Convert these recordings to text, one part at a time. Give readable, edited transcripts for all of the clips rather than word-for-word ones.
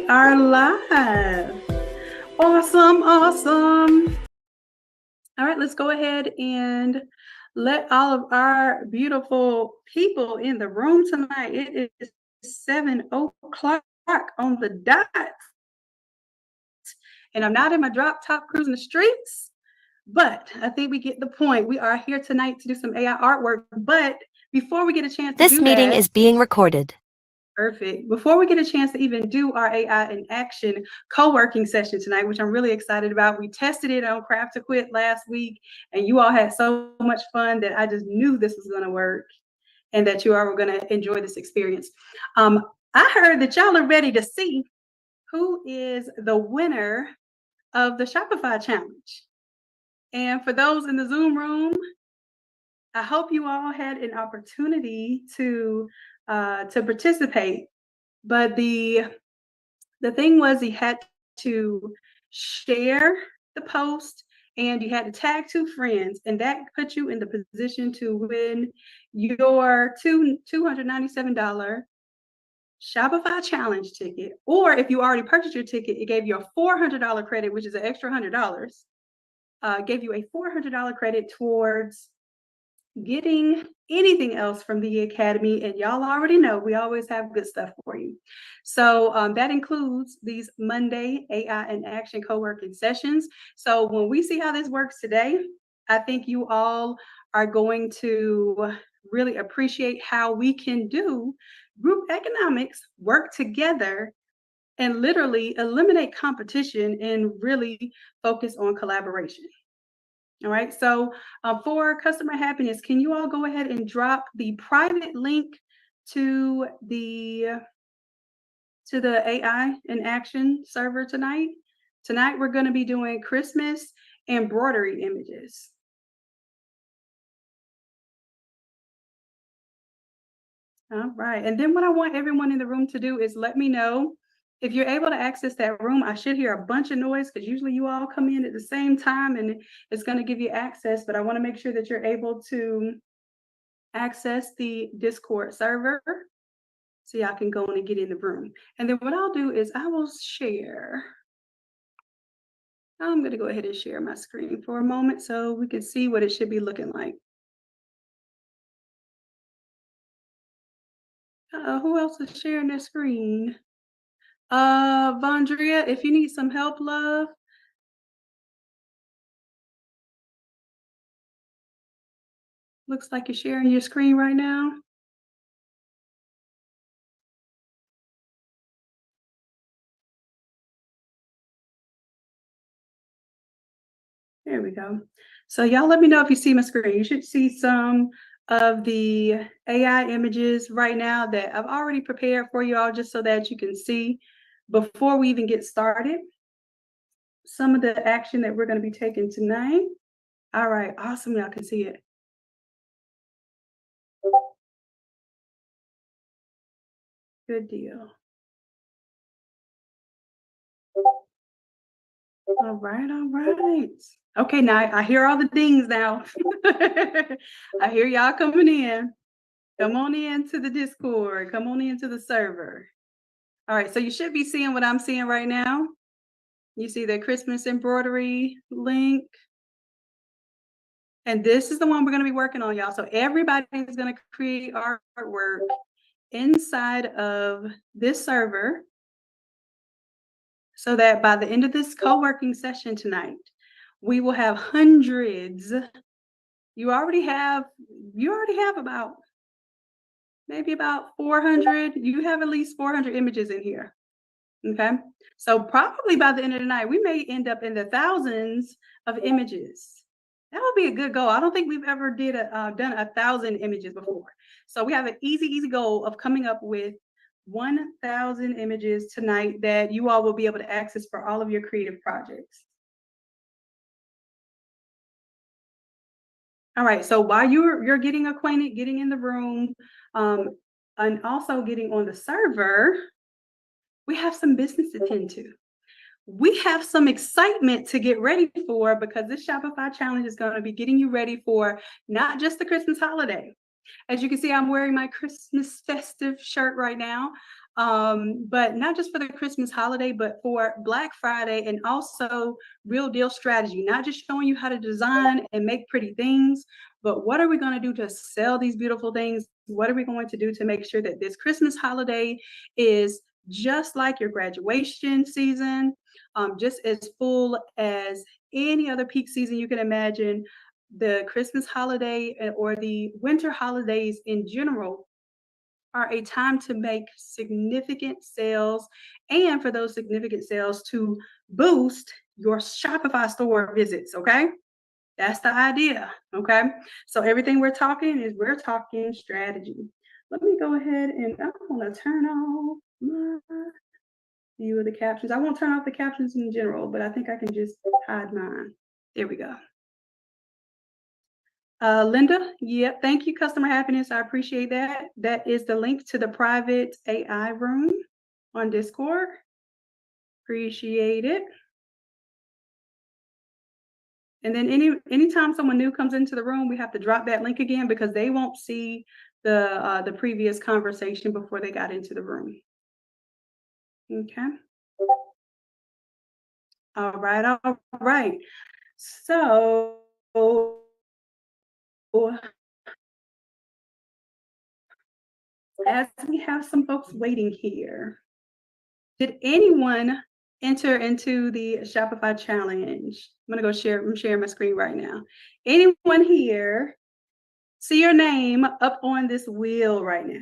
We are live. Awesome, awesome. All right, let's go ahead and let all of our beautiful people in the room tonight. It is 7 o'clock on the dot. And I'm not in my drop top cruising the streets, but I think we get the point. We are here tonight to do some AI artwork. But before we get a chance to This do meeting that, is being recorded. Perfect. Before we get a chance to even do our AI in action co-working session tonight, which I'm really excited about, we tested it on Craft to Quit last week, and you all had so much fun that I just knew this was going to work and that you all were going to enjoy this experience. I heard that y'all are ready to see who is the winner of the Shopify challenge. And for those in the Zoom room, I hope you all had an opportunity to participate. But the thing was, he had to share the post and you had to tag 2 friends, and that put you in the position to win your $297 Shopify challenge ticket. Or if you already purchased your ticket, it gave you a $400 credit, which is an extra $100. Gave you a $400 credit towards getting anything else from the Academy, and y'all already know we always have good stuff for you. So that includes these Monday AI in Action co-working sessions. So when we see how this works today, I think you all are going to really appreciate how we can do group economics, work together, and literally eliminate competition and really focus on collaboration. All right, so for customer happiness, can you all go ahead and drop the private link to the AI in Action server tonight? Tonight we're going to be doing Christmas embroidery images. All right, and then what I want everyone in the room to do is let me know if you're able to access that room. I should hear a bunch of noise because usually you all come in at the same time and it's going to give you access, but I want to make sure that you're able to access the Discord server so y'all can go in and get in the room. And then what I'll do is I will share. I'm going to go ahead and share my screen for a moment so we can see what it should be looking like. Who else is sharing their screen? Vondria, if you need some help, love. Looks like you're sharing your screen right now. There we go. So y'all let me know if you see my screen. You should see some of the AI images right now that I've already prepared for you all just so that you can see before we even get started some of the action that we're going to be taking tonight. All right, awesome. Y'all can see it. Good deal. All right, all right. Okay, now I hear all the dings now. I hear y'all coming in. Come on in to the Discord. Come on into the server. All right, so you should be seeing what I'm seeing right now. You see the Christmas embroidery link. And this is the one we're going to be working on, y'all. So everybody is going to create artwork inside of this server so that by the end of this co-working session tonight, we will have hundreds. You already have about maybe about 400. You have at least 400 images in here. Okay. So probably by the end of the night, we may end up in the thousands of images. That would be a good goal. I don't think we've ever done 1,000 images before. So we have an easy goal of coming up with 1,000 images tonight that you all will be able to access for all of your creative projects. All right, so while you're getting acquainted, getting in the room, and also getting on the server, we have some business to tend to. We have some excitement to get ready for because this Shopify challenge is going to be getting you ready for not just the Christmas holiday, As you can see, I'm wearing my Christmas festive shirt right now. But not just for the Christmas holiday, but for Black Friday and also real deal strategy, not just showing you how to design and make pretty things, but what are we going to do to sell these beautiful things? What are we going to do to make sure that this Christmas holiday is just like your graduation season, just as full as any other peak season you can imagine? The Christmas holiday or the winter holidays in general are a time to make significant sales and for those significant sales to boost your Shopify store visits. Okay. That's the idea. Okay. So everything we're talking strategy. Let me go ahead and I'm going to turn off my view of the captions. I won't turn off the captions in general, but I think I can just hide mine. There we go. Linda, yep, thank you, Customer Happiness. I appreciate that. That is the link to the private AI room on Discord. Appreciate it. And then anytime someone new comes into the room, we have to drop that link again because they won't see the previous conversation before they got into the room. Okay. All right, all right. So as we have some folks waiting here, did anyone enter into the Shopify challenge? I'm sharing my screen right now. Anyone here see your name up on this wheel right now?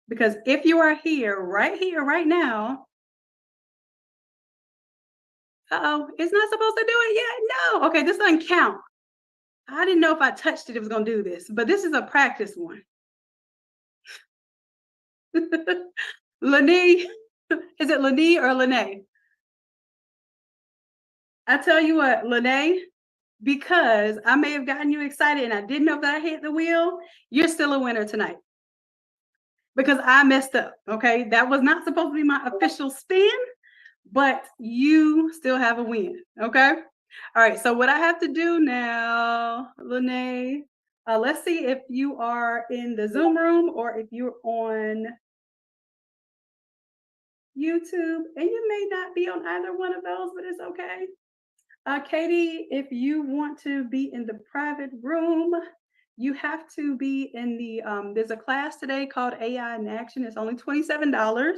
Because if you are here, right now, it's not supposed to do it yet. No, okay, this doesn't count. I didn't know if I touched it, it was gonna do this, but this is a practice one. Lene, is it Lene or Lene? I tell you what, Lene, because I may have gotten you excited and I didn't know that I hit the wheel, you're still a winner tonight. Because I messed up. Okay. That was not supposed to be my official spin, but you still have a win. Okay. All right. So what I have to do now, Lene, let's see if you are in the Zoom room or if you're on YouTube, and you may not be on either one of those, but it's okay. Katie, if you want to be in the private room, you have to be in the, there's a class today called AI in Action. It's only $27.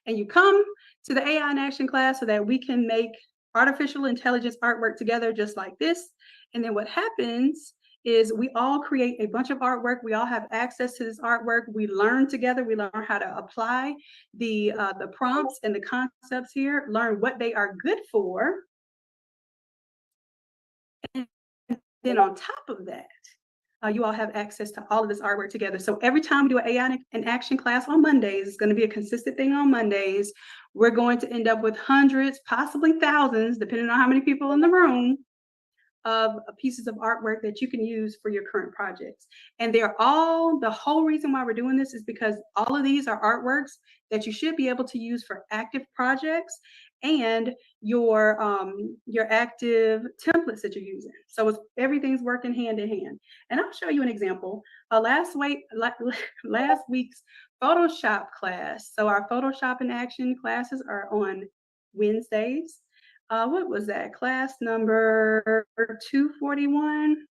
And you come to the AI in Action class so that we can make artificial intelligence artwork together just like this. And then what happens is we all create a bunch of artwork. We all have access to this artwork. We learn together. We learn how to apply the prompts and the concepts here, learn what they are good for. And then on top of that, you all have access to all of this artwork together. So every time we do an AI in Action class on Mondays, it's going to be a consistent thing on Mondays. We're going to end up with hundreds, possibly thousands, depending on how many people in the room, of pieces of artwork that you can use for your current projects. And they're all, the whole reason why we're doing this is because all of these are artworks that you should be able to use for active projects and your active templates that you're using. So everything's working hand in hand. And I'll show you an example. Last week's Photoshop class. So our Photoshop in Action classes are on Wednesdays. What was that? Class number 241.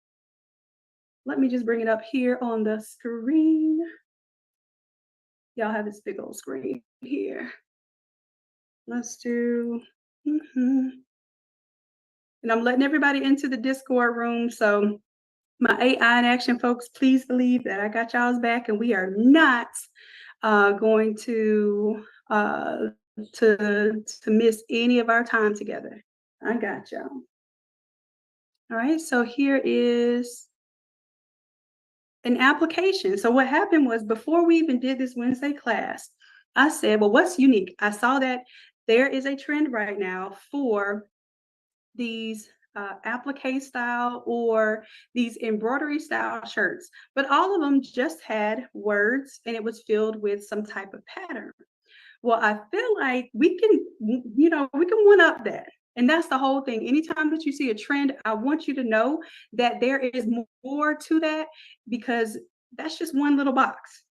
Let me just bring it up here on the screen. Y'all have this big old screen here. Let's do, and I'm letting everybody into the Discord room. So my AI in Action folks, please believe that I got y'all's back and we are not going to miss any of our time together. I got y'all. All right, so here is an application. So what happened was before we even did this Wednesday class, I said, well, what's unique? I saw that there is a trend right now for these applique style or these embroidery style shirts, but all of them just had words and it was filled with some type of pattern. Well, I feel like we can one up that. And that's the whole thing. Anytime that you see a trend, I want you to know that there is more to that, because that's just one little box.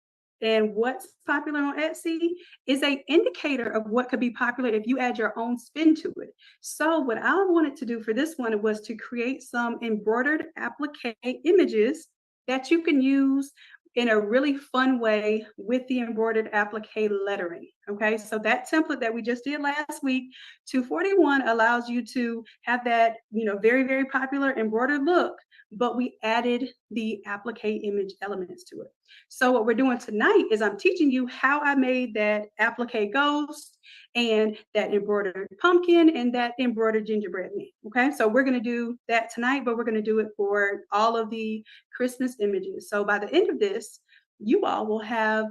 And what's popular on Etsy is a indicator of what could be popular if you add your own spin to it. So what I wanted to do for this one was to create some embroidered applique images that you can use in a really fun way with the embroidered applique lettering. Okay, so that template that we just did last week, 241, allows you to have that, very, very popular embroidered look, but we added the applique image elements to it. So what we're doing tonight is I'm teaching you how I made that applique ghost and that embroidered pumpkin and that embroidered gingerbread man. Okay, so we're going to do that tonight, but we're going to do it for all of the Christmas images. So by the end of this, you all will have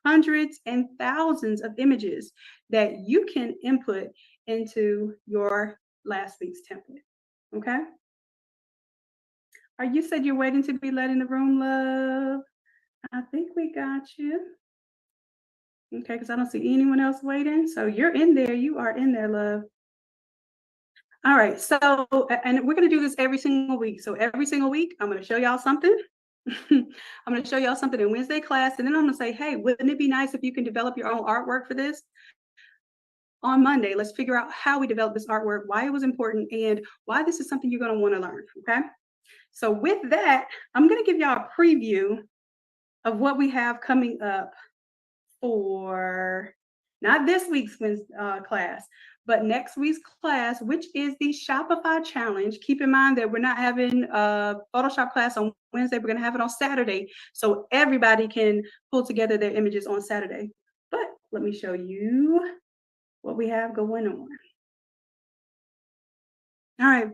hundreds and thousands of images that you can input into your last week's template. Okay? You said you're waiting to be let in the room, love? I think we got you. Okay, because I don't see anyone else waiting. So you're in there. You are in there, love. All right. So, and we're going to do this every single week. So every single week, I'm going to show y'all something. I'm going to show y'all something in Wednesday class. And then I'm going to say, hey, wouldn't it be nice if you can develop your own artwork for this? On Monday, let's figure out how we developed this artwork, why it was important, and why this is something you're going to want to learn. Okay. So with that, I'm going to give y'all a preview of what we have coming up for not this week's class, but next week's class, which is the Shopify challenge. Keep in mind that we're not having a Photoshop class on Wednesday. We're going to have it on Saturday, so everybody can pull together their images on Saturday. But let me show you what we have going on. All right.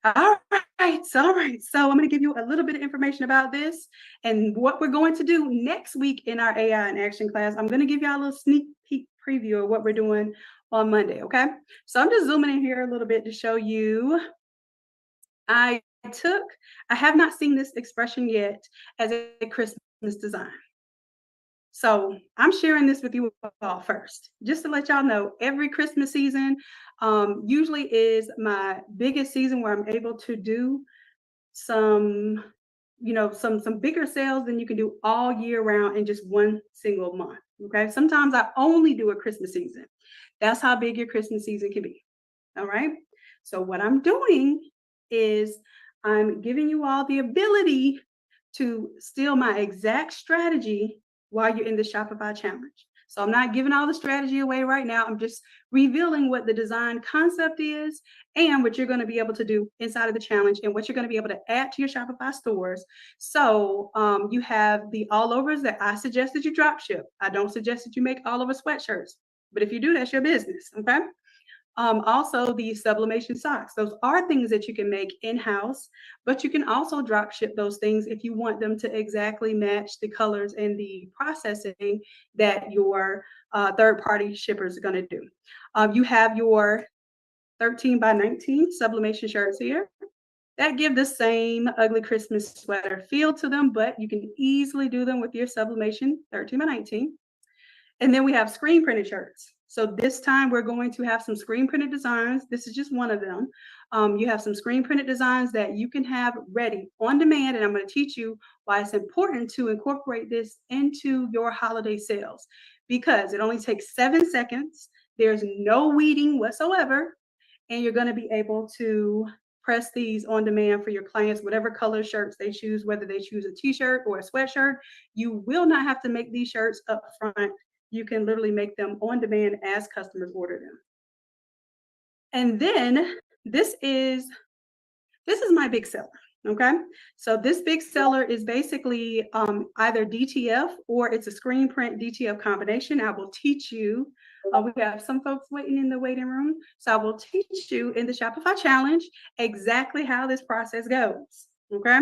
All right. So I'm going to give you a little bit of information about this and what we're going to do next week in our AI in Action class. I'm going to give y'all a little sneak peek preview of what we're doing on Monday. Okay. So I'm just zooming in here a little bit to show you. I have not seen this expression yet as a Christmas design. So I'm sharing this with you all first, just to let y'all know every Christmas season usually is my biggest season where I'm able to do some, some bigger sales than you can do all year round in just one single month. Okay. Sometimes I only do a Christmas season. That's how big your Christmas season can be. All right. So what I'm doing is I'm giving you all the ability to steal my exact strategy while you're in the Shopify challenge. So I'm not giving all the strategy away right now. I'm just revealing what the design concept is and what you're going to be able to do inside of the challenge and what you're going to be able to add to your Shopify stores. So you have the all overs that I suggest that you drop ship. I don't suggest that you make all over sweatshirts, but if you do, that's your business. Okay. Also, the sublimation socks. Those are things that you can make in-house, but you can also drop ship those things if you want them to exactly match the colors and the processing that your third-party shippers are going to do. You have your 13 by 19 sublimation shirts here that give the same ugly Christmas sweater feel to them, but you can easily do them with your sublimation 13 by 19. And then we have screen printed shirts. So this time we're going to have some screen printed designs. This is just one of them. You have some screen printed designs that you can have ready on demand. And I'm going to teach you why it's important to incorporate this into your holiday sales, because it only takes 7 seconds. There's no weeding whatsoever. And you're going to be able to press these on demand for your clients, whatever color shirts they choose, whether they choose a t-shirt or a sweatshirt. You will not have to make these shirts up front. You can literally make them on demand as customers order them. And then this is my big seller. Okay. So this big seller is basically either DTF or it's a screen print DTF combination. I will teach you. We have some folks waiting in the waiting room. So I will teach you in the Shopify challenge exactly how this process goes. Okay.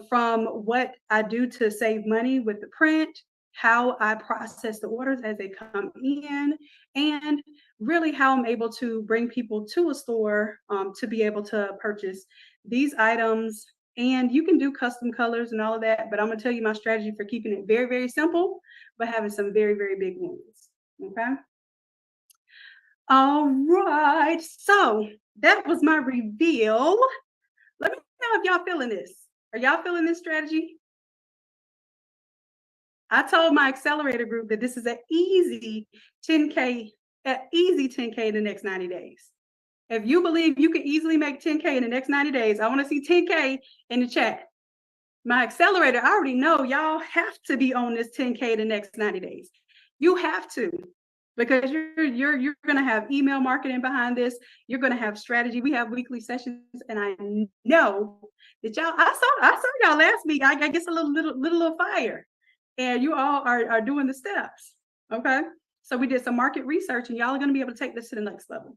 From what I do to save money with the print, how I process the orders as they come in, and really how I'm able to bring people to a store to be able to purchase these items. And you can do custom colors and all of that, but I'm going to tell you my strategy for keeping it very, very simple, but having some very, very big wins. Okay. All right. So that was my reveal. Let me know if y'all feeling this. Are y'all feeling this strategy? I told my accelerator group that this is an easy 10K, easy 10K in the next 90 days. If you believe you can easily make 10K in the next 90 days, I want to see 10K in the chat. My accelerator, I already know y'all have to be on this 10K the next 90 days. You have to, because you're gonna have email marketing behind this. You're gonna have strategy. We have weekly sessions, and I know that y'all. I saw y'all last week. I guess a little fire, and you all are doing the steps. Okay, so we did some market research, and y'all are gonna be able to take this to the next level.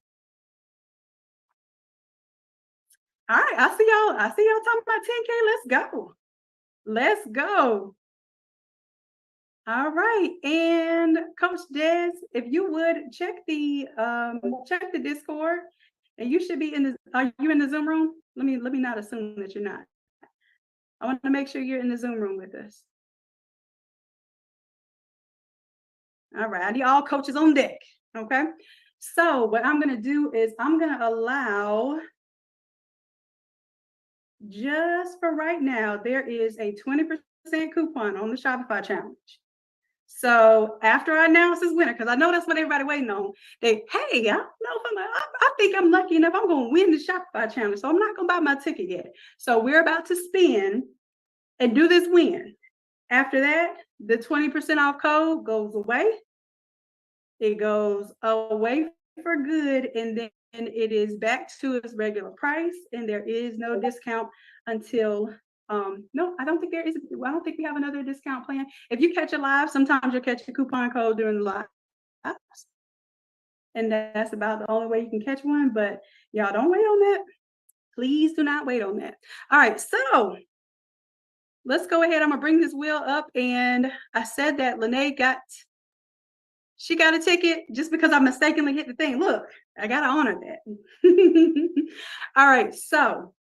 All right, I see y'all. I see y'all talking about 10K. Let's go. Let's go. All right, and Coach Des, if you would check the Discord, and you should be in the. Are you in the Zoom room? Let me not assume that you're not. I want to make sure you're in the Zoom room with us. All right, I need all coaches on deck. Okay, so what I'm going to do is I'm going to allow. Just for right now, there is a 20% coupon on the Shopify challenge. So after I announce this winner, because I know that's what everybody waiting on, hey, I don't know if I think I'm lucky enough. I'm going to win the Shopify challenge, so I'm not going to buy my ticket yet. So we're about to spin and do this win. After that, the 20% off code goes away. It goes away for good, and then it is back to its regular price, and there is no discount until no, I don't think there is. I don't think we have another discount plan. If you catch it live, sometimes you'll catch a coupon code during the live, and that's about the only way you can catch one. But y'all don't wait on that. Please do not wait on that. All right, so let's go ahead. I'm gonna bring this wheel up, and I said that Lene got a ticket just because I mistakenly hit the thing. Look, I gotta honor that. All right, so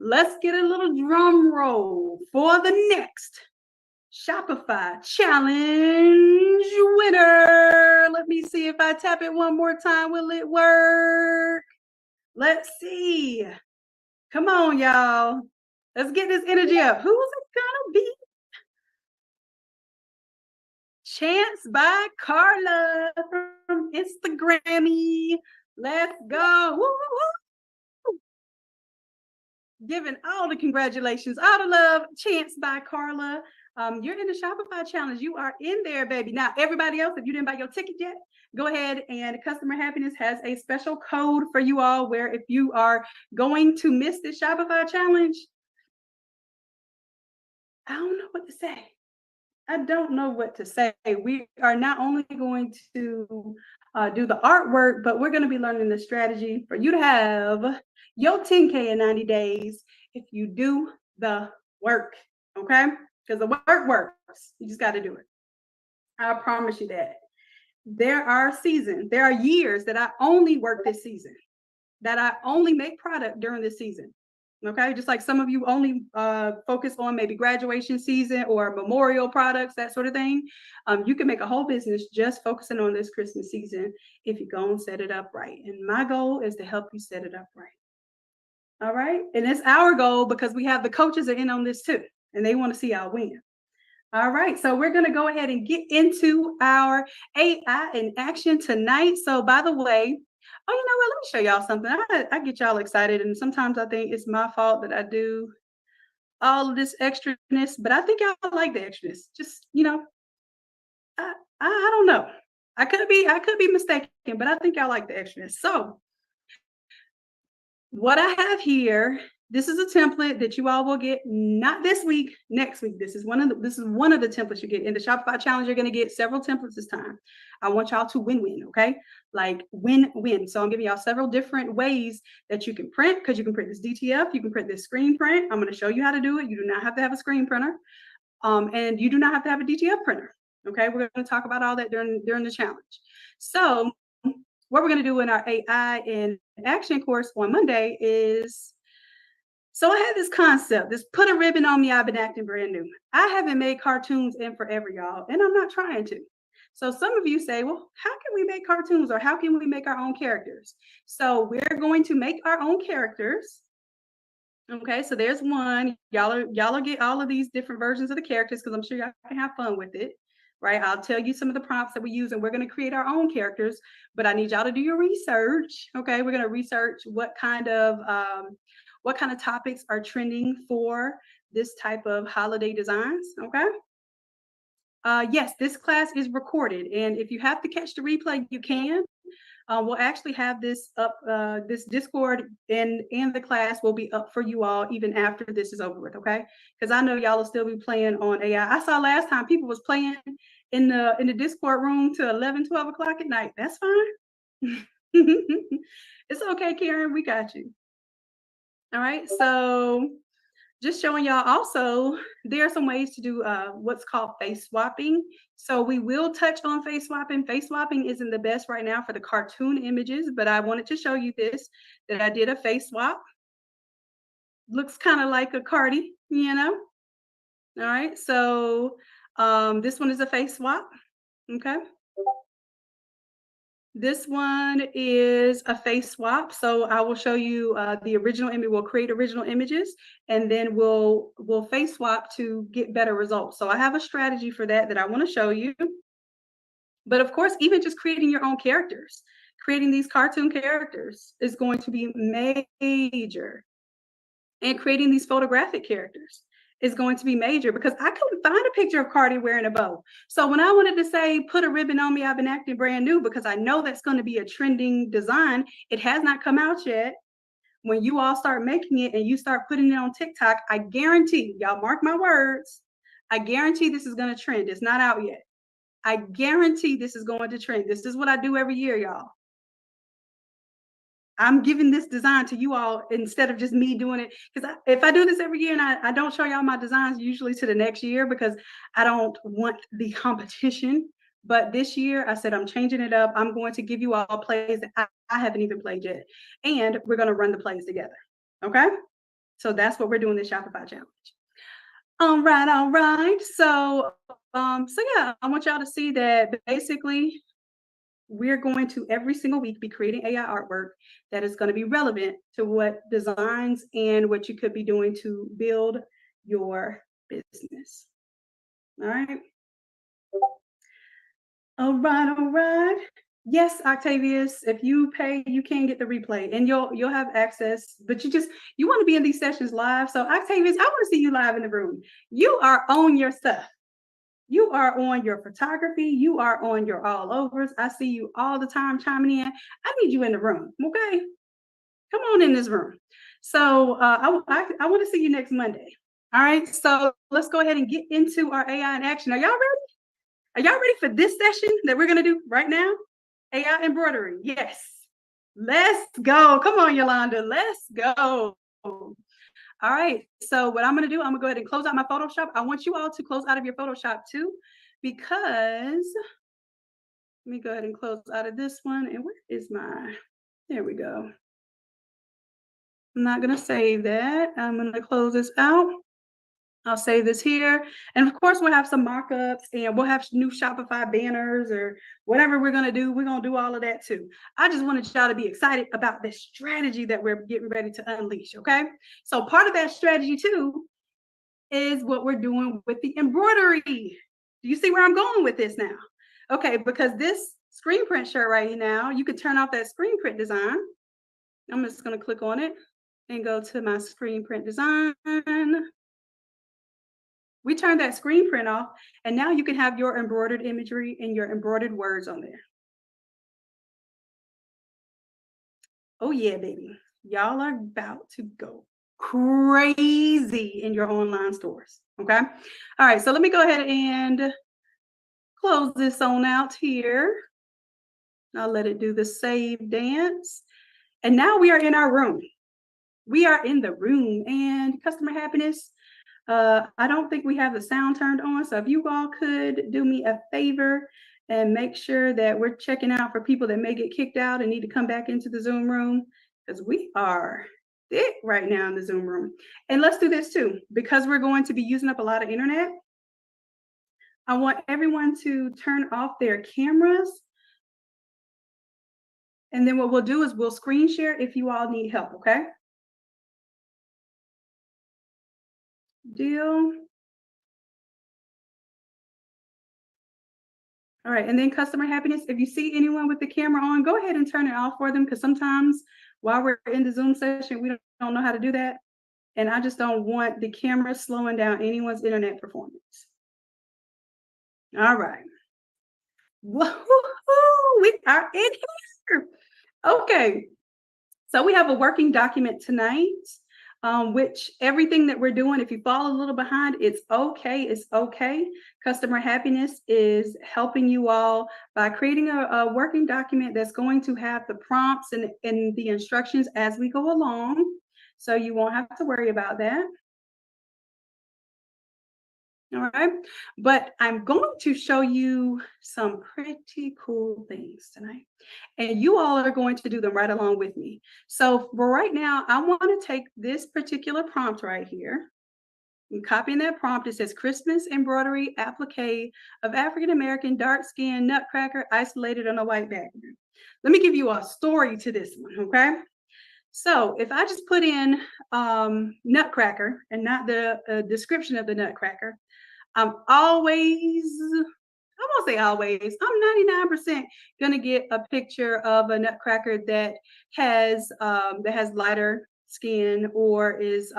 let's get a little drum roll for the next Shopify challenge winner. Let me see if I tap it one more time. Will it work? Let's see. Come on, y'all. Let's get this energy up. Who's it gonna be? Chance by Carla from Instagrammy. Let's go. Woo, woo, woo. Giving all the congratulations, all the love. Chance by Carla. You're in the Shopify challenge. You are in there, baby. Now, everybody else, if you didn't buy your ticket yet, go ahead, and Customer Happiness has a special code for you all where if you are going to miss this Shopify challenge, I don't know what to say. I don't know what to say. We are not only going to do the artwork, but we're going to be learning the strategy for you to have your 10K in 90 days if you do the work, okay? Because the work works. You just got to do it. I promise you that. There are seasons, there are years that I only work this season, that I only make product during this season. Okay, just like some of you only focus on maybe graduation season or memorial products, that sort of thing. You can make a whole business just focusing on this Christmas season if you go and set it up right. And my goal is to help you set it up right. All right, and it's our goal because we have the coaches are in on this too, and they want to see our win. All right, so we're going to go ahead and get into our AI in action tonight. So by the way, oh, you know what? Let me show y'all something. I get y'all excited, and sometimes I think it's my fault that I do all of this extraness, but I think y'all like the extraness. Just, I don't know. I could be mistaken, but I think y'all like the extraness. So what I have here, this is a template that you all will get not this week, next week. This is one of the templates you get in the Shopify challenge. You're going to get several templates this time. I want y'all to win, okay? Like win. So I'm giving y'all several different ways that you can print, because you can print this DTF, you can print this screen print. I'm going to show you how to do it. You do not have to have a screen printer, and you do not have to have a DTF printer. Okay, we're going to talk about all that during the challenge. So what we're going to do in our AI in action course on Monday is, so I had this concept, this put a ribbon on me, I've been acting brand new. I haven't made cartoons in forever, y'all, and I'm not trying to. So some of you say, well, how can we make cartoons or how can we make our own characters? So we're going to make our own characters. Okay, so there's one. Y'all get all of these different versions of the characters because I'm sure y'all can have fun with it. Right. I'll tell you some of the prompts that we use, and we're going to create our own characters, but I need y'all to do your research. Okay, we're going to research what kind of topics are trending for this type of holiday designs. Okay. Yes, this class is recorded, and if you have to catch the replay, you can. We'll actually have this up, this Discord and the class will be up for you all even after this is over with, okay? Because I know y'all will still be playing on AI. I saw last time people was playing in the Discord room to 11, 12 o'clock at night. That's fine. It's okay, Karen, we got you. All right, so just showing y'all also, there are some ways to do what's called face swapping. So we will touch on face swapping. Face swapping isn't the best right now for the cartoon images, but I wanted to show you this, that I did a face swap. Looks kind of like a Cardi, you know? All right, so this one is a face swap, okay? This one is a face swap. So I will show you the original image. We'll create original images and then we'll face swap to get better results. So I have a strategy for that I want to show you. But of course, even just creating your own characters, creating these cartoon characters is going to be major. And creating these photographic characters is going to be major because I couldn't find a picture of Cardi wearing a bow. So when I wanted to say, put a ribbon on me, I've been acting brand new because I know that's going to be a trending design. It has not come out yet. When you all start making it and you start putting it on TikTok, I guarantee, y'all mark my words, I guarantee this is going to trend. It's not out yet. I guarantee this is going to trend. This is what I do every year, y'all. I'm giving this design to you all instead of just me doing it. Because if I do this every year and I don't show y'all my designs usually to the next year because I don't want the competition. But this year I said I'm changing it up. I'm going to give you all plays that I haven't even played yet. And we're going to run the plays together. Okay? So that's what we're doing this Shopify challenge. All right. So yeah, I want y'all to see that basically we're going to every single week be creating AI artwork that is going to be relevant to what designs and what you could be doing to build your business. All right. All right. Yes, Octavius, if you pay, you can get the replay and you'll have access, but you want to be in these sessions live. So Octavius, I want to see you live in the room. You are on your stuff. You are on your photography. You are on your all overs. I see you all the time chiming in. I need you in the room. Okay. Come on in this room. So I want to see you next Monday. All right. So let's go ahead and get into our AI in action. Are y'all ready? Are y'all ready for this session that we're going to do right now? AI embroidery. Yes. Let's go. Come on, Yolanda. Let's go. All right, so what I'm going to do, I'm going to go ahead and close out my Photoshop. I want you all to close out of your Photoshop too, because let me go ahead and close out of this one. And where is there we go. I'm not going to save that. I'm going to close this out. I'll save this here. And of course, we'll have some mock-ups and we'll have new Shopify banners or whatever we're going to do. We're going to do all of that too. I just wanted y'all to be excited about this strategy that we're getting ready to unleash, okay? So part of that strategy too is what we're doing with the embroidery. Do you see where I'm going with this now? Okay, because this screen print shirt right now, you could turn off that screen print design. I'm just going to click on it and go to my screen print design. We turned that screen print off, and now you can have your embroidered imagery and your embroidered words on there. Oh yeah, baby. Y'all are about to go crazy in your online stores, okay? All right, so let me go ahead and close this on out here. I'll let it do the save dance. And now we are in our room. We are in the room, and customer happiness, I don't think we have the sound turned on. So if you all could do me a favor and make sure that we're checking out for people that may get kicked out and need to come back into the Zoom room, because we are thick right now in the Zoom room. And let's do this too, because we're going to be using up a lot of internet. I want everyone to turn off their cameras. And then what we'll do is we'll screen share if you all need help, okay? Deal. All right, and then customer happiness. If you see anyone with the camera on, go ahead and turn it off for them because sometimes while we're in the Zoom session, we don't know how to do that. And I just don't want the camera slowing down anyone's internet performance. All right. Woo-hoo-hoo, we are in here. Okay. So we have a working document tonight, which everything that we're doing, if you fall a little behind, it's okay. It's okay. Customer happiness is helping you all by creating a working document that's going to have the prompts and the instructions as we go along. So you won't have to worry about that. All right. But I'm going to show you some pretty cool things tonight. And you all are going to do them right along with me. So for right now, I want to take this particular prompt right here. I'm copying that prompt. It says Christmas embroidery applique of African American dark skinned nutcracker isolated on a white background. Let me give you a story to this one, okay? So if I just put in nutcracker and not the description of the nutcracker, I'm always, I won't say always, I'm 99% gonna get a picture of a nutcracker that has lighter skin or is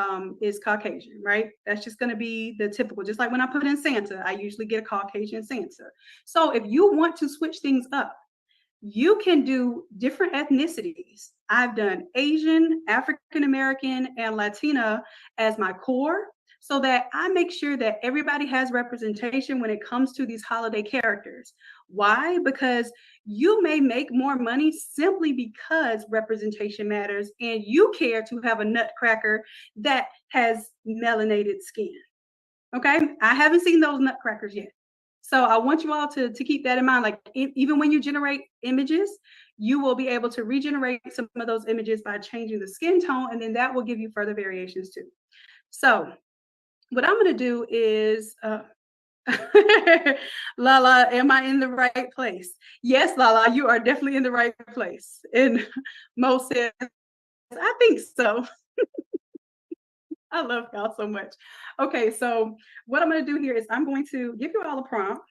Caucasian, right? That's just gonna be the typical. Just like when I put in Santa, I usually get a Caucasian Santa. So if you want to switch things up, you can do different ethnicities. I've done Asian, African American, and Latina as my core so that I make sure that everybody has representation when it comes to these holiday characters. Why? Because you may make more money simply because representation matters and you care to have a nutcracker that has melanated skin. Okay, I haven't seen those nutcrackers yet. So I want you all to keep that in mind. Like even when you generate images, you will be able to regenerate some of those images by changing the skin tone, and then that will give you further variations too. So what I'm going to do is, Lala, am I in the right place? Yes, Lala, you are definitely in the right place. And Mo says, I think so. I love y'all so much. Okay, so what I'm going to do here is I'm going to give you all a prompt.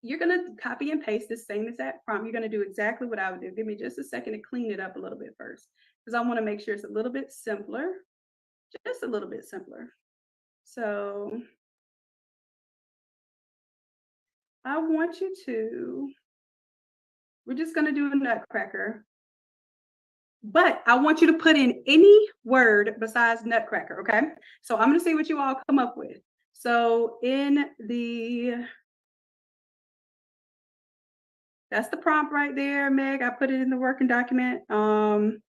You're going to copy and paste the same exact prompt. You're going to do exactly what I would do. Give me just a second to clean it up a little bit first because I want to make sure it's a little bit simpler, just a little bit simpler. So I want you to, we're just going to do a nutcracker, but I want you to put in any word besides nutcracker, okay? So I'm going to see what you all come up with. So that's the prompt right there, Meg. I put it in the working document. And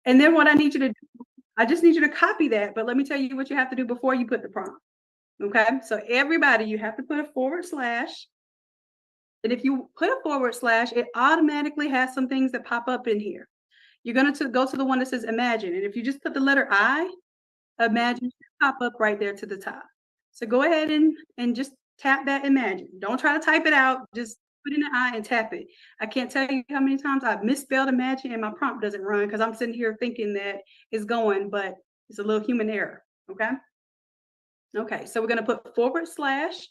then what I need you to do, I just need you to copy that, but let me tell you what you have to do before you put the prompt. Okay, so everybody, you have to put a forward slash. And if you put a forward slash, it automatically has some things that pop up in here. You're going to go to the one that says imagine. And if you just put the letter I, imagine should pop up right there to the top. So go ahead and just tap that imagine. Don't try to type it out. Just put in an I and tap it. I can't tell you how many times I've misspelled imagine and my prompt doesn't run because I'm sitting here thinking that it's going, but it's a little human error. Okay. Okay. So we're going to put forward slash,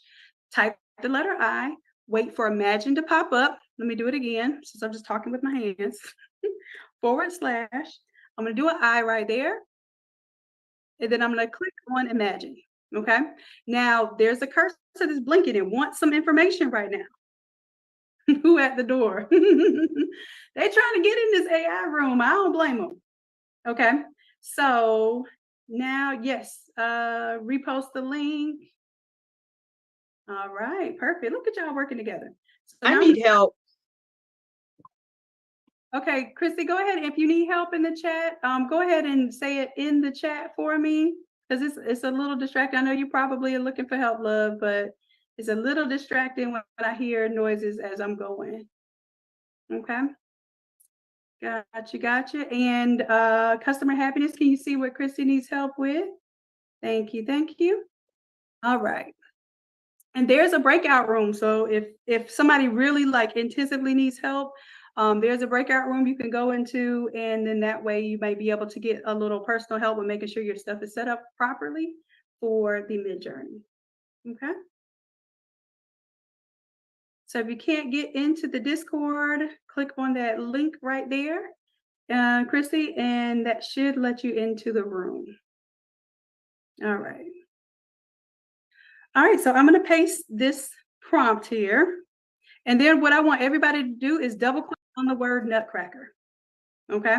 type the letter I, wait for imagine to pop up. Let me do it again since I'm just talking with my hands. Forward slash. I'm going to do an I right there. And then I'm going to click on imagine. Okay. Now there's a cursor that's blinking and wants some information right now. Who at the door? They trying to get in this AI room. I don't blame them. Okay. So now, yes, repost the link. All right, perfect. Look at y'all working together. So I need help. Okay, Christy, go ahead. If you need help in the chat, go ahead and say it in the chat for me because it's a little distracting. I know you probably are looking for help, love, but it's a little distracting when I hear noises as I'm going. Okay. Gotcha. And customer happiness, can you see what Christy needs help with? Thank you. All right. And there's a breakout room. So if somebody really like intensively needs help, there's a breakout room you can go into, and then that way you may be able to get a little personal help with making sure your stuff is set up properly for the mid journey. Okay. So if you can't get into the Discord, click on that link right there, Christy, and that should let you into the room. All right. All right, so I'm going to paste this prompt here. And then what I want everybody to do is double click on the word nutcracker. Okay?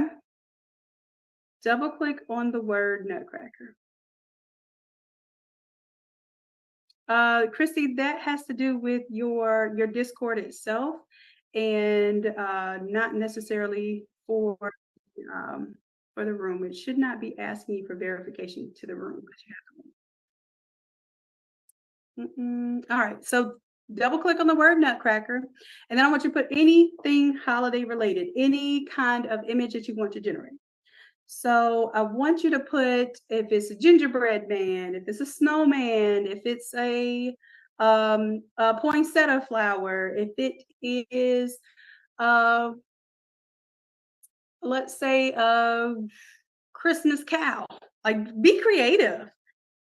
Double click on the word nutcracker. Christy, that has to do with your Discord itself, and not necessarily for the room. It should not be asking you for verification to the room. All right, so double click on the word nutcracker, and then I want you to put anything holiday related, any kind of image that you want to generate. So I want you to put, if it's a gingerbread man, if it's a snowman, if it's a poinsettia flower, if it is, uh, let's say, a Christmas cow. Like, be creative.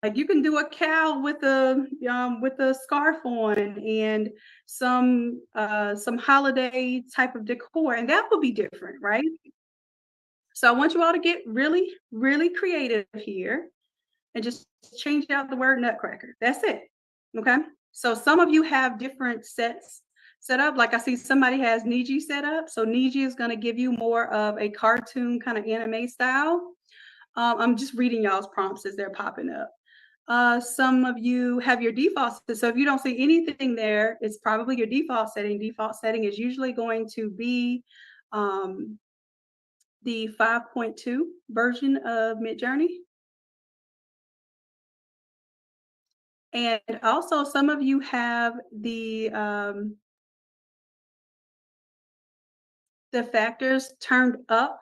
Like, you can do a cow with a scarf on and some holiday type of decor, and that will be different, right? So I want you all to get really, really creative here and just change out the word nutcracker. That's it. Okay. So some of you have different sets set up. Like I see somebody has Niji set up. So Niji is going to give you more of a cartoon kind of anime style. I'm just reading y'all's prompts as they're popping up. Some of you have your default. So if you don't see anything there, it's probably your default setting. Default setting is usually going to be the 5.2 version of Midjourney. And also some of you have the factors turned up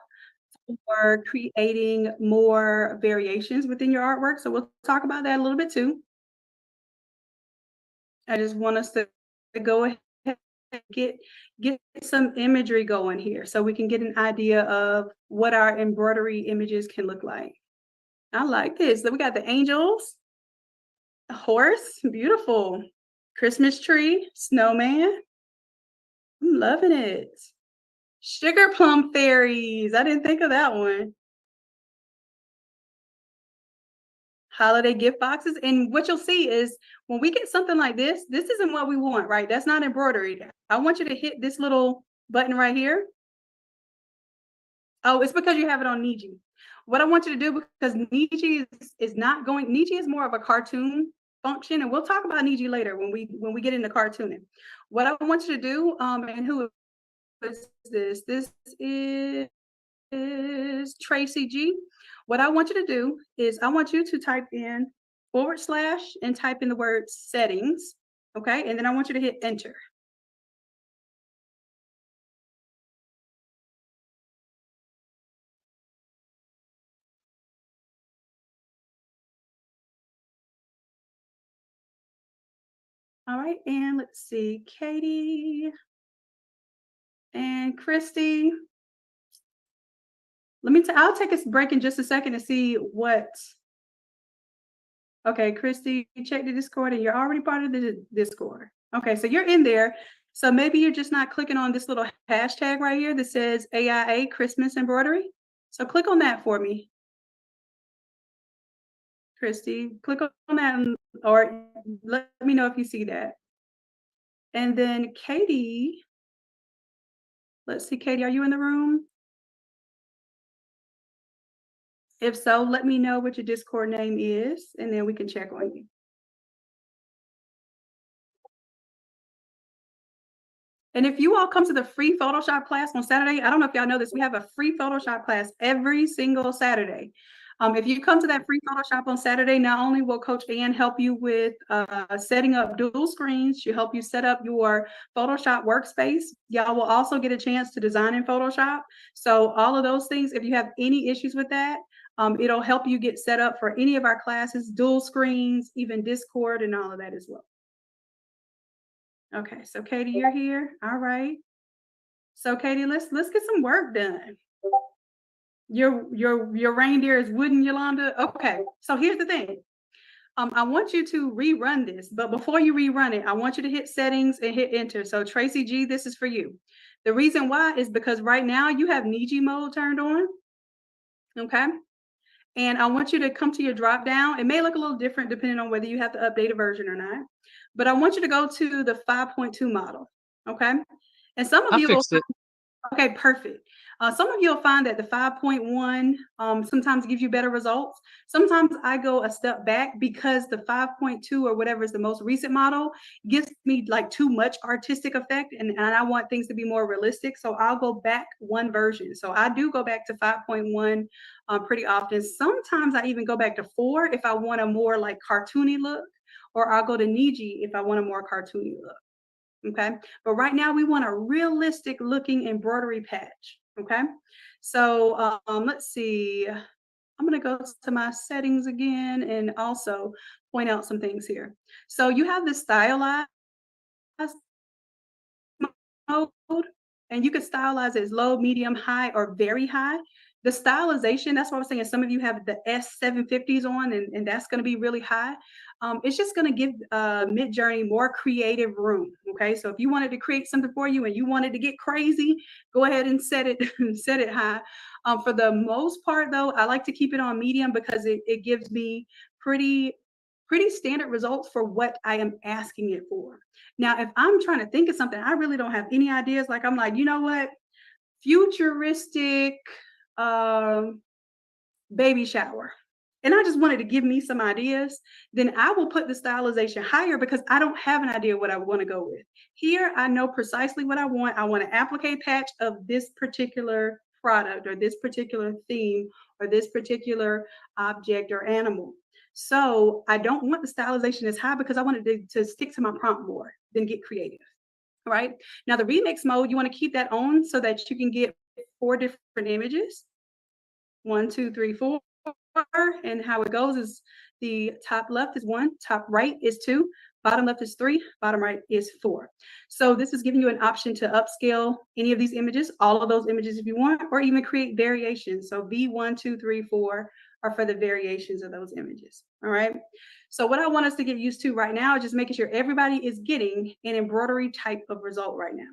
for creating more variations within your artwork. So we'll talk about that a little bit too. I just want us to go ahead and get some imagery going here so we can get an idea of what our embroidery images can look like. I like this. So we got the angels, a horse, beautiful. Christmas tree, snowman. I'm loving it. Sugar plum fairies. I didn't think of that one. Holiday gift boxes. And what you'll see is when we get something like this isn't what we want, right? That's not embroidery. I want you to hit this little button right here. Oh, it's because you have it on Niji. What I want you to do, because Niji is not going, Niji is more of a cartoon function, and we'll talk about Niji later when we get into cartooning. What I want you to do, and who is this? This is Tracy G. What I want you to do is I want you to type in / and type in the word settings. Okay. And then I want you to hit enter. All right. And let's see, Katie and Christy. I'll take a break in just a second to see what. Okay, Christy, you check the Discord and you're already part of the Discord. Okay, so you're in there. So maybe you're just not clicking on this little hashtag right here that says AIA Christmas Embroidery. So click on that for me, Christy. Click on that or let me know if you see that. And then Katie, let's see, Katie, are you in the room? If so, let me know what your Discord name is, and then we can check on you. And if you all come to the free Photoshop class on Saturday, I don't know if y'all know this, we have a free Photoshop class every single Saturday. If you come to that free Photoshop on Saturday, not only will Coach Ann help you with setting up dual screens, she'll help you set up your Photoshop workspace. Y'all will also get a chance to design in Photoshop. So all of those things, if you have any issues with that, it'll help you get set up for any of our classes, dual screens, even Discord and all of that as well. Okay, so Katie, you're here. All right. So Katie, let's get some work done. Your reindeer is wooden, Yolanda. Okay, so here's the thing. I want you to rerun this, but before you rerun it, I want you to hit settings and hit enter. So Tracy G, this is for you. The reason why is because right now you have Niji mode turned on. Okay. And I want you to come to your drop down. It may look a little different depending on whether you have to update a version or not, but I want you to go to the 5.2 model. Okay. And some of I you will. fixed it. Okay, perfect. Some of you'll find that the 5.1 sometimes gives you better results. Sometimes I go a step back because the 5.2 or whatever is the most recent model gives me like too much artistic effect, and I want things to be more realistic. So I'll go back one version. So I do go back to 5.1 pretty often. Sometimes I even go back to 4 if I want a more like cartoony look, or I'll go to Niji if I want a more cartoony look. Okay, but right now we want a realistic looking embroidery patch. Okay, so let's see. I'm going to go to my settings again and also point out some things here. So you have this stylized mode, and you can stylize it as low, medium, high, or very high. The stylization, that's what I was saying. Some of you have the S750s on, and that's going to be really high. It's just going to give Midjourney more creative room. Okay, so if you wanted to create something for you and you wanted to get crazy, go ahead and set it set it high. For the most part, though, I like to keep it on medium because it gives me pretty standard results for what I am asking it for. Now, if I'm trying to think of something, I really don't have any ideas. Like I'm like, you know what? Futuristic um, baby shower. And I just wanted to give me some ideas, then I will put the stylization higher because I don't have an idea what I want to go with. Here, I know precisely what I want. I want an applique patch of this particular product or this particular theme or this particular object or animal. So I don't want the stylization as high because I wanted to stick to my prompt more than get creative. All right. Now the remix mode, you want to keep that on so that you can get 4 different images. 1, 2, 3, 4. And how it goes is the top left is 1, top right is 2, bottom left is 3, bottom right is 4. So this is giving you an option to upscale any of these images, all of those images if you want, or even create variations. So V1, 2, 3, 4 are for the variations of those images. All right. So what I want us to get used to right now is just making sure everybody is getting an embroidery type of result right now.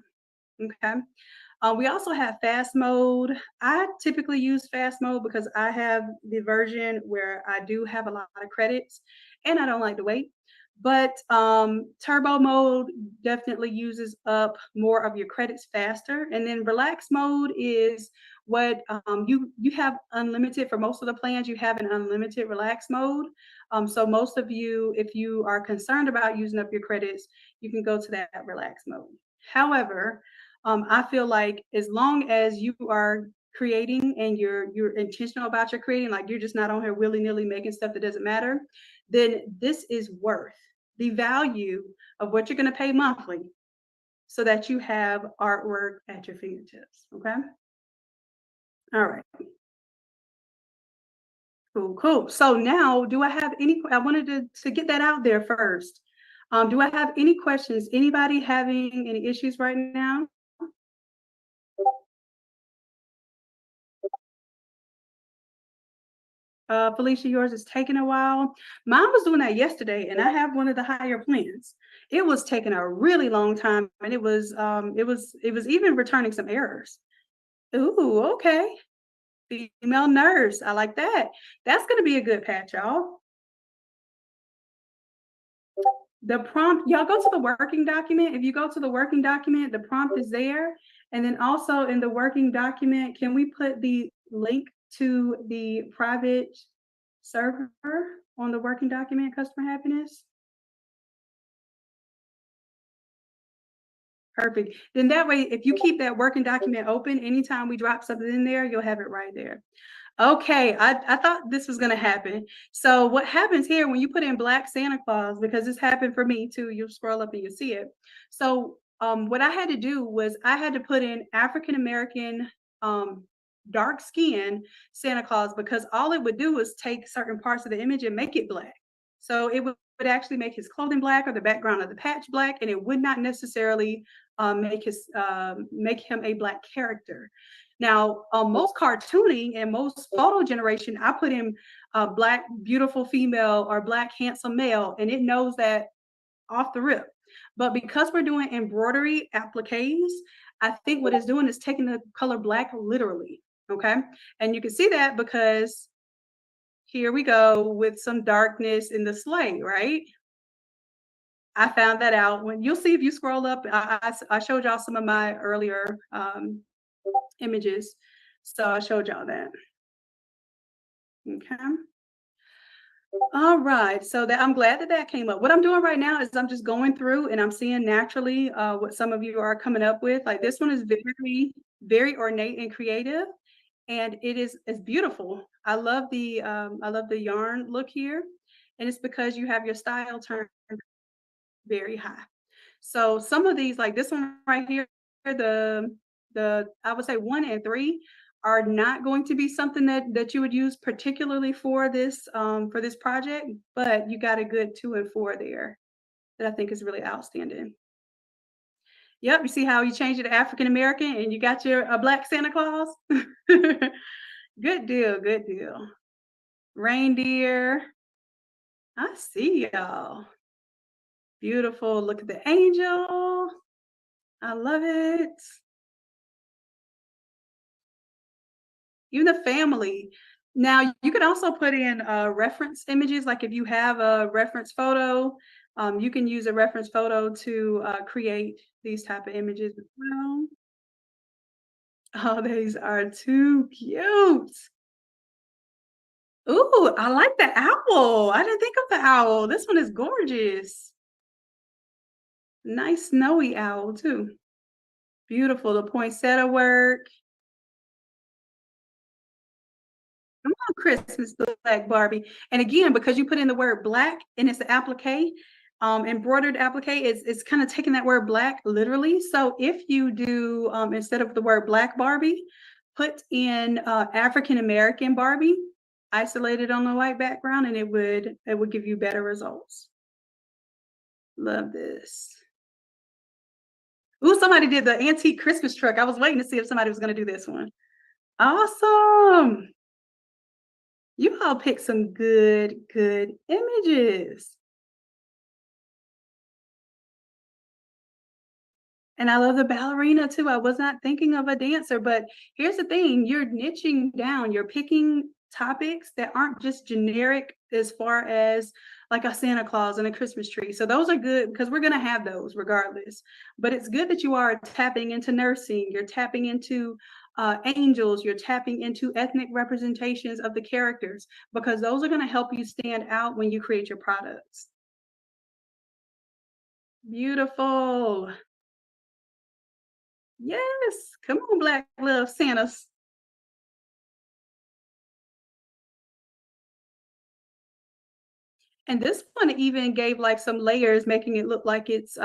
Okay. We also have fast mode. I typically use fast mode because I have the version where I do have a lot of credits and I don't like to wait. But turbo mode definitely uses up more of your credits faster. And then relax mode is what you have unlimited for most of the plans. You have an unlimited relax mode. So most of you, if you are concerned about using up your credits, you can go to that relax mode. However, I feel like as long as you are creating and you're intentional about your creating, like you're just not on here willy-nilly making stuff that doesn't matter, then this is worth the value of what you're going to pay monthly so that you have artwork at your fingertips. Okay. All right. Cool, cool. So now, do I have any? I wanted to get that out there first. Do I have any questions? Anybody having any issues right now? Felicia, yours is taking a while. Mine was doing that yesterday, and I have one of the higher plans. It was taking a really long time, and it was even returning some errors. Ooh, okay. Female nurse, I like that. That's gonna be a good patch, y'all. The prompt, y'all go to the working document. If you go to the working document, the prompt is there. And then also in the working document, can we put the link to the private server on the working document, customer happiness? Perfect. Then that way, if you keep that working document open, anytime we drop something in there, you'll have it right there. Okay, I thought this was gonna happen. So what happens here when you put in Black Santa Claus, because this happened for me too, you'll scroll up and you'll see it. So what I had to do was I had to put in African American dark skin Santa Claus because all it would do was take certain parts of the image and make it black. So it would would actually make his clothing black or the background of the patch black, and it would not necessarily make him a black character. Now, most cartooning and most photo generation, I put in black beautiful female or black handsome male, and it knows that off the rip. But because we're doing embroidery appliques, I think what it's doing is taking the color black literally. Okay. And you can see that because here we go with some darkness in the sleigh, right? I found that out when you'll see if you scroll up. I showed y'all some of my earlier images. So I showed y'all that. Okay. All right, so that I'm glad that that came up. What I'm doing right now is I'm just going through and I'm seeing naturally what some of you are coming up with. Like this one is very, very ornate and creative, and it's beautiful. I love the yarn look here, and it's because you have your style turned very high. So some of these, like this one right here, the I would say 1 and 3 are not going to be something that you would use particularly for this project, but you got a good 2 and 4 there that I think is really outstanding. Yep, you see how you changed it to African American and you got your a black Santa Claus? Good deal, good deal. Reindeer. I see y'all. Beautiful. Look at the angel. I love it. Even the family. Now, you could also put in reference images, like if you have a reference photo, you can use a reference photo to create these type of images as well. Oh, these are too cute. Ooh, I like the owl. I didn't think of the owl. This one is gorgeous. Nice snowy owl too. Beautiful. The poinsettia work. Come on, Christmas black Barbie. And again, because you put in the word black and it's the applique, embroidered applique, it's kind of taking that word black literally. So if you do, instead of the word black Barbie, put in African American Barbie, isolated on the white background, and it would give you better results. Love this. Ooh, somebody did the antique Christmas truck. I was waiting to see if somebody was going to do this one. Awesome. You all picked some good images. And I love the ballerina too. I was not thinking of a dancer, but here's the thing, you're niching down, you're picking topics that aren't just generic as far as like a Santa Claus and a Christmas tree. So those are good because we're going to have those regardless. But it's good that you are tapping into nursing, you're tapping into angels, you're tapping into ethnic representations of the characters because those are going to help you stand out when you create your products. Beautiful. Yes, come on, Black Love Santas. And this one even gave like some layers, making it look like it's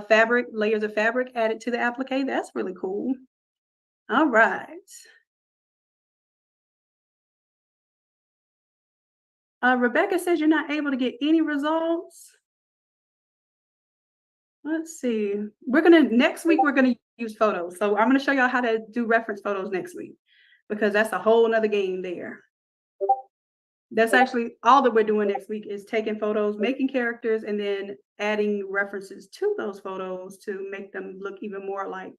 fabric, layers of fabric added to the applique. That's really cool. All right. Rebecca says you're not able to get any results. Let's see. Next week, we're gonna use photos. So I'm gonna show y'all how to do reference photos next week because that's a whole nother game there. That's actually all that we're doing next week is taking photos, making characters, and then adding references to those photos to make them look even more like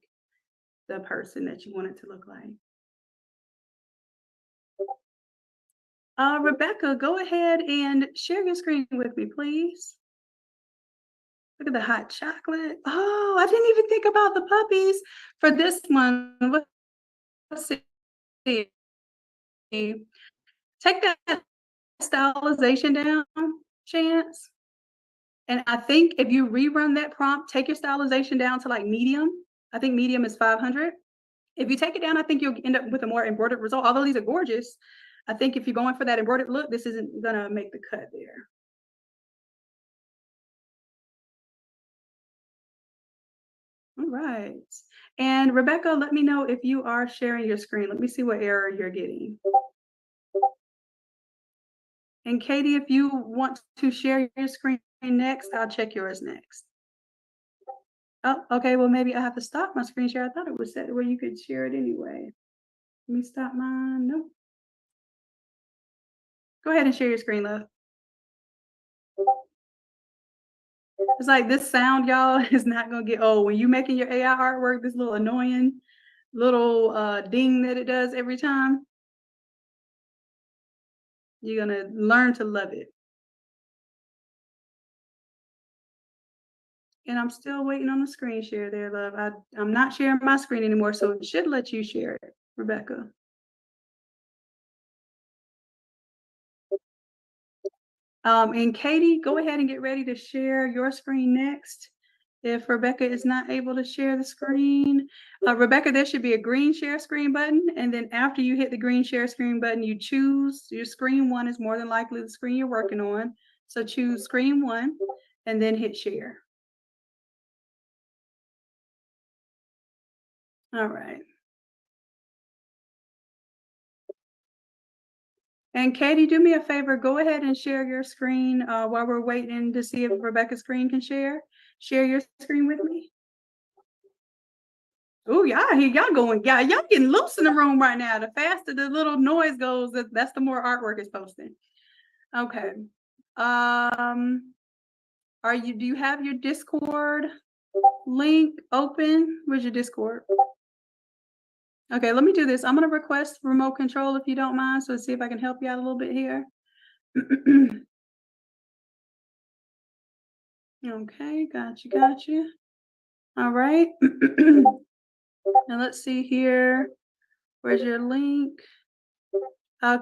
the person that you want it to look like. Rebecca, go ahead and share your screen with me, please. Look at the hot chocolate. Oh, I didn't even think about the puppies for this one. Let's see. Take that stylization down, Chance. And I think if you rerun that prompt, take your stylization down to like medium. I think medium is 500. If you take it down, I think you'll end up with a more embroidered result. Although these are gorgeous, I think if you're going for that embroidered look, this isn't gonna make the cut there. All right. And Rebecca, let me know if you are sharing your screen. Let me see what error you're getting. And Katie, if you want to share your screen next, I'll check yours next. Oh, okay, well, maybe I have to stop my screen share. I thought it was set where you could share it anyway. Let me stop mine. Nope. Go ahead and share your screen, love. It's like this sound, y'all, is not gonna get old. When you making your AI artwork, this little annoying little ding that it does every time, you're gonna learn to love it. And I'm still waiting on the screen share there, love. I'm not sharing my screen anymore, so it should let you share it, Rebecca. And Katie, go ahead and get ready to share your screen next. If Rebecca is not able to share the screen, Rebecca, there should be a green share screen button. And then after you hit the green share screen button, you choose your screen one is more than likely the screen you're working on. So choose screen one and then hit share. All right. And Katie, do me a favor, go ahead and share your screen while we're waiting to see if Rebecca's screen can share. Share your screen with me. Oh, yeah, y'all going, yeah, y'all getting loose in the room right now. The faster the little noise goes, that's the more artwork is posting. Okay. Do you have your Discord link open? Where's your Discord? Okay, let me do this. I'm gonna request remote control if you don't mind. So let's see if I can help you out a little bit here. Okay, got you. All right. Now let's see here. Where's your link?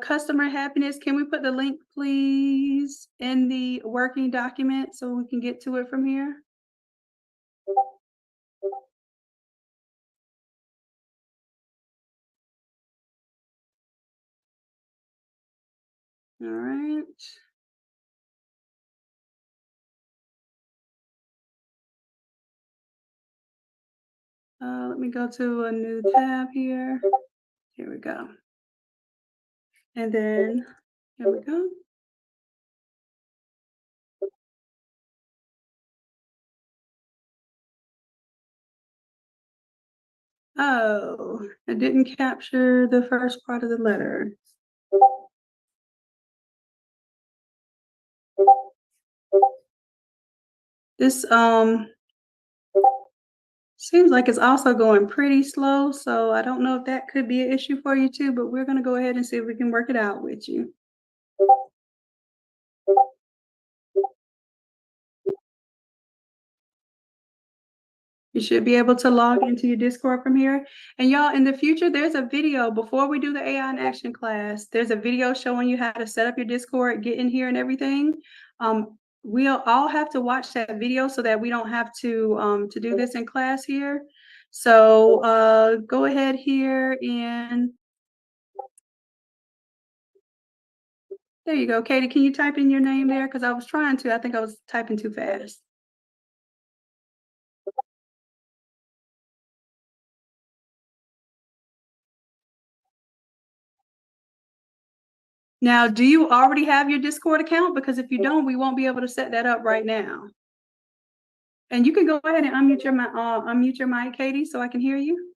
Customer happiness. Can we put the link, please, in the working document so we can get to it from here? All right. Let me go to a new tab here. Here we go. And then here we go. Oh, it didn't capture the first part of the letter. This seems like it's also going pretty slow, so I don't know if that could be an issue for you too, but we're gonna go ahead and see if we can work it out with you. You should be able to log into your Discord from here. And y'all, in the future, there's a video before we do the AI in action class. There's a video showing you how to set up your Discord, get in here and everything. We'll all have to watch that video so that we don't have to do this in class here. So go ahead here and there you go. Katie, can you type in your name there? Because I was trying to, I think I was typing too fast. Now, do you already have your Discord account? Because if you don't, we won't be able to set that up right now. And you can go ahead and unmute your mic, Katie, so I can hear you.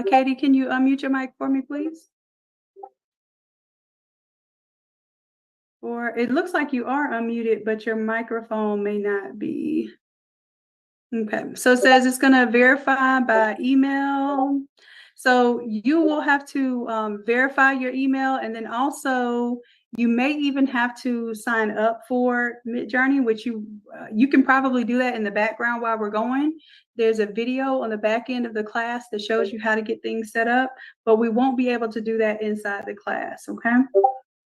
Katie, can you unmute your mic for me, please? Or it looks like you are unmuted, but your microphone may not be. Okay, so it says it's gonna verify by email. So you will have to verify your email, and then also you may even have to sign up for Midjourney, which you can probably do that in the background while we're going. There's a video on the back end of the class that shows you how to get things set up, but we won't be able to do that inside the class, okay?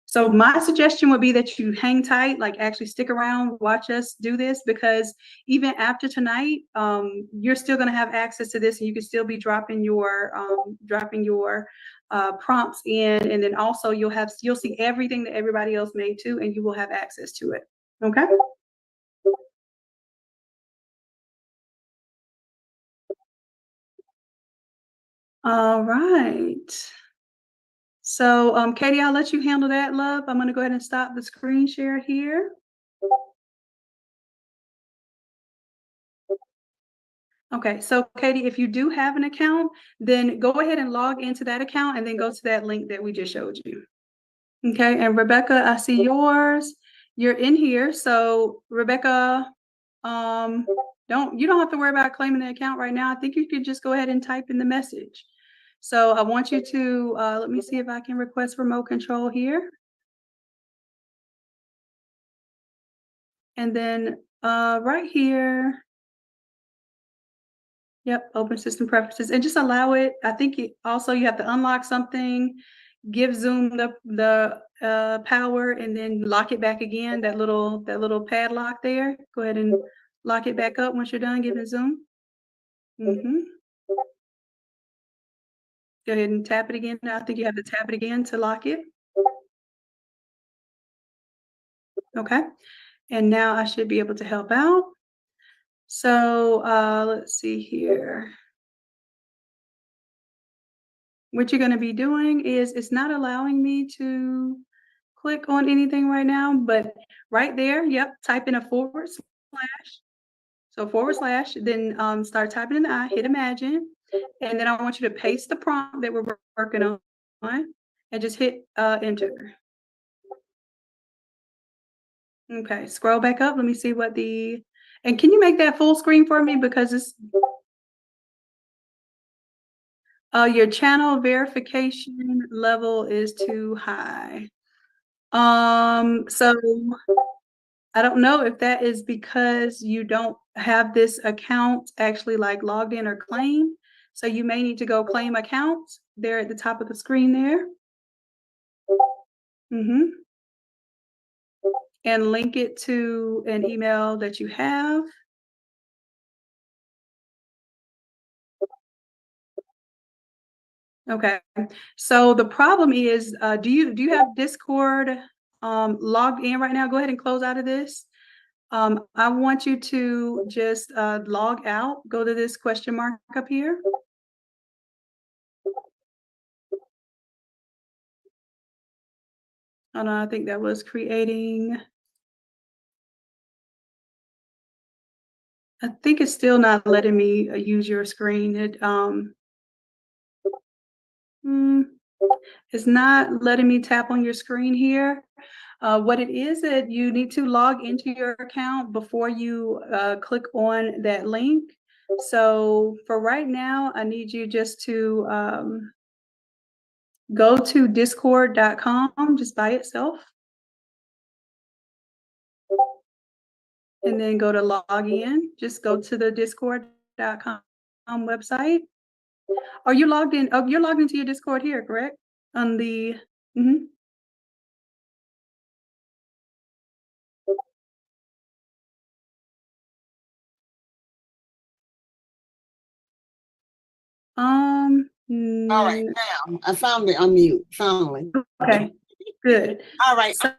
So my suggestion would be that you hang tight, like actually stick around, watch us do this, because even after tonight, you're still going to have access to this, and you can still be dropping your prompts in, and then also you'll see everything that everybody else made too, and you will have access to it. Okay. All right. So, Katie, I'll let you handle that, love. I'm going to go ahead and stop the screen share here. Okay, so Katie, if you do have an account, then go ahead and log into that account and then go to that link that we just showed you. Okay, and Rebecca, I see yours. You're in here. So Rebecca, you don't have to worry about claiming the account right now. I think you could just go ahead and type in the message. So I want you to let me see if I can request remote control here. And then right here, yep, open system preferences and just allow it. I think also you have to unlock something, give Zoom the power, and then lock it back again. That little padlock there. Go ahead and lock it back up once you're done giving Zoom. Go ahead and tap it again. I think you have to tap it again to lock it. Okay. And now I should be able to help out. So let's see here. What you're going to be doing is it's not allowing me to click on anything right now, but right there, yep, type in a forward slash. So forward slash, then start typing in the I, hit imagine, and then I want you to paste the prompt that we're working on and just hit enter. Okay, scroll back up. Let me see what and can you make that full screen for me? Because it's your channel verification level is too high. So I don't know if that is because you don't have this account actually like logged in or claimed. So you may need to go claim account there at the top of the screen there. And link it to an email that you have. Okay. So the problem is, do you have Discord logged in right now? Go ahead and close out of this. I want you to just log out, go to this question mark up here. Oh no, I think that was creating. I think it's still not letting me use your screen. It's not letting me tap on your screen here. What it is that you need to log into your account before you click on that link. So for right now, I need you just to go to discord.com just by itself. And then go to log in. Just go to the discord.com website. Are you logged in? Oh, you're logged into your Discord here, correct? On the All right, now I found the unmute finally. Okay, good. All right. So,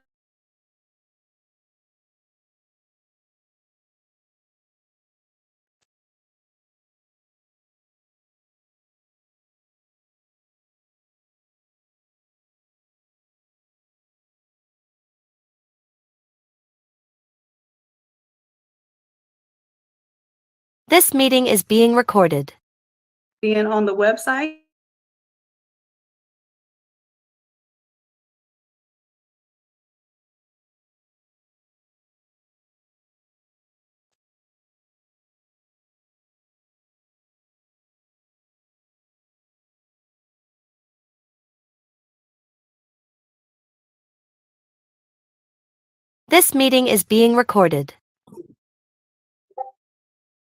This meeting is being recorded. being on the website. This meeting is being recorded.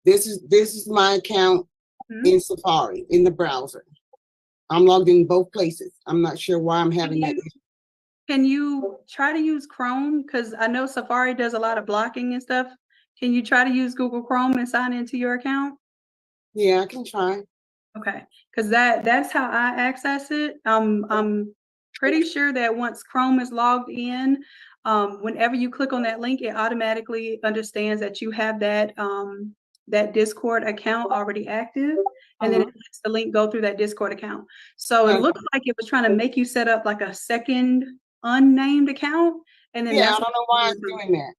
This is my account in Safari in the browser. I'm logged in both places. I'm not sure why I'm having that issue. Can you try to use Chrome? Because I know Safari does a lot of blocking and stuff. Can you try to use Google Chrome and sign into your account? Yeah, I can try. Okay, because that's how I access it. I'm pretty sure that once Chrome is logged in, whenever you click on that link, it automatically understands that you have that that Discord account already active, and then it lets the link go through that Discord account. So it Okay. looks like it was trying to make you set up like a second unnamed account, and then Yeah, I that's don't know why it's doing that.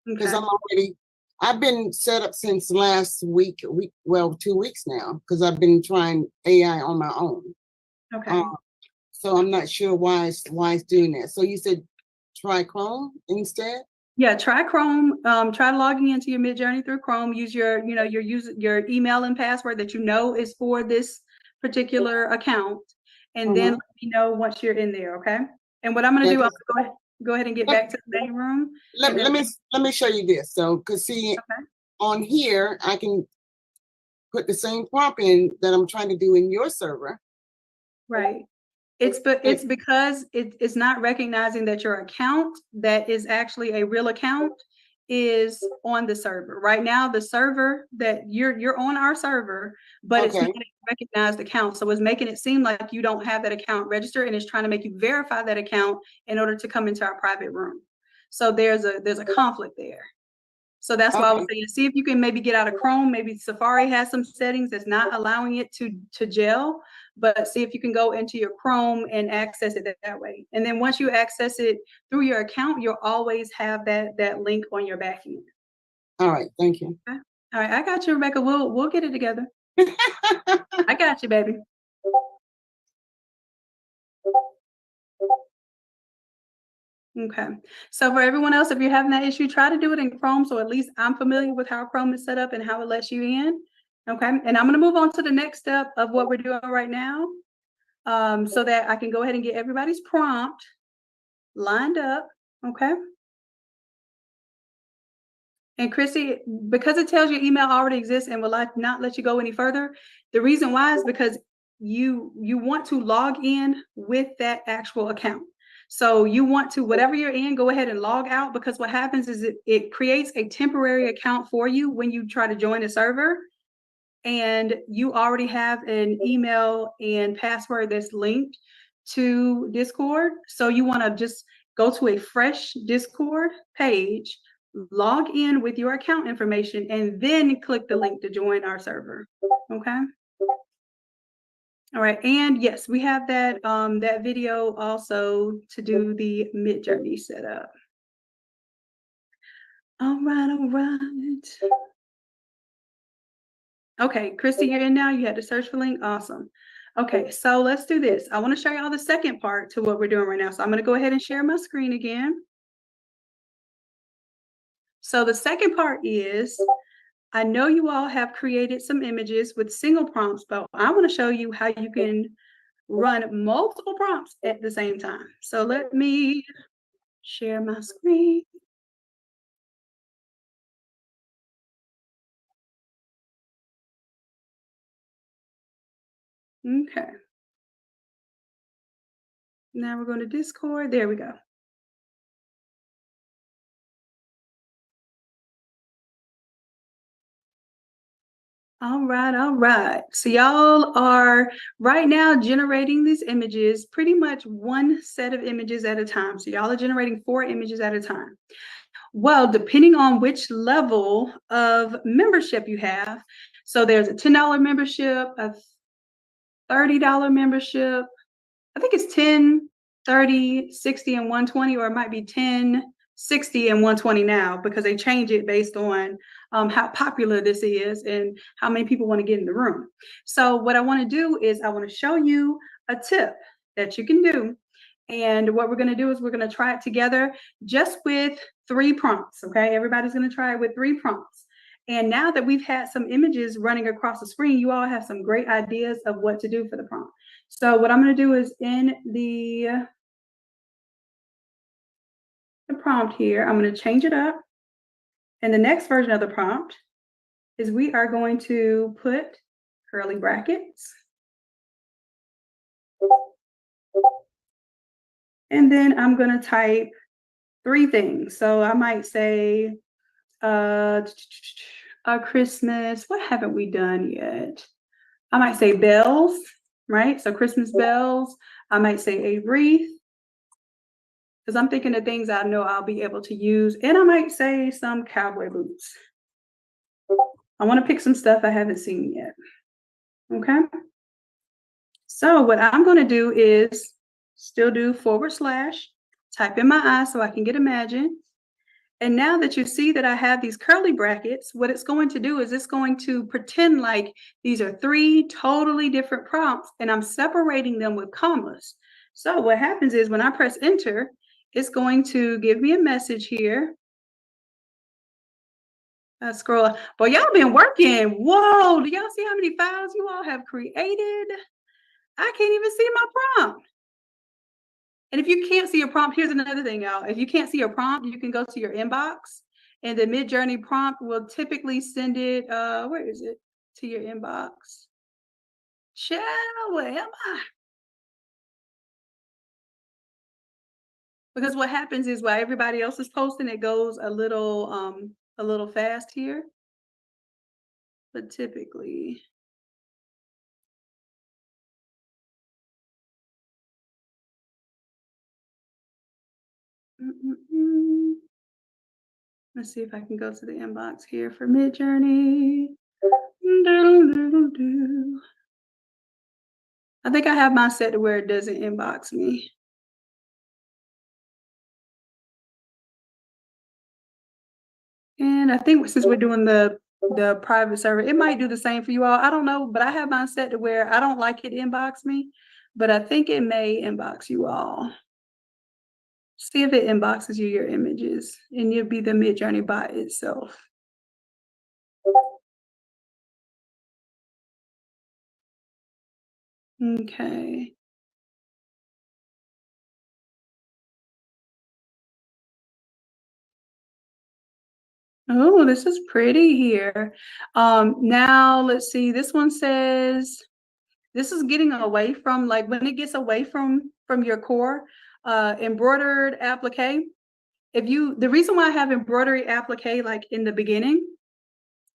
Because okay. I've been set up since last week, 2 weeks now, because I've been trying AI on my own. Okay. So I'm not sure why it's doing that. So you said try Chrome instead? Yeah, try Chrome. Try logging into your Midjourney through Chrome. Use your, your email and password that you know is for this particular account, and then let me know once you're in there. Okay. And what I'm going to Yeah, do, I'm gonna go ahead and get back to the main room. let me show you this. So, because see, on here I can put the same prompt in that I'm trying to do in your server. Right. It's because it's not recognizing that your account that is actually a real account is on the server. Right now, the server that you're on our server, but it's not a recognized account. So it's making it seem like you don't have that account registered, and it's trying to make you verify that account in order to come into our private room. So there's a conflict there. So that's why I was saying, see if you can maybe get out of Chrome. Maybe Safari has some settings that's not allowing it to gel, but see if you can go into your Chrome and access it that way. And then once you access it through your account, you'll always have that link on your back end. All right, thank you. Okay. All right, I got you, Rebecca. We'll get it together. I got you, baby. Okay, so for everyone else, if you're having that issue, try to do it in Chrome, so at least I'm familiar with how Chrome is set up and how it lets you in. Okay, and I'm going to move on to the next step of what we're doing right now, so that I can go ahead and get everybody's prompt lined up. Okay. And Chrissy, because it tells your email already exists and will not let you go any further, the reason why is because you want to log in with that actual account. So you want to, whatever you're in, go ahead and log out, because what happens is it creates a temporary account for you when you try to join a server, and you already have an email and password that's linked to Discord. So you want to just go to a fresh Discord page, log in with your account information, and then click the link to join our server. Okay. All right, and yes, we have that that video also to do the Midjourney setup. All right. Okay, Christy, you're in now. You had to search for link. Awesome. Okay, so let's do this. I want to show you all the second part to what we're doing right now. So I'm going to go ahead and share my screen again. So the second part is, I know you all have created some images with single prompts, but I want to show you how you can run multiple prompts at the same time. So let me share my screen. Okay. Now we're going to Discord. There we go. All right. So y'all are right now generating these images, pretty much one set of images at a time. So y'all are generating 4 images at a time. Well, depending on which level of membership you have, so there's a $10 membership, a $30 membership. I think it's 10, 30, 60, and 120, or it might be 10, 60, and 120 now, because they change it based on how popular this is and how many people want to get in the room. So what I want to do is I want to show you a tip that you can do. And what we're going to do is we're going to try it together just with 3 prompts. Okay, everybody's going to try it with 3 prompts. And now that we've had some images running across the screen, you all have some great ideas of what to do for the prompt. So what I'm going to do is in the prompt here, I'm going to change it up. And the next version of the prompt is we are going to put curly brackets. And then I'm going to type 3 things. So I might say a Christmas. What haven't we done yet? I might say bells, right? So Christmas bells. I might say a wreath, because I'm thinking of things I know I'll be able to use. And I might say some cowboy boots. I want to pick some stuff I haven't seen yet. Okay. So what I'm going to do is still do /, type in my I so I can get Imagine. And now that you see that I have these curly brackets, what it's going to do is it's going to pretend like these are 3 totally different prompts, and I'm separating them with commas. So what happens is when I press enter, it's going to give me a message here. Scroll. Boy, y'all been working. Whoa, do y'all see how many files you all have created? I can't even see my prompt. And if you can't see your prompt, here's another thing, y'all. If you can't see your prompt, you can go to your inbox, and the Midjourney prompt will typically send it, where is it? To your inbox. Child, where am I? Because what happens is while everybody else is posting, it goes a little fast here. But typically, let's see if I can go to the inbox here for Midjourney. I think I have mine set to where it doesn't inbox me. And I think since we're doing the private server, it might do the same for you all. I don't know, but I have mine set to where I don't like it inbox me, but I think it may inbox you all. See if it inboxes you your images, and you'll be the Midjourney bot itself. Okay. Oh, this is pretty here. Now let's see. This one says this is getting away from, like, when it gets away from your core, embroidered applique. The reason why I have embroidery applique like in the beginning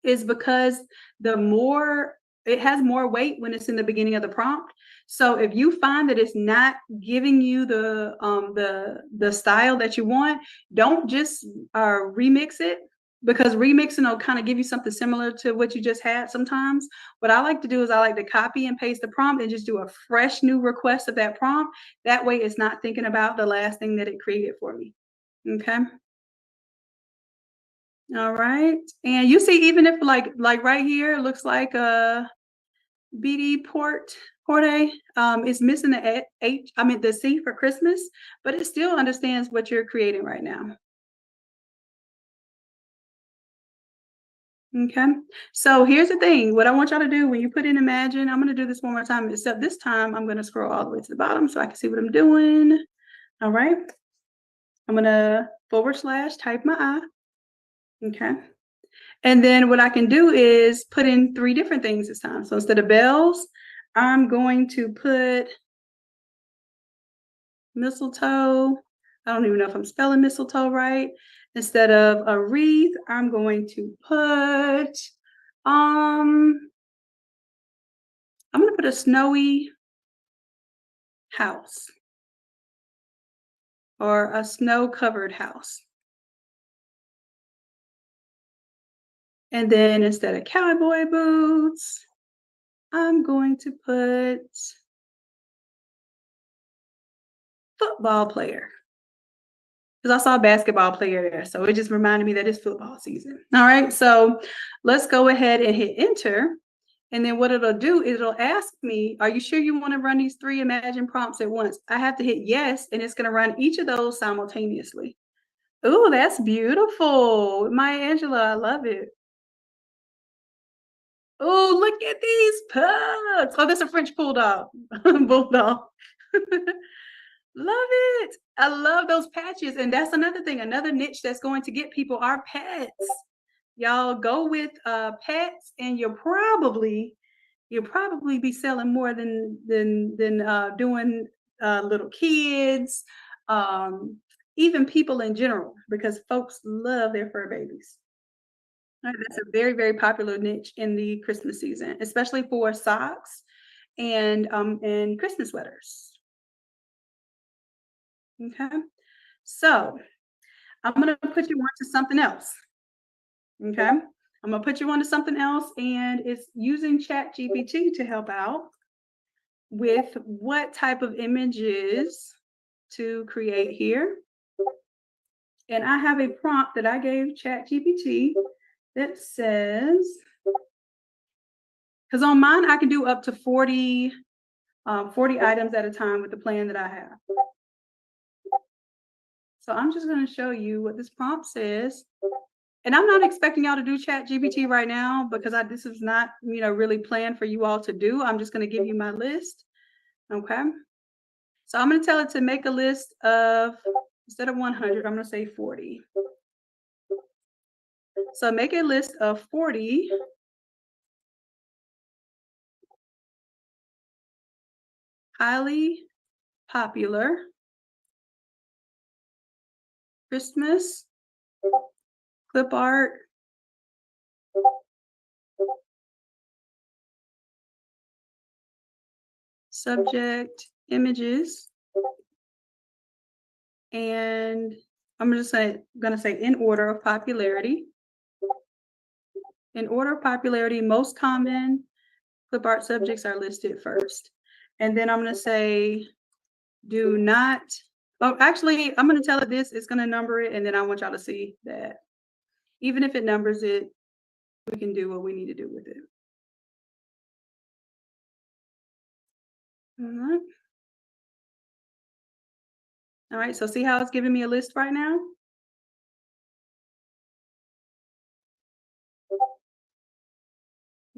is because it has more weight when it's in the beginning of the prompt. So if you find that it's not giving you the style that you want, don't just remix it, because remixing will kind of give you something similar to what you just had sometimes. What I like to do is I like to copy and paste the prompt and just do a fresh new request of that prompt. That way it's not thinking about the last thing that it created for me. Okay. All right. And you see, even if like right here, it looks like a BD porte, it's missing the the C for Christmas, but it still understands what you're creating right now. Okay. So here's the thing. What I want y'all to do when you put in Imagine, I'm going to do this one more time, except this time I'm going to scroll all the way to the bottom so I can see what I'm doing. All right. I'm going to / type my I. Okay. And then what I can do is put in 3 different things this time. So instead of bells, I'm going to put mistletoe. I don't even know if I'm spelling mistletoe right. Instead of a wreath, I'm going to put, I'm going to put a snowy house or a snow-covered house. And then instead of cowboy boots, I'm going to put football player, because I saw a basketball player there. So it just reminded me that it's football season. All right. So let's go ahead and hit enter. And then what it'll do is it'll ask me, are you sure you want to run these 3 Imagine prompts at once? I have to hit yes, and it's going to run each of those simultaneously. Oh, that's beautiful. Maya Angelou, I love it. Oh, look at these pugs. Oh, that's a French bulldog. Bulldog. Love it. I love those patches. And that's another thing, another niche that's going to get people are pets. Y'all go with pets, and you'll probably be selling more than doing little kids, even people in general, because folks love their fur babies. That's a very, very popular niche in the Christmas season, especially for socks and Christmas sweaters. Okay, so I'm gonna put you on to something else. Okay, I'm gonna put you onto something else, and it's using ChatGPT to help out with what type of images to create here. And I have a prompt that I gave ChatGPT that says, because on mine I can do up to 40 items at a time with the plan that I have. So I'm just going to show you what this prompt says. And I'm not expecting y'all to do ChatGPT right now because this is not, really planned for you all to do. I'm just going to give you my list. Okay. So I'm going to tell it to make a list of, instead of 100, I'm going to say 40. So make a list of 40 highly popular Christmas clip art subject images, and I'm just gonna say in order of popularity. In order of popularity, most common clip art subjects are listed first. And then I'm gonna say, do not, oh, actually, I'm gonna tell it this, it's gonna number it, and then I want y'all to see that even if it numbers it, we can do what we need to do with it. All right, so see how it's giving me a list right now?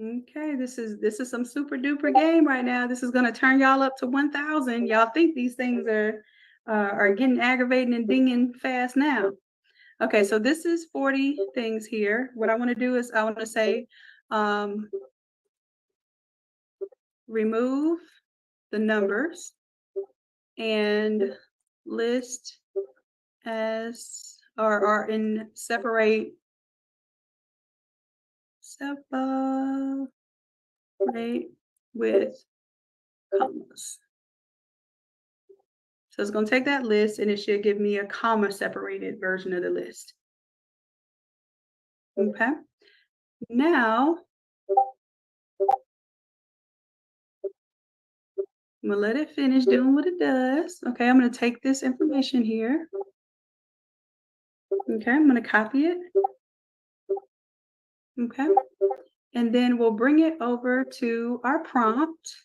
Okay, this is some super duper game right now. This is gonna turn y'all up to 1,000. Y'all think these things are getting aggravating and dinging fast now. Okay, so this is 40 things here. What I want to do is I want to say, remove the numbers and list as or in separate with commas. So it's going to take that list and it should give me a comma separated version of the list. Okay. Now, I'm going to let it finish doing what it does. Okay, I'm going to take this information here. Okay, I'm going to copy it. Okay. And then we'll bring it over to our prompt.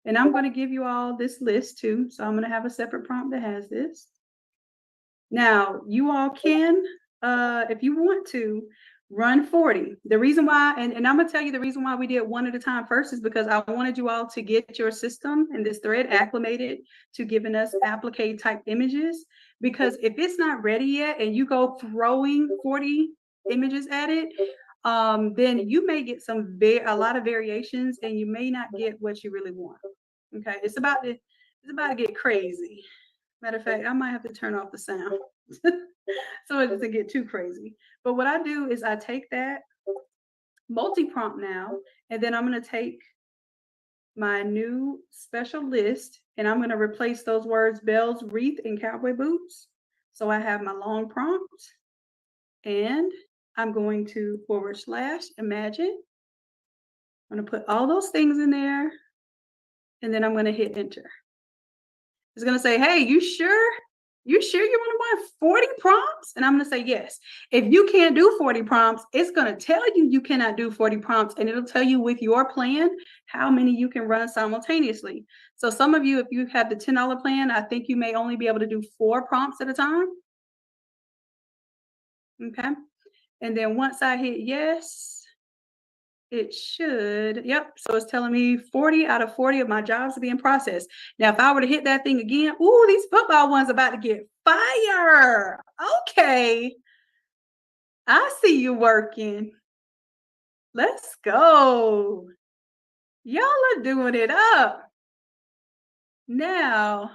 And I'm going to give you all this list too. So I'm going to have a separate prompt that has this. Now, you all can, if you want to, run 40. The reason why, and I'm going to tell you the reason why we did one at a time first is because I wanted you all to get your system and this thread acclimated to giving us applique type images. Because if it's not ready yet and you go throwing 40 images at it, then you may get a lot of variations and you may not get what you really want. Okay, it's about to get crazy. Matter of fact, I might have to turn off the sound so it doesn't get too crazy. But what I do is I take that multi-prompt now, and then I'm going to take my new special list, and I'm going to replace those words bells, wreath, and cowboy boots. So I have my long prompt, and I'm going to / imagine. I'm going to put all those things in there, and then I'm going to hit enter. It's going to say, hey, you sure? You sure you want to run 40 prompts? And I'm going to say yes. If you can't do 40 prompts, it's going to tell you cannot do 40 prompts, and it'll tell you with your plan how many you can run simultaneously. So some of you, if you have the $10 plan, I think you may only be able to do 4 prompts at a time. Okay. And then once I hit yes, it should, yep. So it's telling me 40 out of 40 of my jobs are being processed. Now, if I were to hit that thing again, ooh, these football ones about to get fire. Okay. I see you working. Let's go. Y'all are doing it up. Now,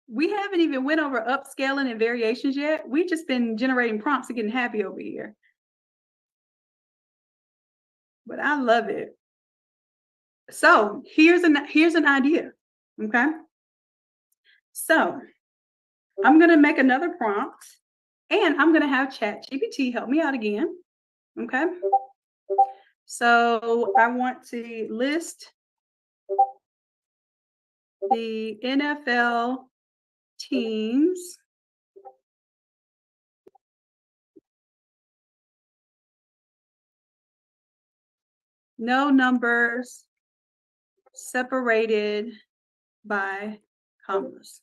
we haven't even went over upscaling and variations yet. We've just been generating prompts and getting happy over here. But I love it. So here's an idea. Okay. So I'm going to make another prompt, And I'm going to have ChatGPT help me out again. Okay. So I want to list the NFL teams no numbers separated by commas.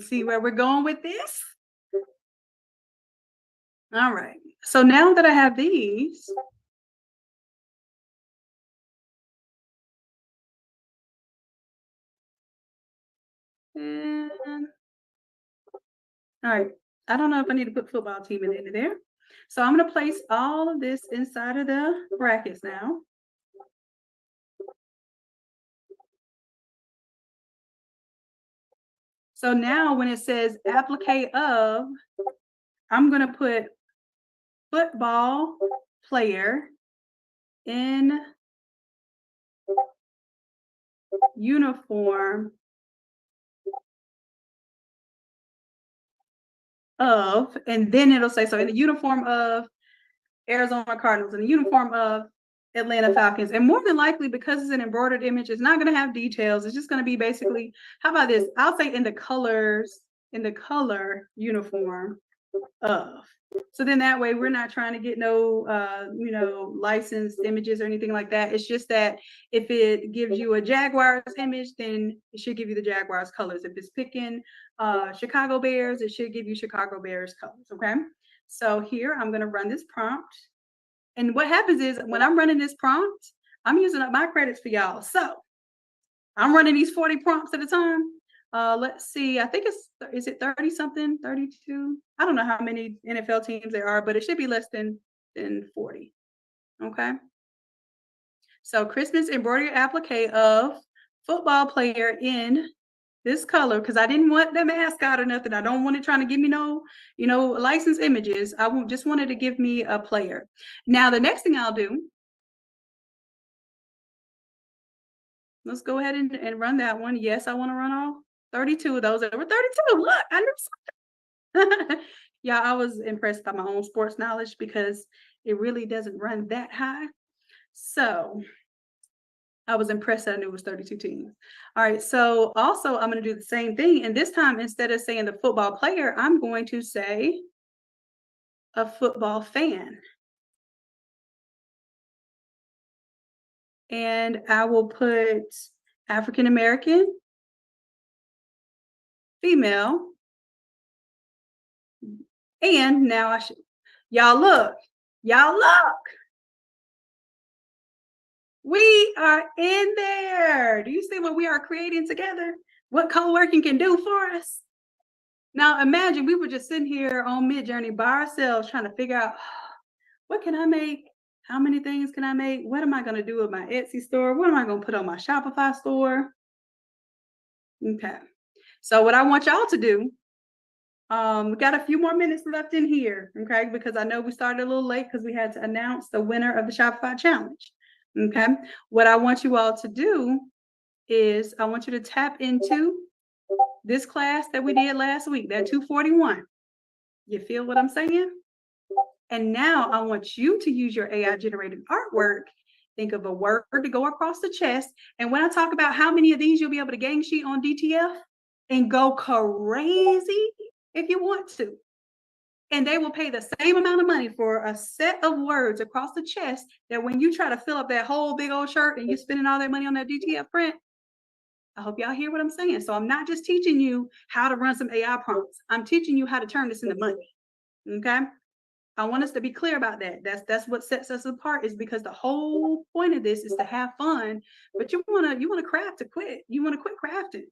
See where we're going with this? All right. So now that I have these, and all right, I don't know if I need to put football team into there. So I'm going to place all of this inside of the brackets now. So now when it says applique of, I'm going to put football player in uniform of, and then it'll say, so in the uniform of Arizona Cardinals, in the uniform of Atlanta Falcons. And more than likely, because it's an embroidered image, it's not going to have details. It's just going to be basically, how about this? I'll say in the color uniform of. So then that way we're not trying to get no licensed images or anything like that. It's just that if it gives you a Jaguars image, then it should give you the Jaguars colors. If it's picking Chicago Bears, it should give you Chicago Bears colors. Okay. So here I'm going to run this prompt. And what happens is when I'm running this prompt, I'm using up my credits for y'all. So I'm running these 40 prompts at a time. Let's see. I think is it 30 something, 32? I don't know how many NFL teams there are, but it should be less than 40. Okay. So Christmas embroidery applique of football player in this color, because I didn't want the mascot or nothing. I don't want it trying to give me no, licensed images. I just wanted to give me a player. Now, the next thing I'll do, let's go ahead and run that one. Yes, I want to run all 32 of those. There were 32. Look, I knew something. Yeah, I was impressed by my own sports knowledge because it really doesn't run that high. So I was impressed that I knew it was 32 teams. All right, so also I'm going to do the same thing. And this time, instead of saying the football player, I'm going to say a football fan. And I will put African American, female, and now y'all look. We are in there. Do you see what we are creating together? What co-working can do for us? Now imagine we were just sitting here on Midjourney by ourselves trying to figure out, what can I make? How many things can I make? What am I going to do with my Etsy store? What am I going to put on my Shopify store? Okay. So what I want y'all to do, we got a few more minutes left in here, okay? Because I know we started a little late because we had to announce the winner of the Shopify challenge, okay? What I want you all to do is I want you to tap into this class that we did last week, that 241. You feel what I'm saying? And now I want you to use your AI generated artwork. Think of a word to go across the chest. And when I talk about how many of these you'll be able to gang sheet on DTF and go crazy if you want to. And they will pay the same amount of money for a set of words across the chest that when you try to fill up that whole big old shirt and you're spending all that money on that DTF print. I hope y'all hear what I'm saying. So I'm not just teaching you how to run some AI prompts. I'm teaching you how to turn this into money. Okay. I want us to be clear about that. That's what sets us apart, is because the whole point of this is to have fun, but you want to craft to quit. You want to quit crafting.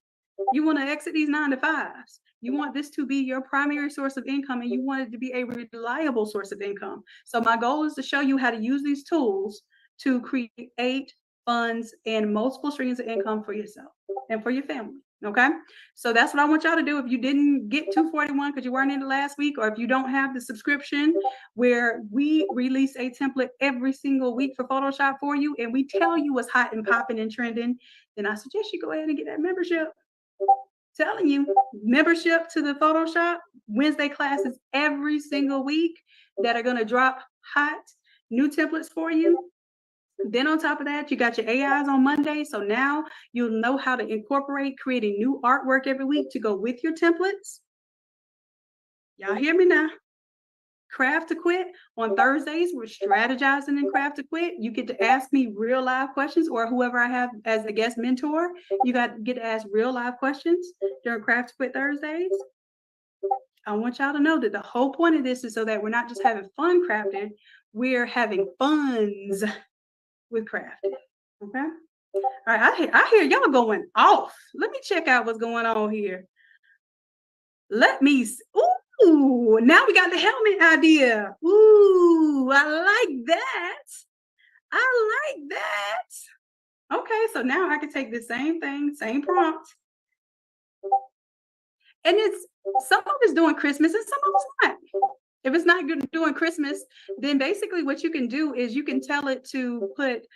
You want to exit these 9-to-5s. You want this to be your primary source of income, and you want it to be a reliable source of income. So my goal is to show you how to use these tools to create funds and multiple streams of income for yourself and for your family. Okay, so that's what I want y'all to do. If you didn't get 241 because you weren't in it last week, or if you don't have the subscription where we release a template every single week for Photoshop for you, and we tell you what's hot and popping and trending, then I suggest you go ahead and get that membership. Telling you, membership to the Photoshop Wednesday classes every single week that are going to drop hot new templates for you. Then on top of that, you got your AIs on Monday. So now you'll know how to incorporate creating new artwork every week to go with your templates. Y'all hear me now? Craft to Quit on Thursdays. We're strategizing in Craft to Quit. You get to ask me real live questions, or whoever I have as a guest mentor. You get to ask real live questions during Craft to Quit Thursdays. I want y'all to know that the whole point of this is so that we're not just having fun crafting, we're having funds with crafting. Okay. All right. I hear y'all going off. Let me check out what's going on here. Let me. Ooh, now we got the helmet idea. Ooh, I like that. I like that. Okay, so now I can take the same thing, same prompt. And it's some of it's doing Christmas and some of it's not. If it's not doing Christmas, then basically what you can do is you can tell it to put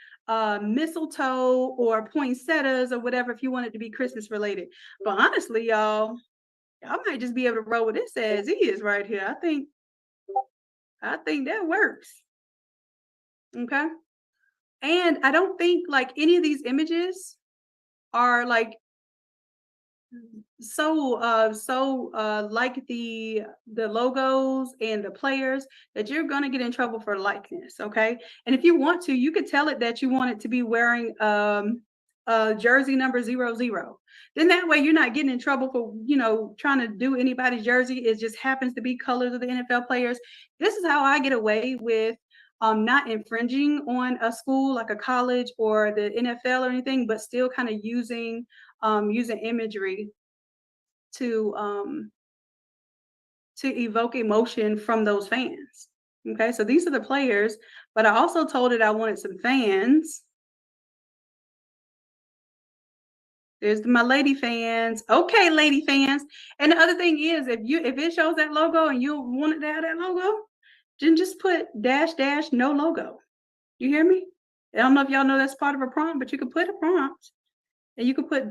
mistletoe or poinsettias or whatever if you want it to be Christmas related. But honestly, y'all might just be able to roll with this as is right here. I think that works. Okay. And I don't think like any of these images are like so like the logos and the players that you're going to get in trouble for likeness. Okay. And if you want to, you could tell it that you want it to be wearing jersey number 00. Then that way you're not getting in trouble for, trying to do anybody's jersey. It just happens to be colors of the NFL players. This is how I get away with not infringing on a school like a college or the NFL or anything, but still kind of using imagery to evoke emotion from those fans. Okay, so these are the players, but I also told it I wanted some fans. There's my lady fans. Okay, lady fans. And the other thing is, if it shows that logo and you want it to have that logo, then just put -- no logo. You hear me? I don't know if y'all know that's part of a prompt, but you can put a prompt and you can put --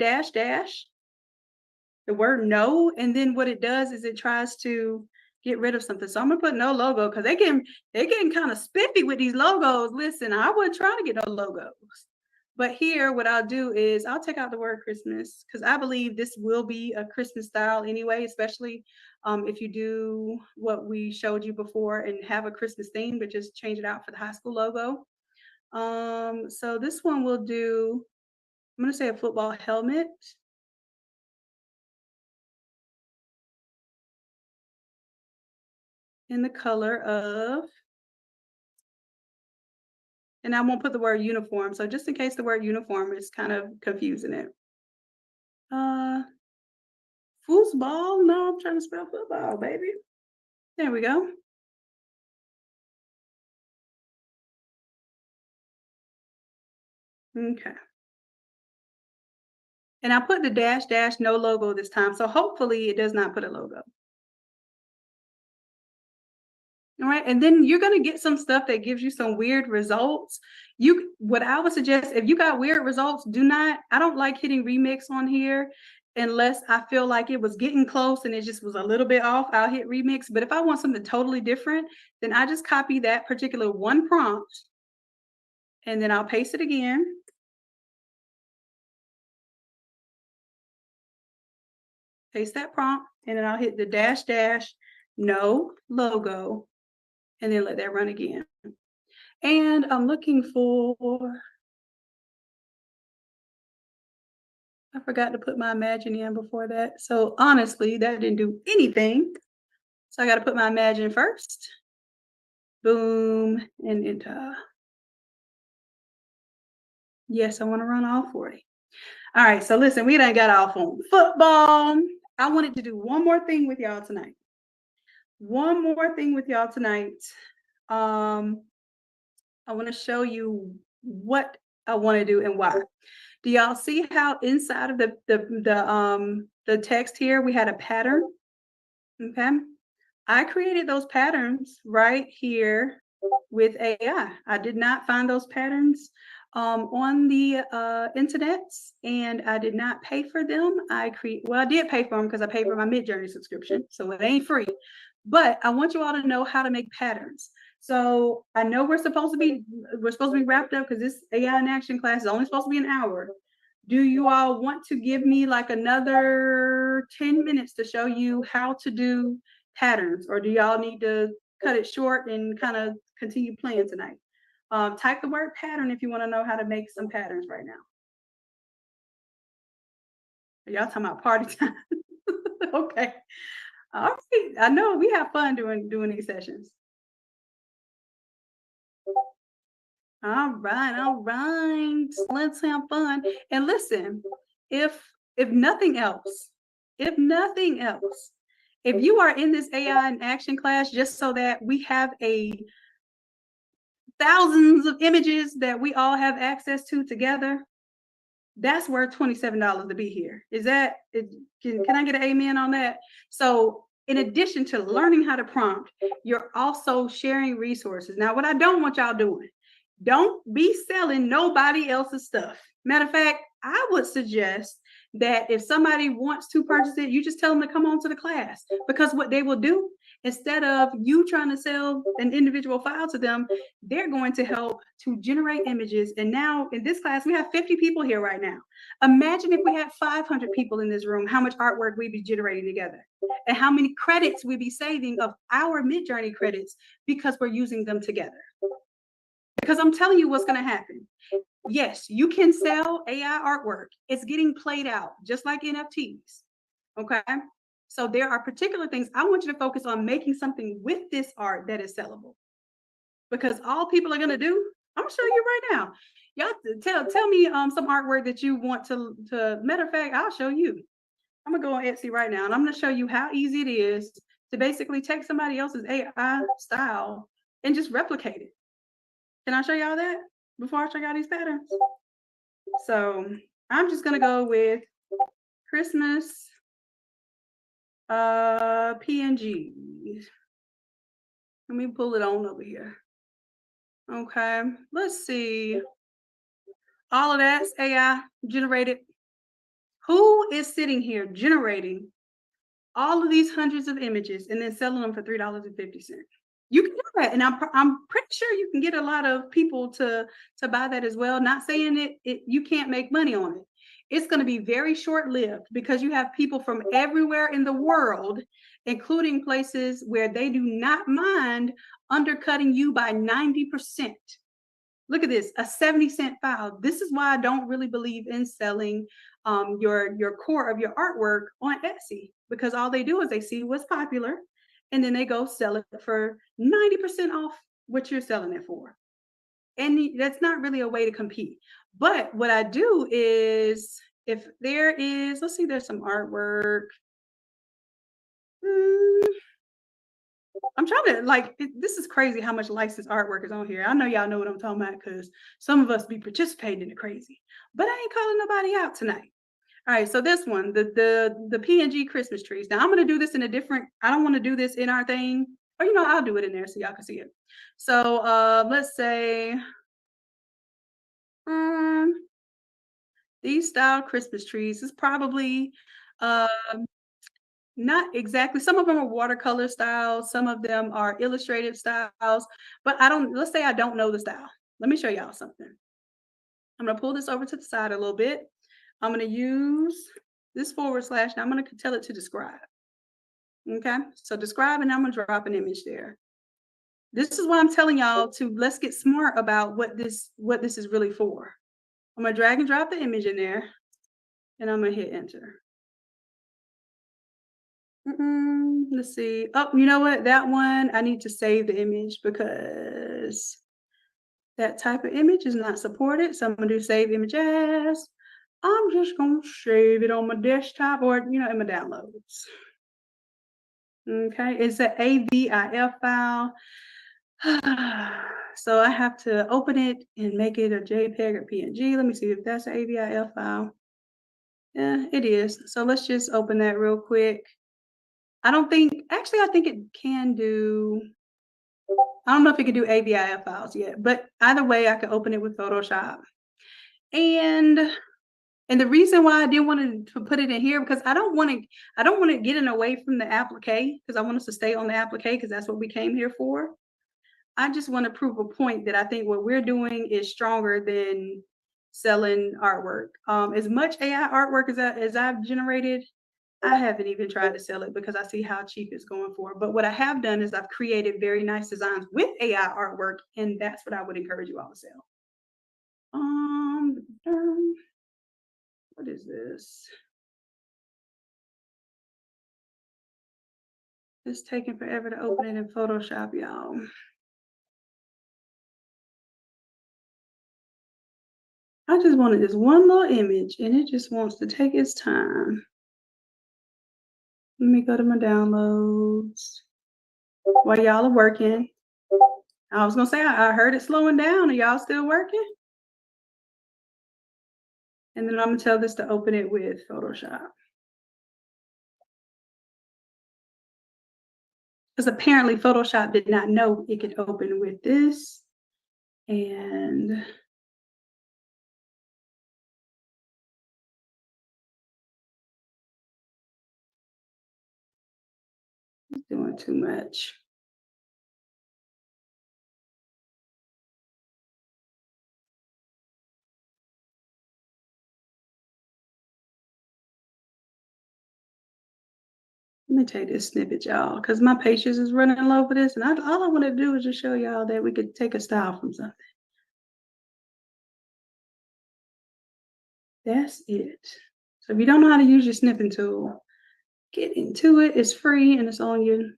the word no, and then what it does is it tries to get rid of something. So I'm gonna put no logo because they're getting kind of spiffy with these logos. Listen, I wasn't trying to get no logos. But here, what I'll do is I'll take out the word Christmas because I believe this will be a Christmas style anyway, especially if you do what we showed you before and have a Christmas theme, but just change it out for the high school logo. So this one we'll do, I'm gonna say a football helmet. In the color of, and I won't put the word uniform. So just in case the word uniform is kind of confusing it. Foosball? No, I'm trying to spell football, baby. There we go. Okay. And I put the -- no logo this time. So hopefully it does not put a logo. All right. And then you're going to get some stuff that gives you some weird results. What I would suggest, if you got weird results, I don't like hitting remix on here unless I feel like it was getting close and it just was a little bit off. I'll hit remix. But if I want something totally different, then I just copy that particular one prompt and then I'll paste it again. Paste that prompt and then I'll hit the -- no logo and then let that run again. And I'm looking for, I forgot to put my Imagine in before that. So honestly, that didn't do anything. So I got to put my Imagine first. Boom, and enter. Yes, I want to run all 40. All right, so listen, we done got off on football. I wanted to do one more thing with y'all tonight. I want to show you what I want to do and why. Do y'all see how inside of the text here we had a pattern? Okay. I created those patterns right here with AI. I did not find those patterns on the internet, and I did not pay for them. I did pay for them because I paid for my Midjourney subscription, so it ain't free. But I want you all to know how to make patterns. So I know we're supposed to be wrapped up because this AI in action class is only supposed to be an hour. Do you all want to give me like another 10 minutes to show you how to do patterns, or do y'all need to cut it short and kind of continue playing tonight? Type the word pattern if you want to know how to make some patterns right now. Y'all talking about party time? Okay. All right. I know we have fun doing these sessions. All right. Let's have fun. And listen, if nothing else, if you are in this AI in action class just so that we have thousands of images that we all have access to together, that's worth $27 to be here. Can I get an amen on that? So in addition to learning how to prompt, you're also sharing resources. Now, what I don't want y'all doing, don't be selling nobody else's stuff. Matter of fact, I would suggest that if somebody wants to purchase it, you just tell them to come on to the class, because what they will do, instead of you trying to sell an individual file to them, they're going to help to generate images. And now in this class, we have 50 people here right now. Imagine if we had 500 people in this room, how much artwork we'd be generating together, and how many credits we'd be saving of our Midjourney credits because we're using them together. Because I'm telling you what's going to happen. Yes, you can sell AI artwork. It's getting played out just like NFTs. Okay. So there are particular things I want you to focus on, making something with this art that is sellable. Because all people are going to do, I'm going to show you right now. Y'all tell me some artwork that you want to matter of fact, I'll show you. I'm going to go on Etsy right now and I'm going to show you how easy it is to basically take somebody else's AI style and just replicate it. Can I show y'all that before I show y'all these patterns? So I'm just gonna go with Christmas PNG. Let me pull it on over here. Okay, let's see. All of that's AI generated. Who is sitting here generating all of these hundreds of images and then selling them for $3.50? You can do that, and I'm pretty sure you can get a lot of people to buy that as well. Not saying you can't make money on it. It's going to be very short-lived because you have people from everywhere in the world, including places where they do not mind undercutting you by 90%. Look at this, a 70-cent file. This is why I don't really believe in selling your core of your artwork on Etsy, because all they do is they see what's popular, and then they go sell it for 90% off what you're selling it for. And that's not really a way to compete. But what I do is, if there is, let's see, there's some artwork. I'm trying to, this is crazy how much licensed artwork is on here. I know y'all know what I'm talking about because some of us be participating in it crazy. But I ain't calling nobody out tonight. All right, so this one, the PNG Christmas trees. Now I'm gonna do this in a different, I don't want to do this in our thing, or I'll do it in there so y'all can see it. So let's say these style Christmas trees is probably not exactly, some of them are watercolor styles, some of them are illustrative styles, but let's say I don't know the style. Let me show y'all something. I'm gonna pull this over to the side a little bit. I'm gonna use this / now I'm gonna tell it to describe. Okay, so describe, and I'm gonna drop an image there. This is why I'm telling y'all let's get smart about what this is really for. I'm gonna drag and drop the image in there, and I'm gonna hit enter. Let's see. Oh, you know what? That one, I need to save the image because that type of image is not supported. So I'm gonna do save image as. I'm just gonna save it on my desktop or in my downloads. Okay, it's an AVIF file. So I have to open it and make it a JPEG or PNG. Let me see if that's an AVIF file. Yeah, it is. So let's just open that real quick. I think it can do, I don't know if it can do AVIF files yet, but either way, I can open it with Photoshop. And the reason why I didn't want to put it in here, because I don't want to get away from the applique, because I want us to stay on the applique, because that's what we came here for. I just want to prove a point that I think what we're doing is stronger than selling artwork. As much AI artwork as I've generated, I haven't even tried to sell it because I see how cheap it's going for. But what I have done is I've created very nice designs with AI artwork, and that's what I would encourage you all to sell. What is this? It's taking forever to open it in Photoshop, y'all. I just wanted this one little image, and it just wants to take its time. Let me go to my downloads while y'all are working. I was gonna say I heard it slowing down. Are y'all still working? And then I'm gonna tell this to open it with Photoshop. Because apparently Photoshop did not know it could open with this. And it's doing too much. Let me take this snippet, y'all, because my patience is running low for this. And all I want to do is just show y'all that we could take a style from something. That's it. So if you don't know how to use your snipping tool, get into it. It's free and it's on your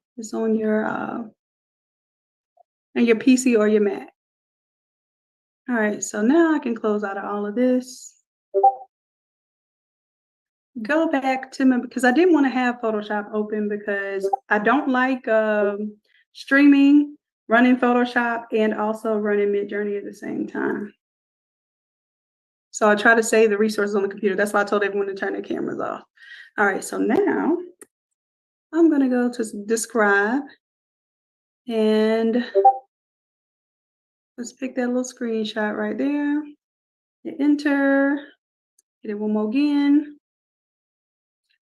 PC or your Mac. All right, so now I can close out of all of this. Go back to my, because I didn't want to have Photoshop open because I don't like streaming, running Photoshop, and also running Midjourney at the same time. So I try to save the resources on the computer. That's why I told everyone to turn their cameras off. All right, so now I'm gonna go to Describe, and let's pick that little screenshot right there. Hit enter, hit it one more again.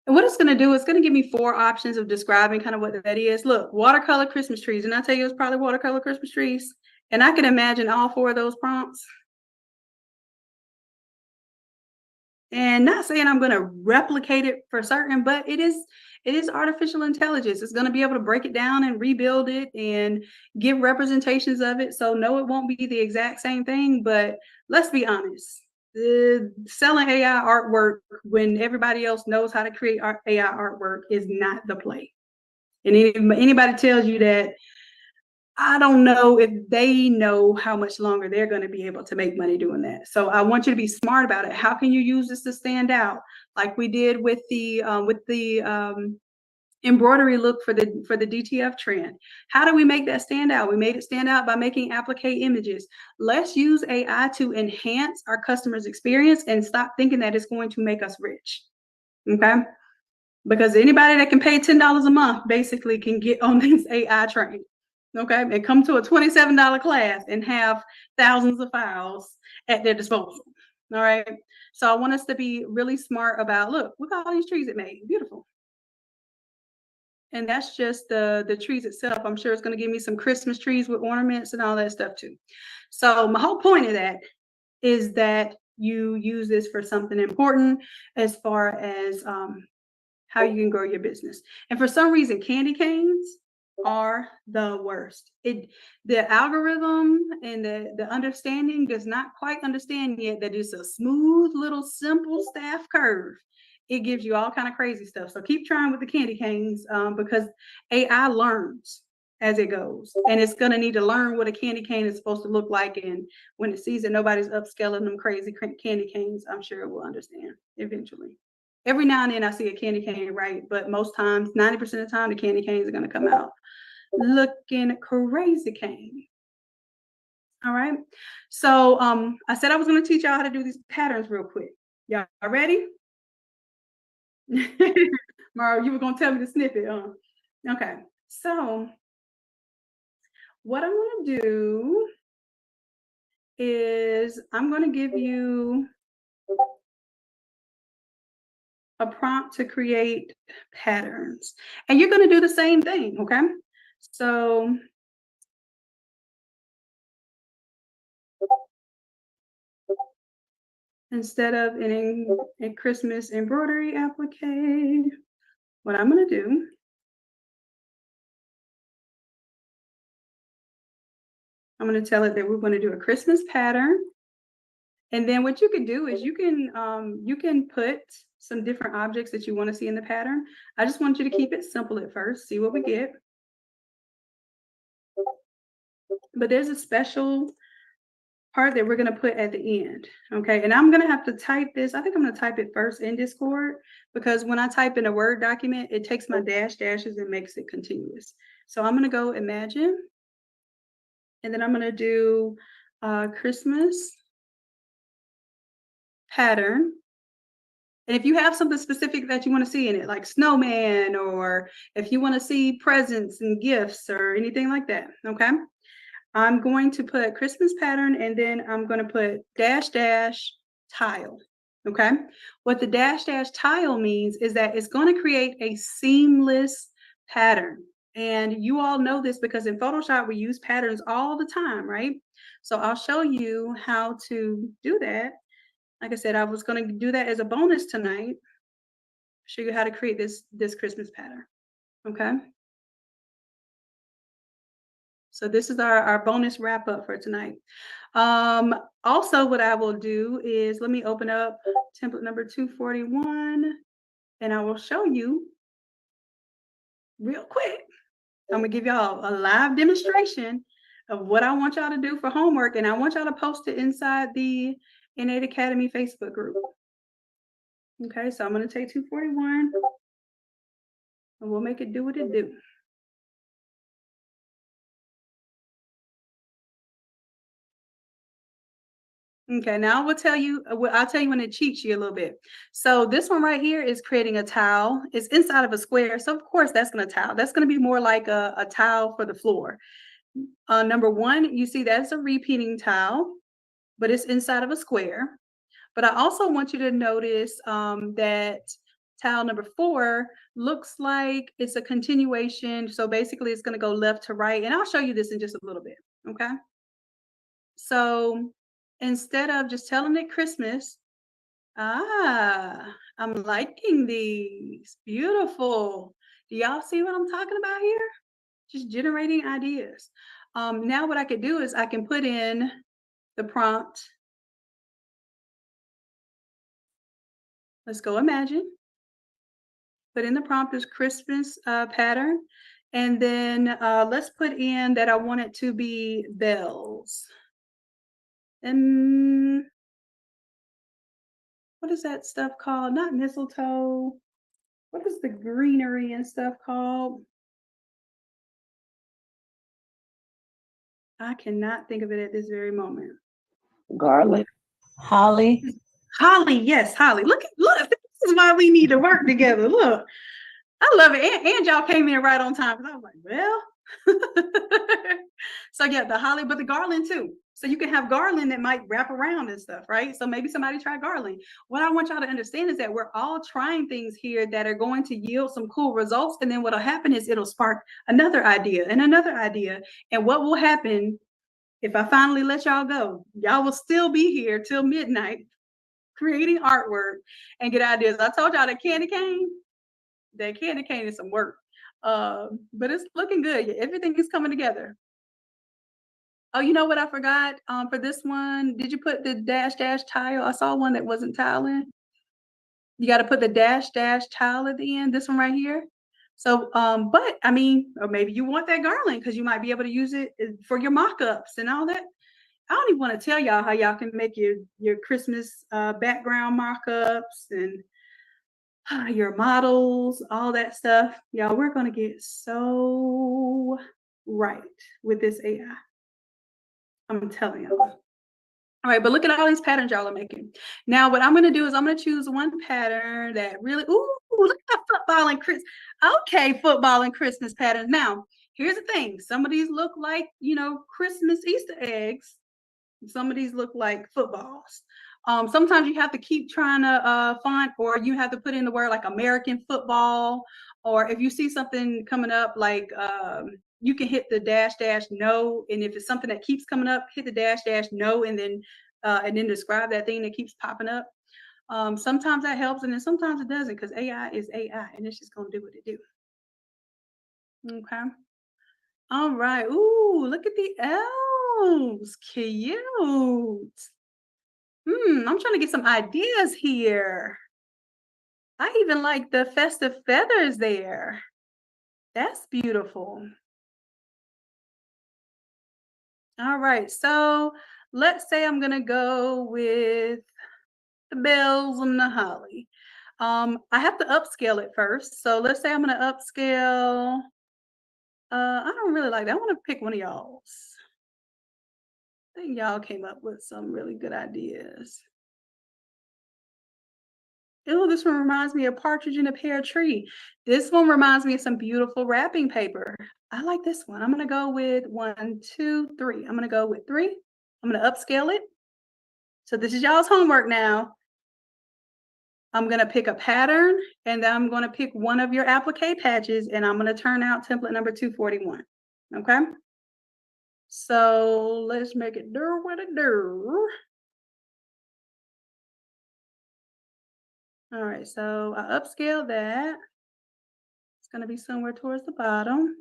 And what it's going to do, it's going to give me 4 options of describing kind of what that is. Look, watercolor Christmas trees. And I tell you, it's probably watercolor Christmas trees. And I can imagine all 4 of those prompts. And not saying I'm going to replicate it for certain, but it is artificial intelligence. It's going to be able to break it down and rebuild it and give representations of it. So no, it won't be the exact same thing, but let's be honest. Selling AI artwork when everybody else knows how to create AI artwork is not the play. And anybody tells you that, I don't know if they know how much longer they're going to be able to make money doing that. So I want you to be smart about it. How can you use this to stand out, like we did with the embroidery look for the DTF trend? How do we make that stand out? We made it stand out by making applique images. Let's use AI to enhance our customers' experience and stop thinking that it's going to make us rich. Okay? Because anybody that can pay $10 a month basically can get on this AI train. Okay, and come to a $27 class and have thousands of files at their disposal. All right. So I want us to be really smart about, look at all these trees it made. Beautiful. And that's just the trees itself. I'm sure it's going to give me some Christmas trees with ornaments and all that stuff too. So my whole point of that is that you use this for something important as far as how you can grow your business. And for some reason, candy canes are the worst. The algorithm and the understanding does not quite understand yet that it's a smooth little simple staff curve. It gives you all kind of crazy stuff. So keep trying with the candy canes because AI learns as it goes, and it's going to need to learn what a candy cane is supposed to look like. And when it sees that nobody's upscaling them crazy candy canes, I'm sure it will understand eventually. Every now and then I see a candy cane, right? But most times, 90% of the time, the candy canes are going to come out looking crazy cane. All right. So I said I was going to teach y'all how to do these patterns real quick. Y'all ready? Mara, you were going to tell me to snip it, huh? Okay. So what I'm going to do is I'm going to give you a prompt to create patterns. And you're going to do the same thing, okay? So instead of a Christmas embroidery applique, what I'm going to do, I'm going to tell it that we're going to do a Christmas pattern. And then what you can do is you can put some different objects that you want to see in the pattern. I just want you to keep it simple at first, see what we get. But there's a special part that we're going to put at the end, okay? And I'm going to have to type this. I think I'm going to type it first in Discord because when I type in a Word document, it takes my dashes and makes it continuous. So I'm going to go imagine, and then I'm going to do Christmas pattern. And if you have something specific that you want to see in it, like snowman, or if you want to see presents and gifts or anything like that, okay? I'm going to put Christmas pattern, and then I'm going to put tile, okay? What the tile means is that it's going to create a seamless pattern. And you all know this because in Photoshop, we use patterns all the time, right? So I'll show you how to do that. Like I said, I was going to do that as a bonus tonight. Show you how to create this Christmas pattern, okay? So this is our bonus wrap up for tonight. Also, what I will do is let me open up template number 241, and I will show you real quick. I'm gonna give y'all a live demonstration of what I want y'all to do for homework, and I want y'all to post it inside the Innate Academy Facebook group. Okay, so I'm gonna take 241, and we'll make it do what it do. Okay, now I'll tell you when it cheats you a little bit. So this one right here is creating a tile. It's inside of a square. So of course that's going to be more like a tile for the floor. Number one, you see that's a repeating tile, but it's inside of a square. But I also want you to notice that tile number 4 looks like it's a continuation. So basically it's going to go left to right. And I'll show you this in just a little bit. Okay. So instead of just telling it Christmas, I'm liking these. Beautiful. Do y'all see what I'm talking about here? Just generating ideas. Now what I could do is I can put in the prompt. Let's go imagine. Put in the prompt as Christmas pattern. And then let's put in that I want it to be bells. And what is that stuff called? Not mistletoe. What is the greenery and stuff called? I cannot think of it at this very moment. Garlic, holly. Holly, yes, holly. Look, this is why we need to work together. Look, I love it. And y'all came in right on time because I was like, well. So yeah, the holly, but the garland too. So you can have garland that might wrap around and stuff, right? So maybe somebody try garland. What I want y'all to understand is that we're all trying things here that are going to yield some cool results. And then what'll happen is it'll spark another idea and another idea. And what will happen if I finally let y'all go? Y'all will still be here till midnight creating artwork and get ideas. I told y'all that candy cane is some work. But it's looking good. Everything is coming together. Oh, you know what I forgot? For this one, did you put the tile? I saw one that wasn't tiling. You got to put the tile at the end. This one right here. So, but I mean, or maybe you want that garland because you might be able to use it for your mock-ups and all that. I don't even want to tell y'all how y'all can make your Christmas background mock-ups and your models, all that stuff. Y'all, we're going to get so right with this AI. I'm telling you. All right, but look at all these patterns y'all are making. Now, what I'm going to do is I'm going to choose one pattern that really, ooh, look at that football and Christmas. Okay, football and Christmas patterns. Now, here's the thing. Some of these look like, Christmas Easter eggs. Some of these look like footballs. Sometimes you have to keep trying to find, or you have to put in the word like American football, or if you see something coming up like you can hit the -- no, and if it's something that keeps coming up, hit the -- no, and then describe that thing that keeps popping up. Sometimes that helps, and then sometimes it doesn't, because AI is AI, and it's just gonna do what it do. Okay. All right. Ooh, look at the elves. Cute. I'm trying to get some ideas here. I even like the festive feathers there. That's beautiful. All right. So let's say I'm gonna go with the bells and the holly. I have to upscale it first. So let's say I'm gonna upscale. I don't really like that. I want to pick one of y'all's. I think y'all came up with some really good ideas. Oh, this one reminds me of Partridge in a Pear Tree. This one reminds me of some beautiful wrapping paper. I like this one. I'm gonna go with 1, 2, 3. I'm gonna go with 3. I'm gonna upscale it. So this is y'all's homework now. I'm gonna pick a pattern, and then I'm gonna pick one of your applique patches, and I'm gonna turn out template number 241. Okay? So let's make it do what it do. All right, so I upscale that. It's gonna be somewhere towards the bottom.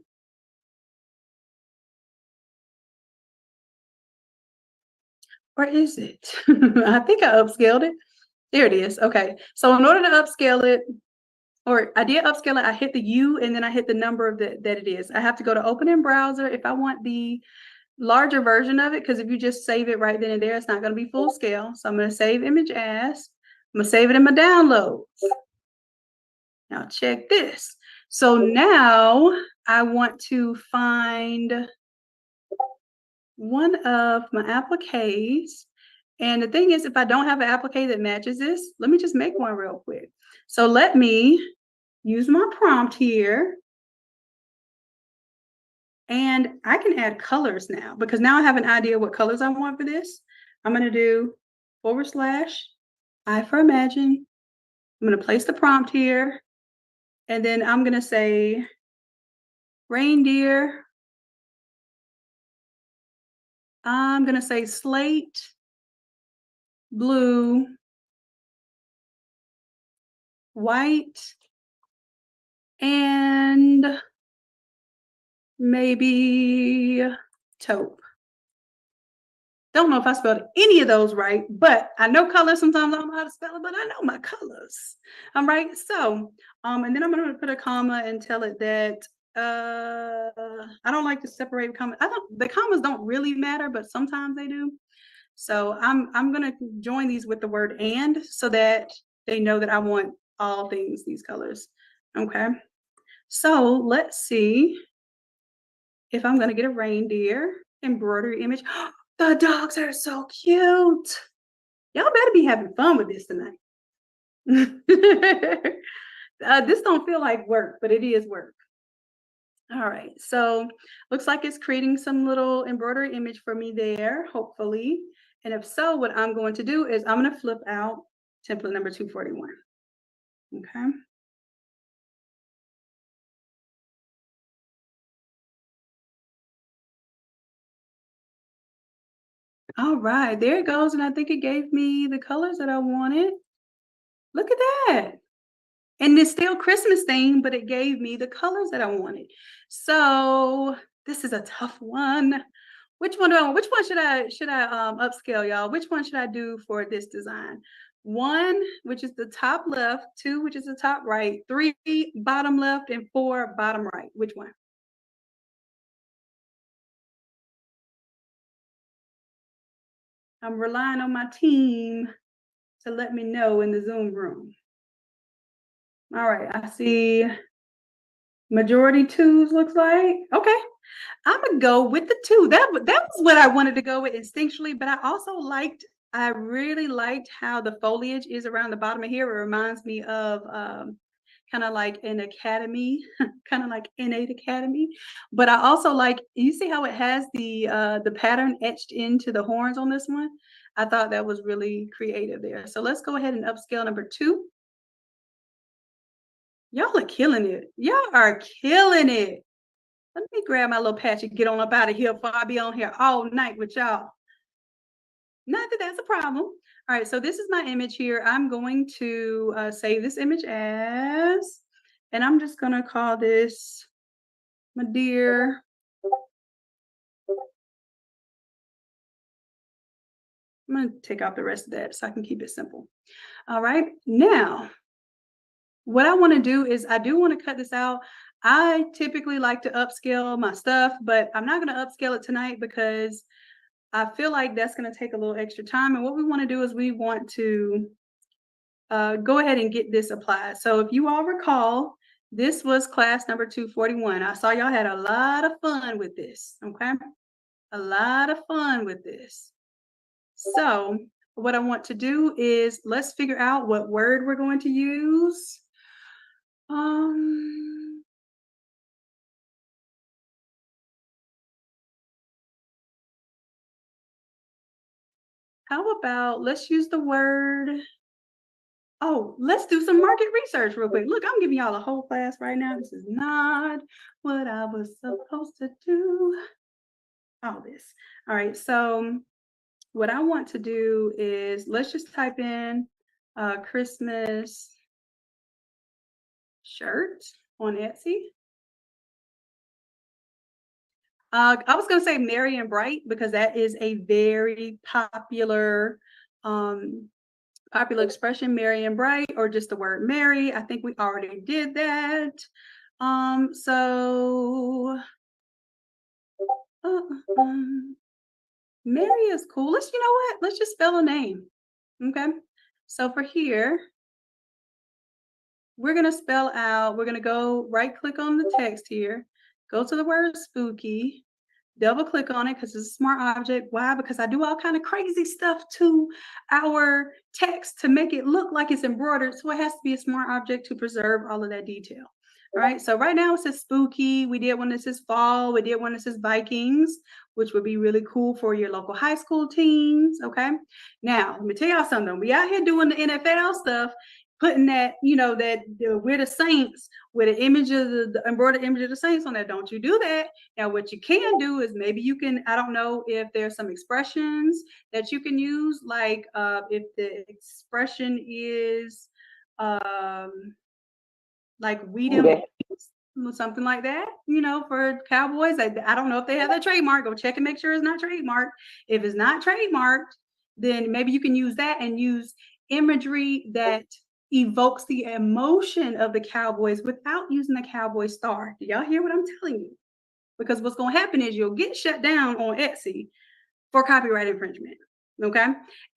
Or is it? I think I upscaled it. There it is. Okay. So in order to upscale it, or I did upscale it, I hit the U and then I hit the number of that it is. I have to go to open in browser if I want the larger version of it, because if you just save it right then and there, it's not going to be full scale. So I'm going to save image as. I'm going to save it in my downloads. Now check this. So now I want to find one of my appliques. And the thing is, if I don't have an applique that matches this, let me just make one real quick. So let me use my prompt here. And I can add colors now, because now I have an idea what colors I want for this. I'm going to do /I for imagine. I'm going to place the prompt here. And then I'm going to say reindeer. I'm going to say slate, blue, white, and maybe taupe. Don't know if I spelled any of those right, but I know colors. Sometimes I don't know how to spell it, but I know my colors. All right. So, and then I'm going to put a comma and tell it that I don't like to separate commas. The commas don't really matter, but sometimes they do. So I'm going to join these with the word and, so that they know that I want all things, these colors. Okay. So let's see if I'm going to get a reindeer embroidery image. The dogs are so cute. Y'all better be having fun with this tonight. This don't feel like work, but it is work. All right, so looks like it's creating some little embroidery image for me there, hopefully. And if so, what I'm going to do is I'm going to flip out template number 241. Okay. All right, there it goes. And I think it gave me the colors that I wanted. Look at that. And it's still Christmas themed, but it gave me the colors that I wanted. So this is a tough one. Which one should I upscale, y'all? Which one should I do for this design? 1, which is the top left, 2, which is the top right, 3, bottom left, and 4, bottom right. Which one? I'm relying on my team to let me know in the Zoom room. All right, I see majority 2s looks like. Okay, I'm gonna go with the 2. That was what I wanted to go with instinctually, but I really liked how the foliage is around the bottom of here. It reminds me of kind of like an academy, kind of like innate academy. But I also like, you see how it has the pattern etched into the horns on this one? I thought that was really creative there. So let's go ahead and upscale number 2. Y'all are killing it. Y'all are killing it. Let me grab my little patch and get on up out of here before I be on here all night with y'all. Not that that's a problem. All right, so this is my image here. I'm going to save this image as, and I'm just gonna call this my dear. I'm gonna take out the rest of that so I can keep it simple. All right, now, what I wanna do is I do wanna cut this out. I typically like to upscale my stuff, but I'm not gonna upscale it tonight because I feel like that's gonna take a little extra time. And what we wanna do is we want to go ahead and get this applied. So if you all recall, this was class number 241. I saw y'all had a lot of fun with this, okay? A lot of fun with this. So what I want to do is let's figure out what word we're going to use. How about let's use the word. Oh, let's do some market research real quick. Look, I'm giving y'all a whole class right now. This is not what I was supposed to do. All this. All right, so what I want to do is let's just type in Christmas shirt on Etsy. I was going to say merry and bright because that is a very popular popular expression, merry and bright, or just the word merry. I think we already did that. So Mary is cool. Let's, you know what? Let's just spell a name. Okay. So for here, we're going to spell out, we're going to go right click on the text here, go to the word spooky, double click on it because it's a smart object. Why? Because I do all kind of crazy stuff to our text to make it look like it's embroidered. So it has to be a smart object to preserve all of that detail. All right. So right now it says spooky. We did one that says fall. We did one that says Vikings, which would be really cool for your local high school teams. Okay. Now, let me tell y'all something. We out here doing the NFL stuff, putting that, you know, that we're the Saints with an image of the embroidered image of the Saints on there. Don't you do that. Now, what you can do is maybe you can, I don't know if there's some expressions that you can use, like if the expression is like we them, something like that, you know, for Cowboys. I don't know if they have that trademark. Go check and make sure it's not trademarked. If it's not trademarked, then maybe you can use that and use imagery that evokes the emotion of the Cowboys without using the Cowboy star. Do y'all hear what I'm telling you? Because what's going to happen is you'll get shut down on Etsy for copyright infringement. Okay.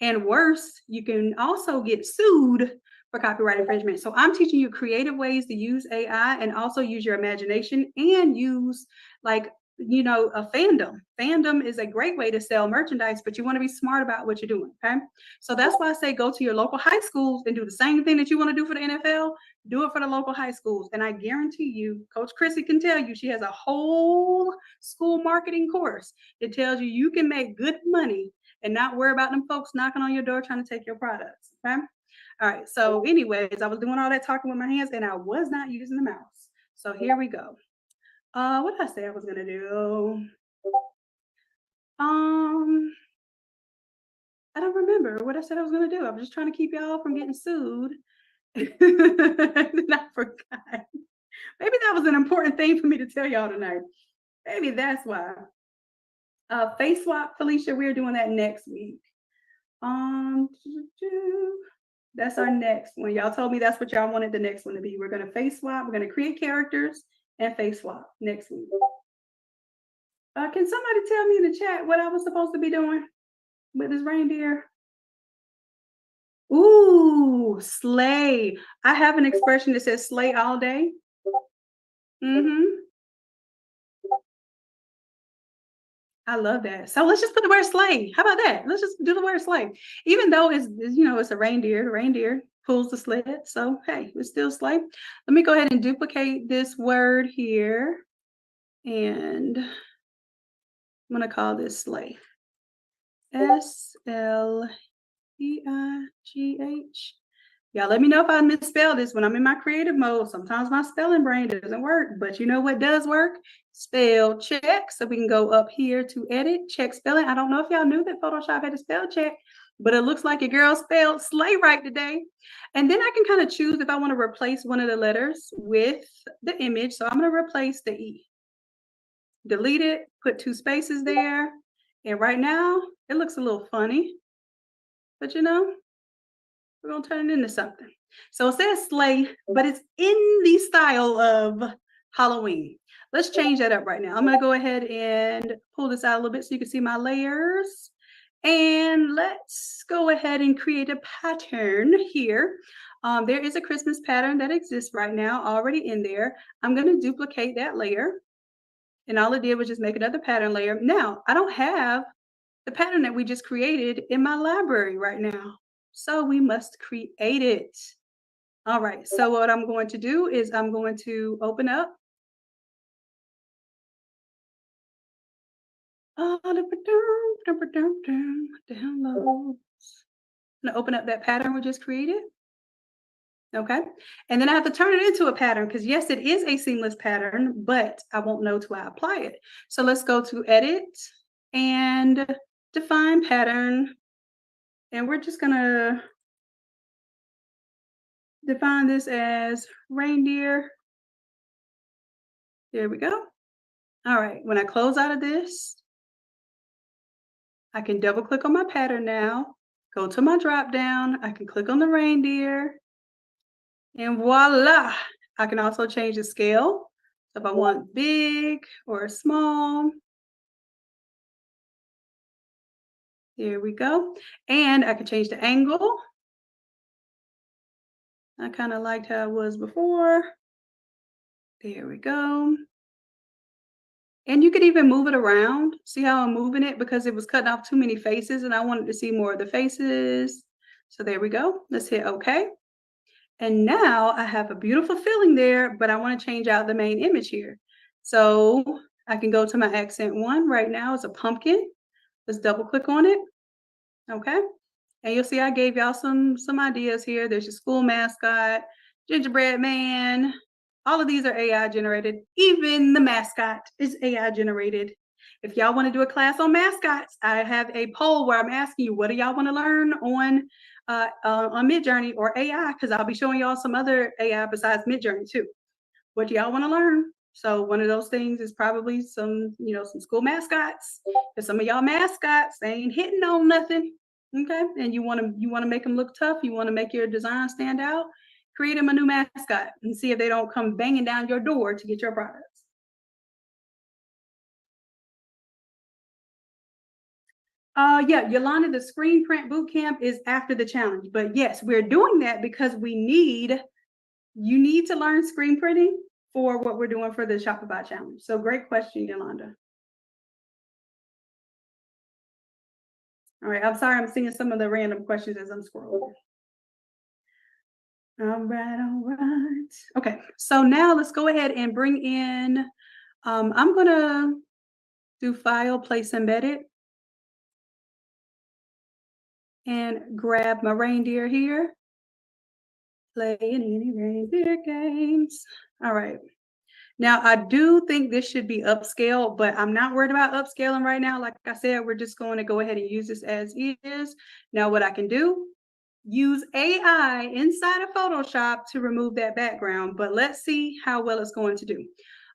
And worse, you can also get sued for copyright infringement. So I'm teaching you creative ways to use AI and also use your imagination and use, like, you know, a fandom. Fandom is a great way to sell merchandise, but you want to be smart about what you're doing. Okay. So that's why I say go to your local high schools and do the same thing that you want to do for the NFL. Do it for the local high schools. And I guarantee you, Coach Chrissy can tell you, she has a whole school marketing course that tells you you can make good money and not worry about them folks knocking on your door trying to take your products. Okay. All right. So anyways, I was doing all that talking with my hands and I was not using the mouse. So here we go. What did I say I was going to do? I don't remember what I said I was going to do. I was just trying to keep y'all from getting sued. And I forgot. Maybe that was an important thing for me to tell y'all tonight. Maybe that's why. Face swap, Felicia, we're doing that next week. That's our next one. Y'all told me that's what y'all wanted the next one to be. We're going to face swap. We're going to create characters and face swap next week. Can somebody tell me in the chat what I was supposed to be doing with this reindeer? Ooh, slay. I have an expression that says slay all day. I love that. So let's just put the word sleigh. How about that? Let's just do the word sleigh. Even though it's a reindeer, the reindeer pulls the sled. So hey, it's still sleigh. Let me go ahead and duplicate this word here. And I'm gonna call this sleigh. SLEIGH. Y'all let me know if I misspell this when I'm in my creative mode. Sometimes my spelling brain doesn't work, but you know what does work? Spell check. So we can go up here to edit, check spelling. I don't know if y'all knew that Photoshop had a spell check, but it looks like your girl spelled sleigh right today. And then I can kind of choose if I want to replace one of the letters with the image. So I'm going to replace the E. Delete it, put 2 spaces there. And right now, it looks a little funny, but we're gonna turn it into something. So it says sleigh, but it's in the style of Halloween. Let's change that up right now. I'm gonna go ahead and pull this out a little bit so you can see my layers. And let's go ahead and create a pattern here. There is a Christmas pattern that exists right now already in there. I'm gonna duplicate that layer. And all it did was just make another pattern layer. Now, I don't have the pattern that we just created in my library right now. So we must create it. All right, so what I'm going to do is I'm going to open up. Downloads. I'm gonna open up that pattern we just created. Okay, and then I have to turn it into a pattern because yes, it is a seamless pattern, but I won't know till I apply it. So let's go to edit and define pattern. And we're just gonna define this as reindeer. There we go. All right, when I close out of this, I can double click on my pattern now, go to my drop down, I can click on the reindeer, and voila! I can also change the scale. So if I want big or small, there we go. And I can change the angle. I kind of liked how it was before. There we go. And you could even move it around. See how I'm moving it because it was cutting off too many faces and I wanted to see more of the faces. So there we go. Let's hit OK. And now I have a beautiful feeling there, but I want to change out the main image here. So I can go to my accent one right now. It's a pumpkin. Let's double click on it. Okay. And you'll see I gave y'all some ideas here. There's your school mascot, gingerbread man. All of these are AI generated. Even the mascot is AI generated. If y'all want to do a class on mascots, I have a poll where I'm asking you, what do y'all want to learn on Midjourney or AI? Because I'll be showing y'all some other AI besides Midjourney too. What do y'all want to learn? So one of those things is probably some school mascots. Because some of y'all mascots, they ain't hitting on nothing. Okay, and you want to make them look tough. You want to make your design stand out. Create them a new mascot and see if they don't come banging down your door to get your products. Yeah, Yolanda, the screen print bootcamp is after the challenge. But yes, we're doing that because you need to learn screen printing for what we're doing for the Shopify challenge. So great question, Yolanda. All right, I'm sorry, I'm seeing some of the random questions as I'm scrolling. All right. Okay, so now let's go ahead and bring in, I'm gonna do file, place embedded, and grab my reindeer here. Playing any reindeer games. All right. Now, I do think this should be upscale, but I'm not worried about upscaling right now. Like I said, we're just going to go ahead and use this as is. Now, what I can do, use AI inside of Photoshop to remove that background, but let's see how well it's going to do.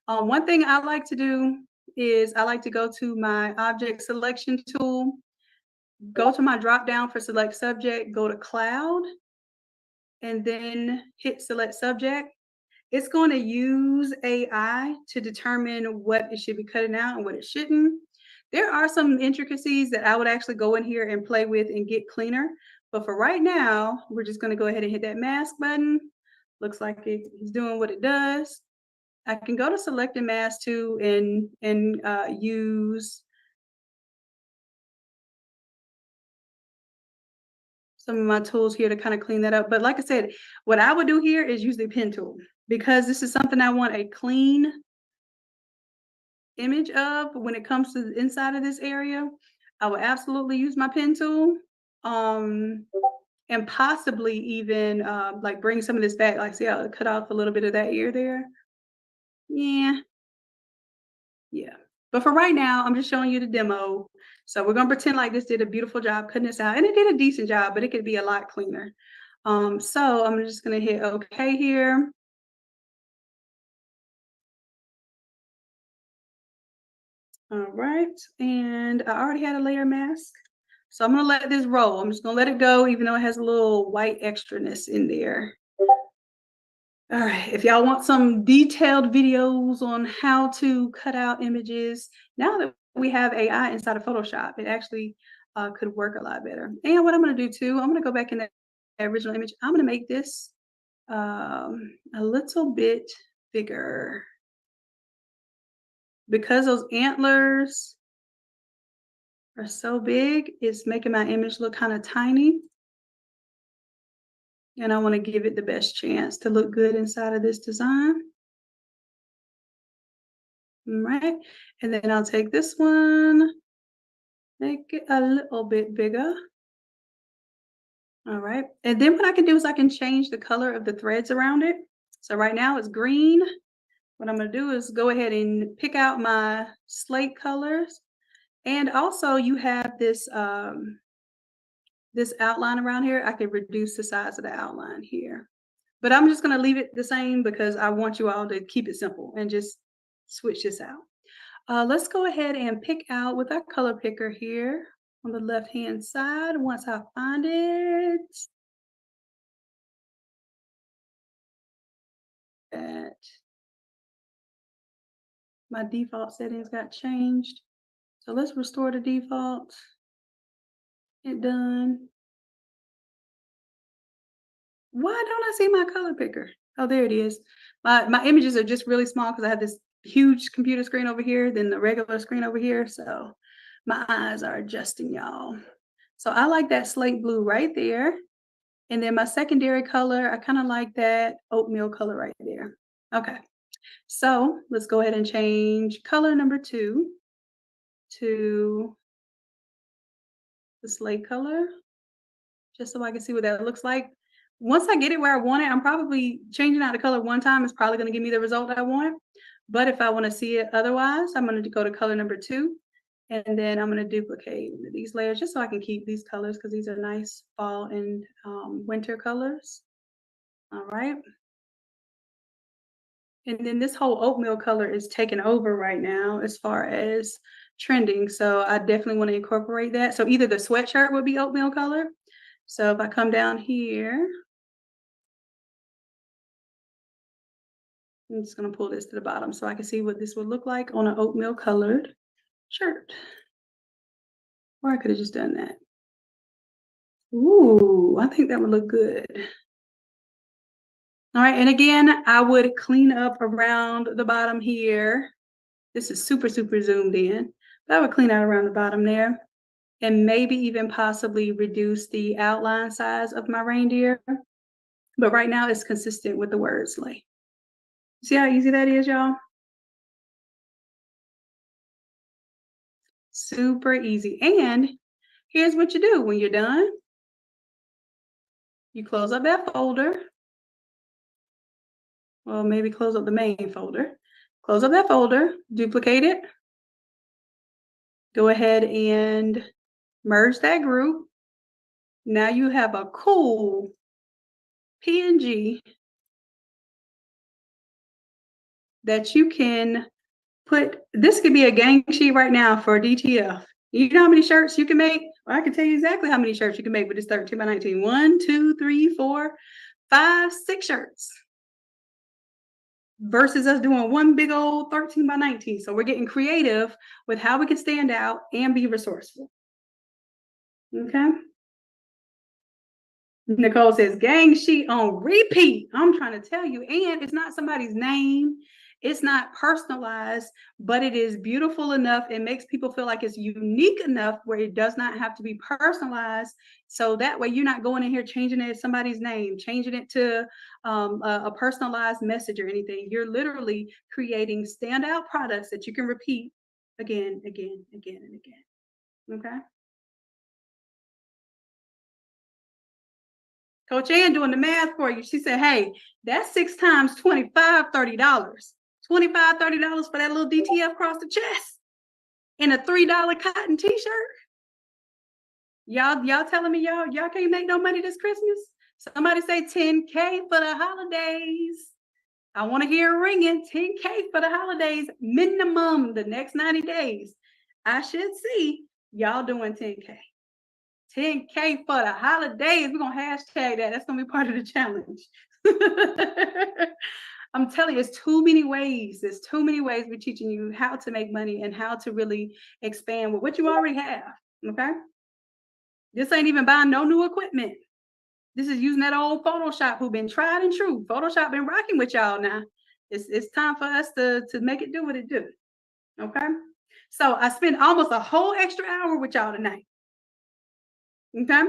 One thing I like to do is I like to go to my object selection tool, go to my drop down for select subject, go to cloud, and then hit select subject. It's going to use AI to determine what it should be cutting out and what it shouldn't. There are some intricacies that I would actually go in here and play with and get cleaner. But for right now, we're just going to go ahead and hit that mask button. Looks like it's doing what it does. I can go to select and mask too and use some of my tools here to kind of clean that up. But like I said, what I would do here is use the pen tool because this is something I want a clean image of when it comes to the inside of this area. I will absolutely use my pen tool. And possibly even like bring some of this back. Like, see how I cut off a little bit of that ear there? Yeah. But for right now, I'm just showing you the demo. So we're gonna pretend like this did a beautiful job cutting this out, and it did a decent job, but it could be a lot cleaner. So I'm just gonna hit OK here. All right, and I already had a layer mask. So I'm gonna let this roll. I'm just gonna let it go, even though it has a little white extraness in there. All right, if y'all want some detailed videos on how to cut out images, now that we have AI inside of Photoshop, it actually could work a lot better. And what I'm gonna do too, I'm gonna go back in the original image. I'm gonna make this a little bit bigger because those antlers are so big, it's making my image look kind of tiny. And I want to give it the best chance to look good inside of this design. All right, and then I'll take this one, make it a little bit bigger. All right, and then what I can do is I can change the color of the threads around it. So right now it's green. What I'm gonna do is go ahead and pick out my slate colors. And also you have this, this outline around here. I can reduce the size of the outline here. But I'm just gonna leave it the same because I want you all to keep it simple and just switch this out. Let's go ahead and pick out with our color picker here on the left-hand side. Once I find it, that my default settings got changed. So let's restore the default. It done. Why don't I see my color picker? Oh, there it is. My images are just really small because I have this huge computer screen over here, then the regular screen over here. So my eyes are adjusting, y'all. So I like that slate blue right there. And then my secondary color, I kind of like that oatmeal color right there. Okay. So let's go ahead and change color number 2 to the slate color, just so I can see what that looks like. Once I get it where I want it, I'm probably changing out the color one time. It's probably going to give me the result I want. But if I want to see it otherwise, I'm going to go to color number 2. And then I'm going to duplicate these layers just so I can keep these colors because these are nice fall and winter colors. All right. And then this whole oatmeal color is taking over right now as far as trending. So I definitely want to incorporate that. So either the sweatshirt would be oatmeal color. So if I come down here, I'm just going to pull this to the bottom so I can see what this would look like on an oatmeal colored shirt. Or I could have just done that. Ooh, I think that would look good. All right, and again, I would clean up around the bottom here. This is super, super zoomed in. But I would clean out around the bottom there and maybe even possibly reduce the outline size of my reindeer. But right now it's consistent with the word sleigh. See how easy that is, y'all? Super easy. And here's what you do when you're done. You close up that folder. Well, maybe close up the main folder. Close up that folder, duplicate it. Go ahead and merge that group. Now you have a cool PNG that you can put. This could be a gang sheet right now for DTF. You know how many shirts you can make? Well, I can tell you exactly how many shirts you can make with this 13 by 19. 1, 2, 3, 4, 5, 6 shirts. Versus us doing one big old 13 by 19. So we're getting creative with how we can stand out and be resourceful. Okay. Nicole says gang sheet on repeat. I'm trying to tell you, and it's not somebody's name. It's not personalized, but it is beautiful enough. It makes people feel like it's unique enough where it does not have to be personalized. So that way you're not going in here changing it somebody's name, changing it to a personalized message or anything. You're literally creating standout products that you can repeat again, and again. Okay. Coach Ann doing the math for you. She said, hey, that's 6 times 25, $30. $25, $30 for that little DTF across the chest and a $3 cotton t-shirt. Y'all telling me y'all can't make no money this Christmas? Somebody say 10K for the holidays. I want to hear it ringing. 10K for the holidays, minimum the next 90 days. I should see y'all doing 10K. 10K for the holidays. We're going to hashtag that. That's going to be part of the challenge. I'm telling you, it's too many ways. There's too many ways we're teaching you how to make money and how to really expand with what you already have. Okay. This ain't even buying no new equipment. This is using that old Photoshop who've been tried and true. Photoshop been rocking with y'all now. It's time for us to make it do what it do. Okay. So I spent almost a whole extra hour with y'all tonight. Okay.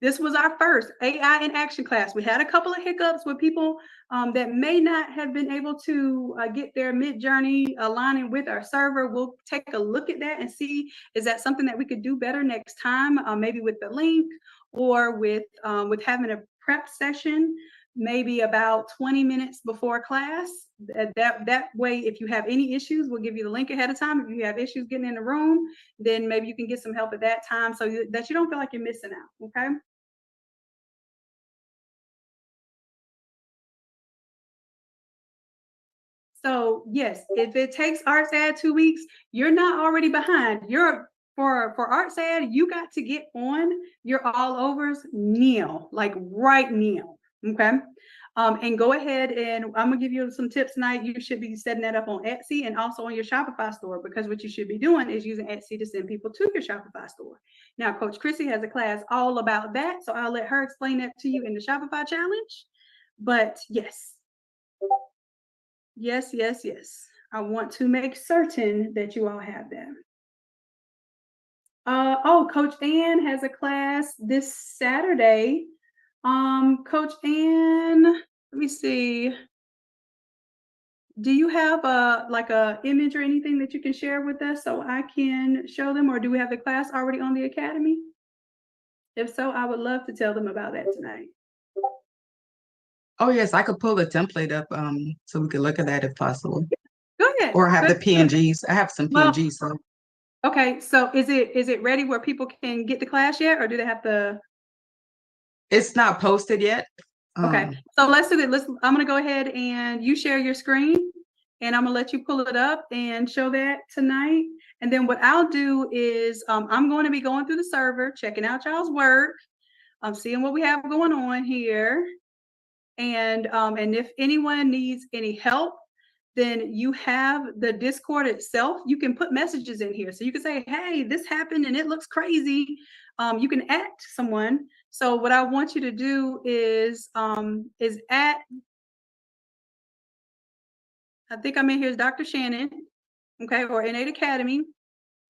This was our first AI in action class. We had a couple of hiccups with people that may not have been able to get their mid-journey aligning with our server. We'll take a look at that and see, is that something that we could do better next time, maybe with the link or with having a prep session, maybe about 20 minutes before class. That way, if you have any issues, we'll give you the link ahead of time. If you have issues getting in the room, then maybe you can get some help at that time so that you don't feel like you're missing out, okay? So yes, if it takes ArtsAd 2 weeks, you're not already behind. You're for ArtsAd, you got to get on your all overs now, like right now. Okay. And go ahead and I'm gonna give you some tips tonight. You should be setting that up on Etsy and also on your Shopify store, because what you should be doing is using Etsy to send people to your Shopify store. Now, Coach Chrissy has a class all about that, so I'll let her explain that to you in the Shopify challenge. But yes. Yes. I want to make certain that you all have them. Oh, Coach Ann has a class this Saturday. Coach Ann, let me see. Do you have a image or anything that you can share with us so I can show them, or do we have the class already on the Academy? If so, I would love to tell them about that tonight. Oh yes, I could pull the template up so we could look at that if possible. Go ahead. Or have the PNGs. I have some PNGs. So okay, so is it ready where people can get the class yet, or do they have to? it's not posted yet. Okay, so let's do that. I'm gonna go ahead and you share your screen, and I'm gonna let you pull it up and show that tonight. And then what I'll do is I'm going to be going through the server, checking out y'all's work. I'm seeing what we have going on here. And if anyone needs any help, then you have the Discord itself. You can put messages in here. So you can say, hey, this happened and it looks crazy. You can add someone. So what I want you to do is add, I think I'm in here is Dr. Shanon, okay, or Innate Academy.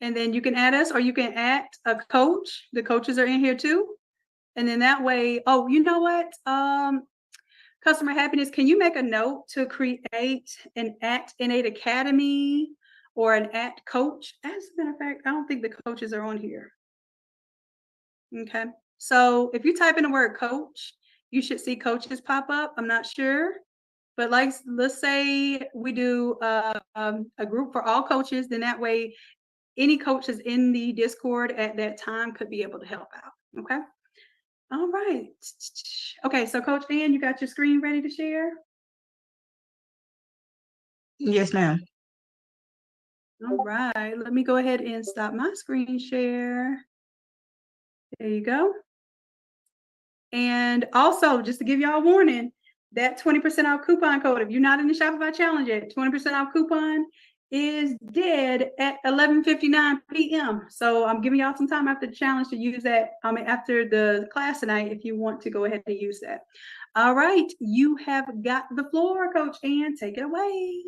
And then you can add us, or you can add a coach. The coaches are in here too. And then that way, oh, you know what? Customer happiness, can you make a note to create an Innate Academy or an coach? As a matter of fact, I don't think the coaches are on here. Okay, so if you type in the word coach, you should see coaches pop up. I'm not sure, but let's say we do a group for all coaches, then that way any coaches in the Discord at that time could be able to help out. Okay. All right. Okay, so Coach Ann, you got your screen ready to share? yes, ma'am. All right, let me go ahead and stop my screen share. There you go. And also, just to give y'all a warning, that 20% off coupon code, if you're not in the Shopify challenge yet, 20% off coupon is dead at 11:59 p.m. So I'm giving y'all some time after the challenge to use that. After the class tonight, if you want to go ahead and use that. All right, you have got the floor, Coach Ann. Take it away.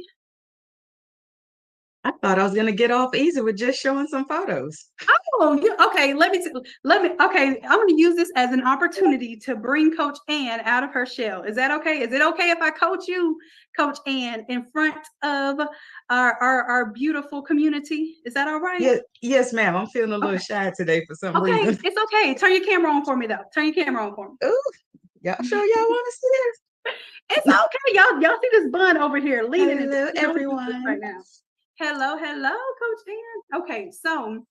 I thought I was gonna get off easy with just showing some photos. Oh, okay. Okay, I'm going to use this as an opportunity to bring Coach Ann out of her shell. Is that okay? Is it okay if I coach you, Coach Ann, in front of our beautiful community? Is that all right? Yes, ma'am. I'm feeling a little shy today for some Okay, reason. it's okay. Turn your camera on for me, though. Turn your camera on for me. Ooh, y'all sure y'all want to see this? It's okay. Y'all see this bun over here leaning into Hello, everyone. right now. Hello, Coach Ann. Okay, so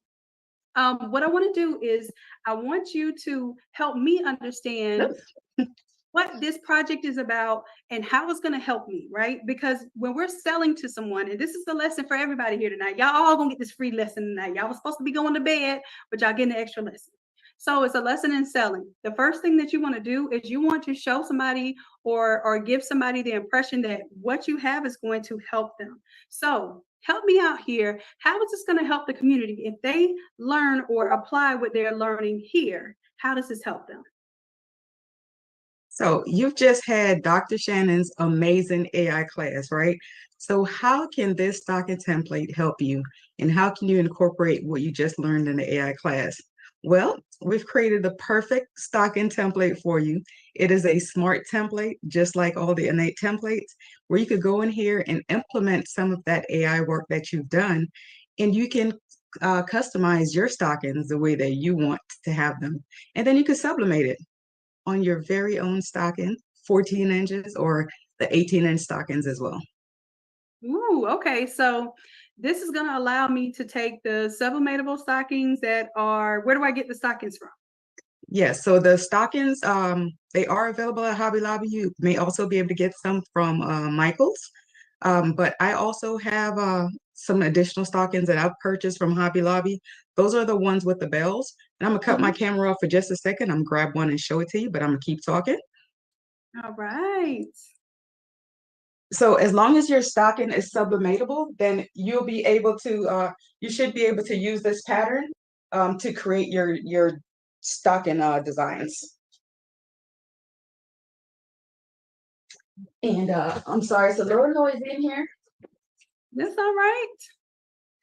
what I want to do is I want you to help me understand what this project is about and how it's going to help me, right? Because when we're selling to someone, and this is the lesson for everybody here tonight, y'all all gonna get this free lesson tonight. Y'all was supposed to be going to bed, but y'all getting an extra lesson. So it's a lesson in selling. The first thing that you want to do is you want to show somebody or give somebody the impression that what you have is going to help them. So help me out here. How is this going to help the community? If they learn or apply what they're learning here, how does this help them? So you've just had Dr. Shannon's amazing AI class, right? So how can this stocking template help you? And how can you incorporate what you just learned in the AI class? Well, we've created the perfect stocking template for you. It is a smart template, just like all the innate templates, where you could go in here and implement some of that AI work that you've done, and you can customize your stockings the way that you want to have them. And then you can sublimate it on your very own stocking, 14 inches or the 18-inch stockings as well. Ooh, okay. So this is going to allow me to take the sublimatable stockings that are, where do I get the stockings from? Yes, so the stockings, they are available at Hobby Lobby. You may also be able to get some from Michael's. But I also have some additional stockings that I've purchased from Hobby Lobby. Those are the ones with the bells. And I'm gonna cut my camera off for just a second. I'm gonna grab one and show it to you, but I'm gonna keep talking. All right. So as long as your stocking is sublimatable, then you'll be able to, you should be able to use this pattern to create your stocking designs. And I'm sorry, it's a little noisy in here. That's all right.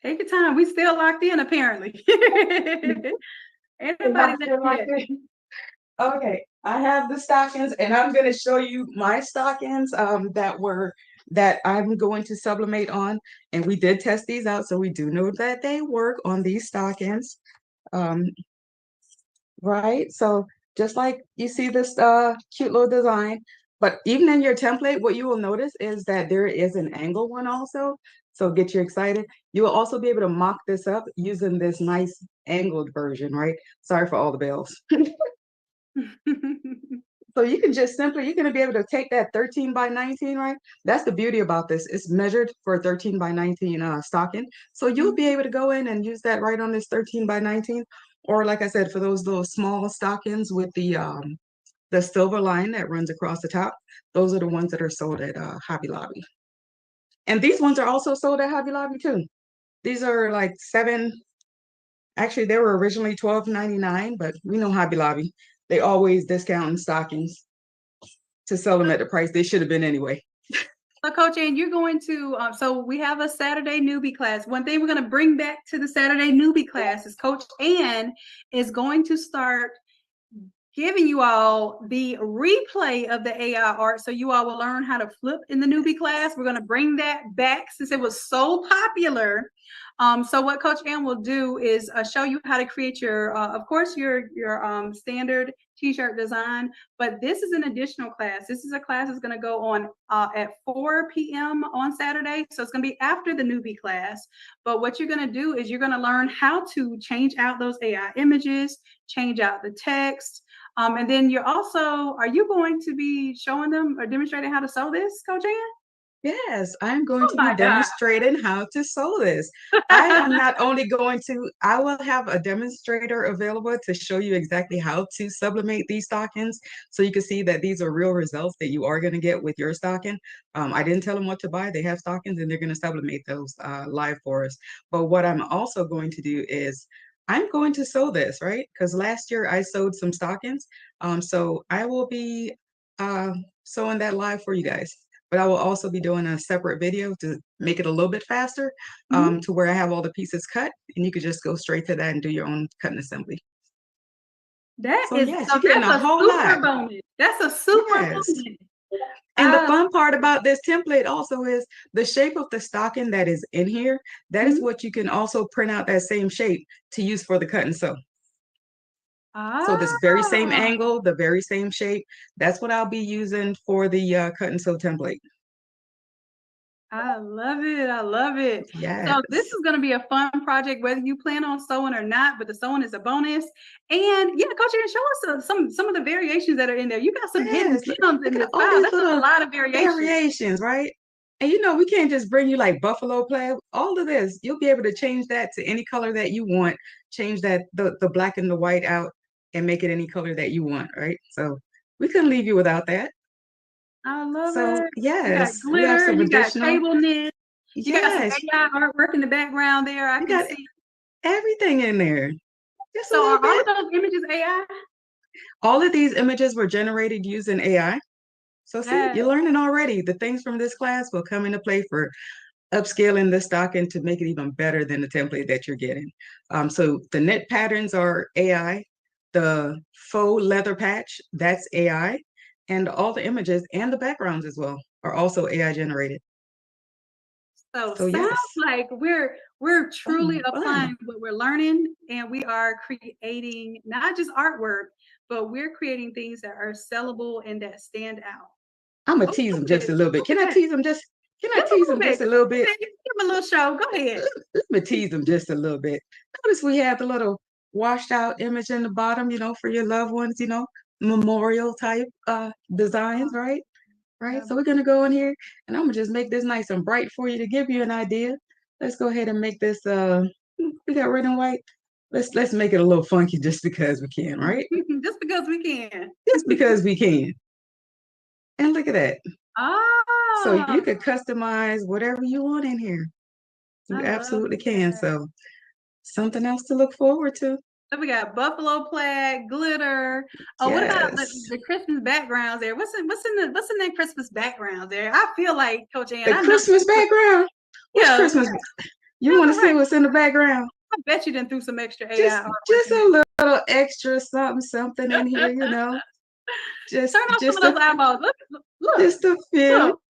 Take your time. We still locked in, apparently. Everybody Okay, I have the stockings, and I'm going to show you my stockings that I'm going to sublimate on. And we did test these out, so we do know that they work on these stockings. Right, so just like you see this cute little design, but even in your template, what you will notice is that there is an angle one also. So get you excited. You will also be able to mock this up using this nice angled version, right? Sorry for all the bells. So you can just simply, you're going to be able to take that 13 by 19, right? That's the beauty about this. It's measured for 13 by 19 stocking. So you'll be able to go in and use that right on this 13 by 19. Or like I said, for those little small stockings with the silver line that runs across the top, those are the ones that are sold at Hobby Lobby. And these ones are also sold at Hobby Lobby too. These are like actually they were originally $12.99, but we know Hobby Lobby. They always discount stockings to sell them at the price they should have been anyway. So Coach Ann, you're going to, so we have a Saturday newbie class. One thing we're going to bring back to the Saturday newbie class is Coach Ann is going to start giving you all the replay of the AI art so you all will learn how to flip in the newbie class. We're going to bring that back since it was so popular. So what Coach Ann will do is show you how to create your, of course, your standard t-shirt design, but this is an additional class. This is a class that's going to go on at 4 p.m. on Saturday. So it's going to be after the newbie class. But what you're going to do is you're going to learn how to change out those AI images, change out the text. And then you're also, are you going to be showing them or demonstrating how to sew this, Coach Ann? Yes, I'm going to be demonstrating how to sew this. I am not only going to, I will have a demonstrator available to show you exactly how to sublimate these stockings so you can see that these are real results that you are going to get with your stocking. I didn't tell them what to buy. They have stockings and they're going to sublimate those live for us. But what I'm also going to do is I'm going to sew this, right? Because last year I sewed some stockings. So I will be sewing that live for you guys. but I will also be doing a separate video to make it a little bit faster, Mhm. to where I have all the pieces cut, and you could just go straight to that and do your own cutting assembly. So yes, you're getting a That's a whole super lot. bonus. That's a super Yes. bonus. And the I fun part about this template also is the shape of the stocking that is in here. That is Mhm. what you can also print out that same shape to use for the cut and sew. So this very same Ah, angle, the very same shape, that's what I'll be using for the cut and sew template. I love it. I love it. Yes. So this is going to be a fun project, whether you plan on sewing or not. But the sewing is a bonus. And yeah, Coach Ann, show us some of the variations that are in there. You got some hidden Yes. gems in Look this at all file. these That's just a little lot of variations. variations, right? And you know, we can't just bring you like buffalo plaid. All of this, you'll be able to change that to any color that you want. Change that the black and the white out and make it any color that you want, right? So we couldn't leave you without that. I love So it. You got yes, we have glitter. some You got additional. cable knit. You got some Yes, AI artwork in the background there. I you can got see. everything in there. Just a So little are all bit. of those images AI? All of these images were generated using AI. So see, That you're learning already. The things from this class will come into play for upscaling the stocking to make it even better than the template that you're getting. So the knit patterns are AI, the faux leather patch, that's AI, and all the images and the backgrounds as well are also AI generated. so So sounds yes, like we're truly fun, applying fun. what we're learning, and we are creating not just artwork, but we're creating things that are sellable and that stand out. I'm gonna Oh, tease look them at just that. a little bit. Look at that. Can I Just a tease little them bit. just a little bit? Give him a little show. Go ahead. Let me tease them just a little bit. Notice we have the little washed out image in the bottom, you know, for your loved ones, you know, memorial type designs, right? Right. So we're gonna go in here and I'm gonna just make this nice and bright for you to give you an idea. Let's go ahead and make this we got red and white. Let's make it a little funky just because we can, right? Just because we can. Just because we can. And look at that. So you Ah, could customize whatever you want in here. You I love absolutely can. that. So something else to look forward to. So we got buffalo plaid, glitter. Oh, what about Yes. the Christmas backgrounds there? What's in that Christmas backgrounds there? I feel like Coach Ann, The I know. Christmas background. Which Yeah, Christmas? You want to yeah, see right. what's in the background? I bet you didn't threw some extra AI artwork Just in a little extra something in here, there. you know. Just Turn off some just of a those eyeballs. Look, just a few look,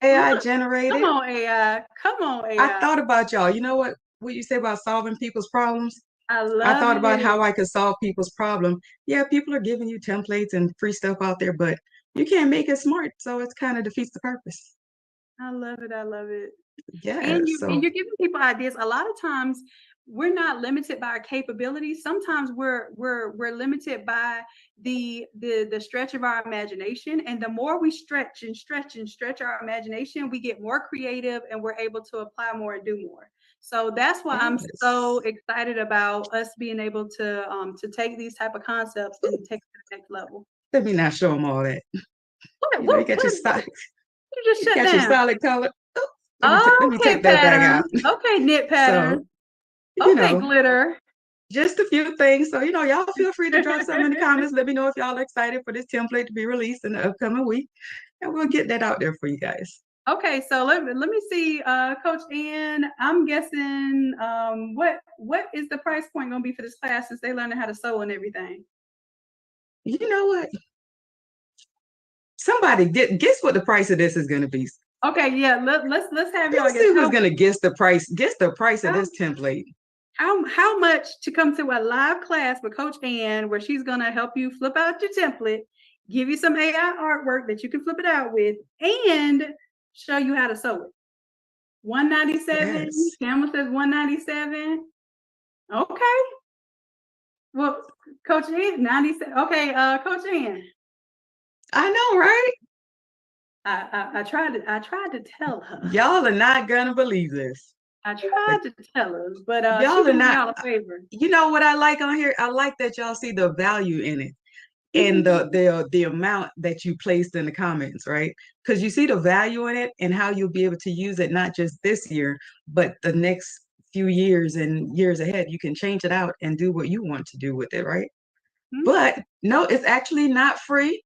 AI look. Come generated. on, AI. Come on, I AI. thought about y'all. You know what you say about solving people's problems? I I love thought about how it. I could solve people's problem. Yeah, people are giving you templates and free stuff out there, but you can't make it smart, so it kind of defeats the purpose. I love it. I love it. Yeah, And so you're giving people ideas. A lot of times we're not limited by our capabilities. Sometimes we're limited by the stretch of our imagination. And the more we stretch and stretch and stretch our imagination, we get more creative and we're able to apply more and do more. So that's why I'm so yes. excited about us being able to take these type of concepts and take it to the next level. Let me not show them all that. You know, What you just you shut got your down? solid color. Oh, let me Okay, take that back pattern. out. Okay, knit pattern. So, you Okay, know, glitter. just a few things. So, you know, y'all feel free to drop something in the comments. Let me know if y'all are excited for this template to be released in the upcoming week. And we'll get that out there for you guys. Okay, so let me see, Coach Ann. I'm guessing what is the price point gonna be for this class since they learning how to sew and everything? You know what? Somebody guess what the price of this is going to be. Okay, yeah, let's have y'all Let's guess see who's going to guess the price. Guess the price of how this template. how much to come to a live class with Coach Ann where she's gonna help you flip out your template, give you some AI artwork that you can flip it out with, and show you how to sew it. 197. Yes. Campbell says 197. Okay. Well, Coach Ann, 97. Okay, Coach Ann. I know, right? I tried to tell her. Y'all are not going to believe this. I But tried to tell her, but she y'all are doing not. y'all a favor. You know what I like on here? I like that y'all see the value in it. And the amount that you placed in the comments, right? Because you see the value in it and how you'll be able to use it not just this year, but the next few years and years ahead. You can change it out and do what you want to do with it, right? Mhm. But no, it's actually not free.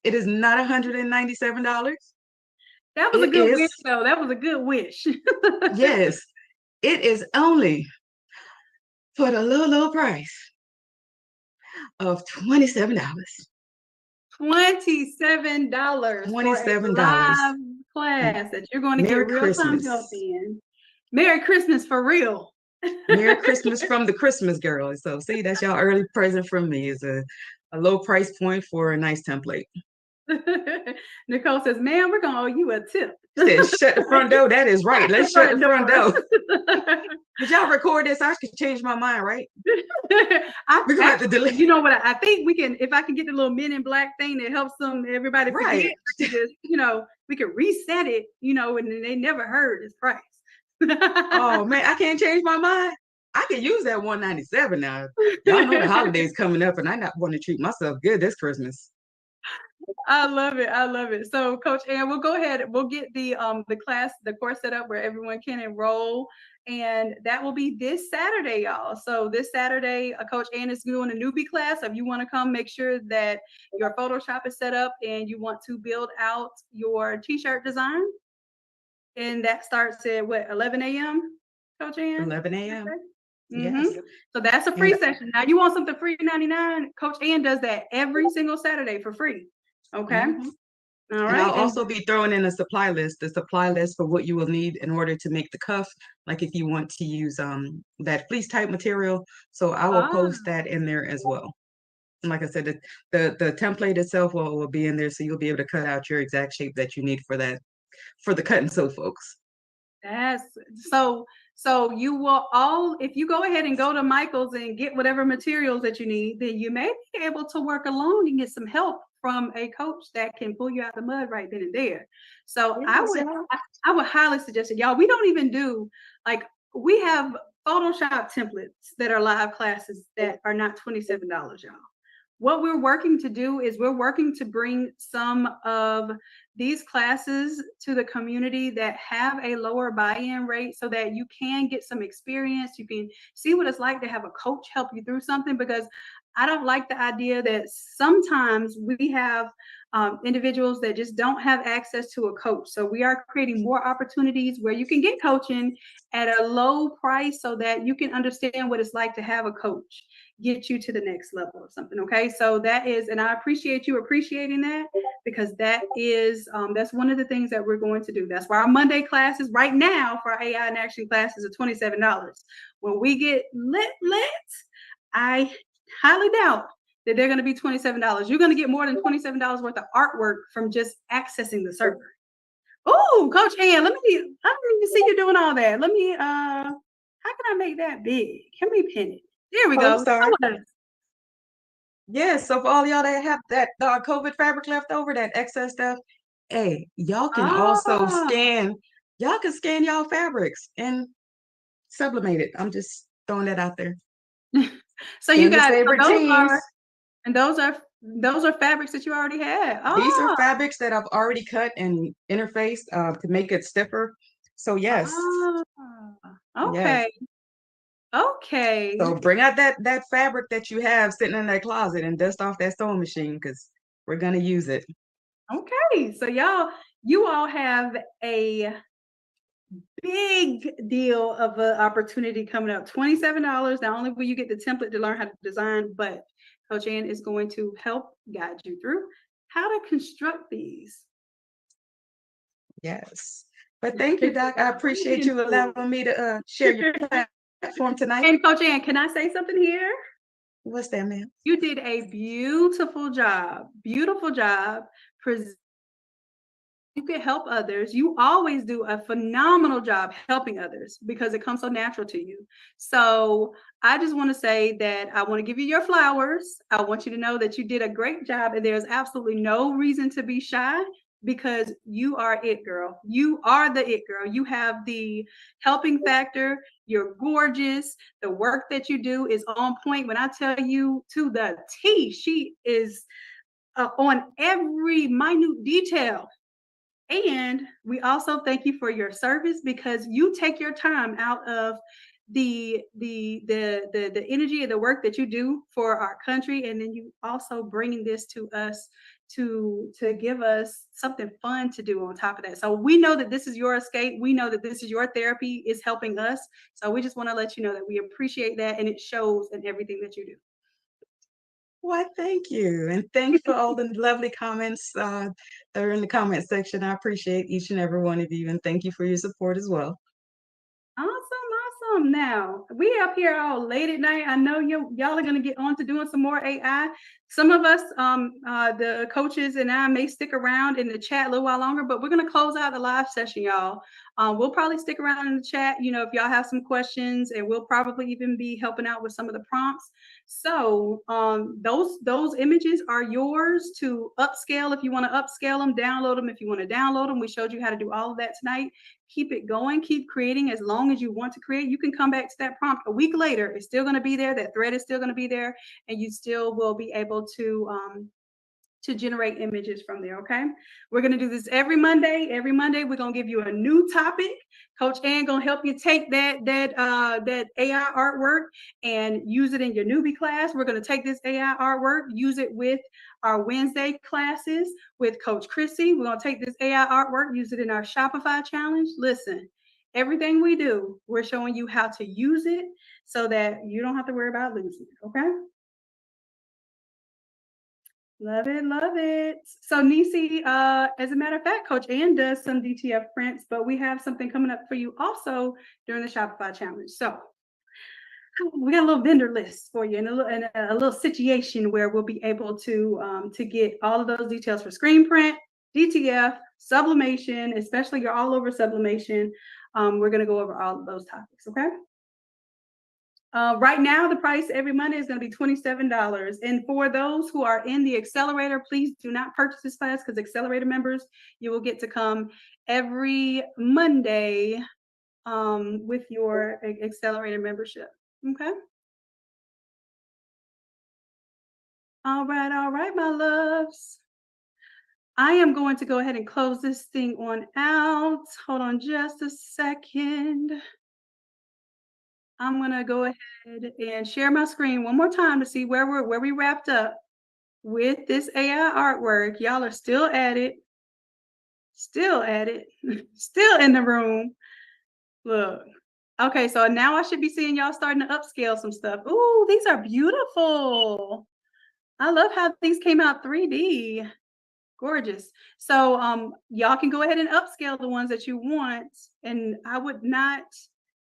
It is not $197. That was a It good is, wish, though. That was a good wish. yes, it is only for the low price of $27. $27 for a $27. live class that you're going to Merry get real-time help Christmas. in. Merry Christmas for real. Merry Christmas from the Christmas girl. So see, that's your early present from me, is a low price point for a nice template. Nicole says, "Ma'am, we're gonna owe you a tip." She said, shut the front door. That is right. Let's shut the front door. Did y'all record this? I could change my mind, right? We're gonna have to delete. You know what? I think we can, if I can get the little Men in Black thing that helps everybody forget, Right. just, we can reset it, and then they never heard this price. Oh man, I can't change my mind. I can use that $197 now. Y'all know the holidays coming up, and I not want to treat myself good this Christmas. I love it. I love it. So, Coach Ann, we'll go ahead. We'll get the course set up where everyone can enroll, and that will be this Saturday, y'all. So this Saturday, Coach Ann is doing a newbie class. So if you want to come, make sure that your Photoshop is set up and you want to build out your T-shirt design. And that starts at what, 11 a.m. Coach Ann? 11 a.m. Mm-hmm. Yes. So that's a free session. Now you want something free 99? Coach Ann does that every single Saturday for free. Okay. Mhm. All And right. I'll also be throwing in the supply list for what you will need in order to make the cuff. Like if you want to use that fleece type material. So I will post that in there as well. And like I said, the template itself will be in there, so you'll be able to cut out your exact shape that you need for the cut and sew folks. That's so you will all, if you go ahead and go to Michael's and get whatever materials that you need, then you may be able to work alone and get some help from a coach that can pull you out the mud right then and there. So Yes, I would highly suggest it. Y'all, we don't even do, like, we have Photoshop templates that are live classes that are not $27, y'all. What we're working to do is we're working to bring some of these classes to the community that have a lower buy-in rate so that you can get some experience. You can see what it's like to have a coach help you through something, because I don't like the idea that sometimes we have individuals that just don't have access to a coach. So we are creating more opportunities where you can get coaching at a low price so that you can understand what it's like to have a coach get you to the next level or something. Okay. So that is, and I appreciate you appreciating that, because that is, that's one of the things that we're going to do. That's why our Monday classes right now for our AI in Action classes are $27. When we get lit, I highly doubt that they're going to be $27. You're going to get more than $27 worth of artwork from just accessing the server. Oh, Coach Ann, I don't even see you doing all that. Let me, how can I make that big? Can we pin it? There we go. Sorry. Yes, so for all y'all that have that COVID fabric left over, that excess stuff, hey, y'all can also scan y'all fabrics and sublimate it. I'm just throwing that out there. So you got those are fabrics that you already had. These are fabrics that I've already cut and interfaced to make it stiffer. So yes. Okay. Yes. Okay. So bring out that fabric that you have sitting in that closet and dust off that sewing machine, because we're gonna use it. Okay. So you all have a big deal of an opportunity coming up. $27. Not only will you get the template to learn how to design, but Coach Ann is going to help guide you through how to construct these. Yes. But thank you, Doc. I appreciate you allowing me to share your platform tonight. And Coach Ann, can I say something here? What's that, ma'am? You did a beautiful job. Beautiful job. You can help others. You always do a phenomenal job helping others because it comes so natural to you. So I just want to say that I want to give you your flowers. I want you to know that you did a great job, and there's absolutely no reason to be shy, because you are it, girl. You are the it girl. You have the helping factor. You're gorgeous. The work that you do is on point. When I tell you to the T, she is on every minute detail. And we also thank you for your service, because you take your time out of the energy and the work that you do for our country, and then you also bringing this to us to give us something fun to do on top of that. So we know that this is your escape. We know that this is your therapy, is helping us. So we just want to let you know that we appreciate that, and it shows in everything that you do. Why, thank you. And thanks for all the lovely comments that are in the comment section. I appreciate each and every one of you, and thank you for your support as well. Awesome. Now we up here all late at night. I know y'all are gonna get on to doing some more AI. Some of us, the coaches and I may stick around in the chat a little while longer, but we're gonna close out the live session, y'all. We'll probably stick around in the chat, if y'all have some questions, and we'll probably even be helping out with some of the prompts. So those images are yours to upscale if you want to upscale them, download them if you want to download them. We showed you how to do all of that tonight. Keep it going, keep creating as long as you want to create. You can come back to that prompt a week later. It's still going to be there. That thread is still going to be there, and you still will be able to generate images from there. Okay, we're going to do this every Monday. Every Monday we're going to give you a new topic. Coach Ann going to help you take that AI artwork and use it in your newbie class. We're going to take this AI artwork, use it with our Wednesday classes with Coach Chrissy. We're going to take this AI artwork, use it in our Shopify challenge. Listen, everything we do, we're showing you how to use it so that you don't have to worry about losing it. Okay. Love it, love it. So Nisi, as a matter of fact, Coach Ann does some DTF prints, but we have something coming up for you also during the Shopify challenge. So we got a little vendor list for you, and a little situation where we'll be able to get all of those details for screen print, DTF, sublimation, especially you're all over sublimation. We're going to go over all of those topics. Okay. Right now, the price every Monday is going to be $27. And for those who are in the accelerator, please do not purchase this class, because accelerator members, you will get to come every Monday with your accelerator membership. Okay. All right, my loves. I am going to go ahead and close this thing on out. Hold on just a second. I'm gonna go ahead and share my screen one more time to see where we wrapped up with this AI artwork. Y'all are still at it, still in the room. Look, okay, so now I should be seeing y'all starting to upscale some stuff. Ooh, these are beautiful. I love how these came out 3D. Gorgeous. So y'all can go ahead and upscale the ones that you want, and I would not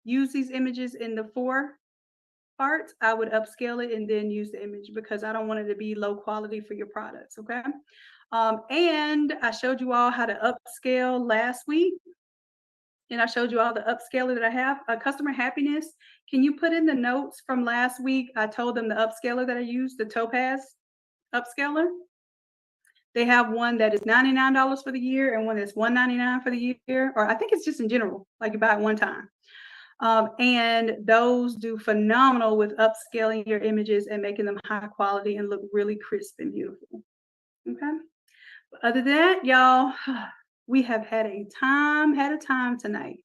use these images in the 4 parts. I would upscale it and then use the image, because I don't want it to be low quality for your products. Okay. And I showed you all how to upscale last week, and I showed you all the upscaler that I have. Customer happiness, can you put in the notes from last week? I told them the upscaler that I used, the Topaz upscaler. They have one that is $99 for the year and one that's $199 for the year, or I think it's just in general, like you buy it one time. And those do phenomenal with upscaling your images and making them high quality and look really crisp and beautiful. Okay. But other than that, y'all, we have had a time tonight.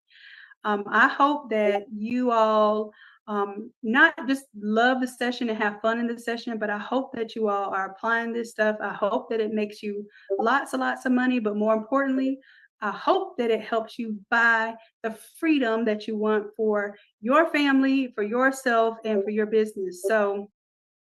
I hope that you all not just love the session and have fun in the session, but I hope that you all are applying this stuff. I hope that it makes you lots of money, but more importantly, I hope that it helps you buy the freedom that you want for your family, for yourself, and for your business. So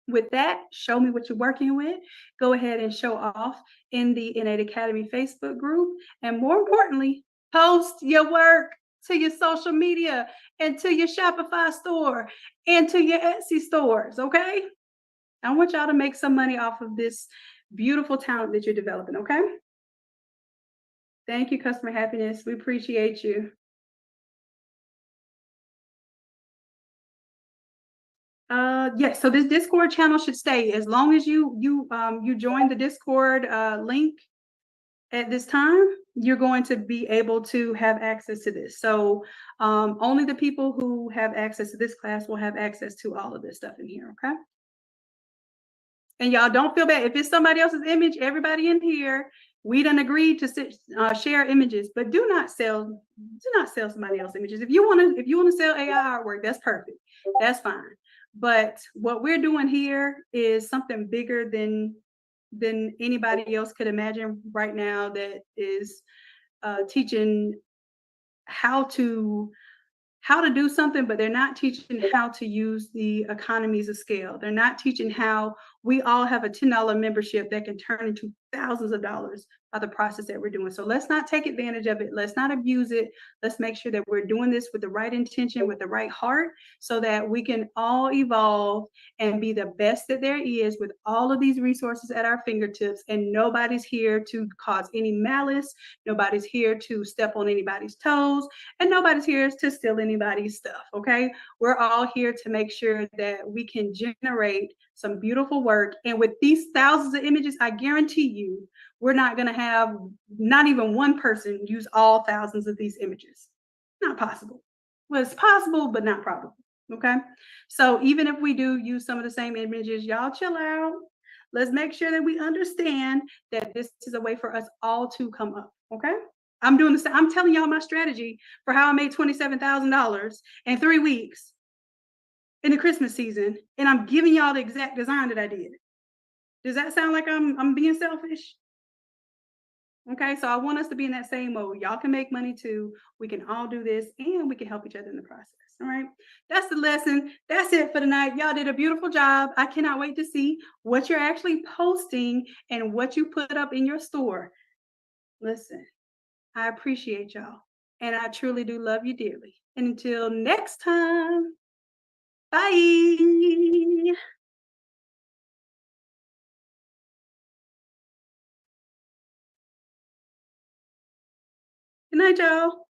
with that, show me what you're working with. Go ahead and show off in the Innate Academy Facebook group. And more importantly, post your work to your social media and to your Shopify store and to your Etsy stores. Okay. I want y'all to make some money off of this beautiful talent that you're developing. Okay. Thank you, Customer Happiness. We appreciate you. Yes, so this Discord channel should stay as long as you join the Discord link at this time. You're going to be able to have access to this. So only the people who have access to this class will have access to all of this stuff in here. Okay. And y'all don't feel bad if it's somebody else's image. Everybody in here, We done agreed to share images, but do not sell somebody else's images. If you want to sell AI artwork, that's perfect. That's fine. But what we're doing here is something bigger than anybody else could imagine right now, that is teaching how to do something, but they're not teaching how to use the economies of scale. They're not teaching how we all have a $10 membership that can turn into thousands of dollars by the process that we're doing. So let's not take advantage of it. Let's not abuse it. Let's make sure that we're doing this with the right intention, with the right heart, so that we can all evolve and be the best that there is with all of these resources at our fingertips. And nobody's here to cause any malice. Nobody's here to step on anybody's toes. And nobody's here to steal anybody's stuff, okay? We're all here to make sure that we can generate some beautiful work. And with these thousands of images, I guarantee you, we're not gonna have not even one person use all thousands of these images. Not possible. Well, it's possible, but not probable, okay? So even if we do use some of the same images, y'all chill out. Let's make sure that we understand that this is a way for us all to come up, okay? I'm doing this. I'm telling y'all my strategy for how I made $27,000 in 3 weeks in the Christmas season, and I'm giving y'all the exact design that I did. Does that sound like I'm being selfish? Okay, so I want us to be in that same mode. Y'all can make money too. We can all do this, and we can help each other in the process. All right, that's the lesson. That's it for tonight. Y'all did a beautiful job. I cannot wait to see what you're actually posting and what you put up in your store. Listen, I appreciate y'all, and I truly do love you dearly. And until next time, bye. Good night, y'all.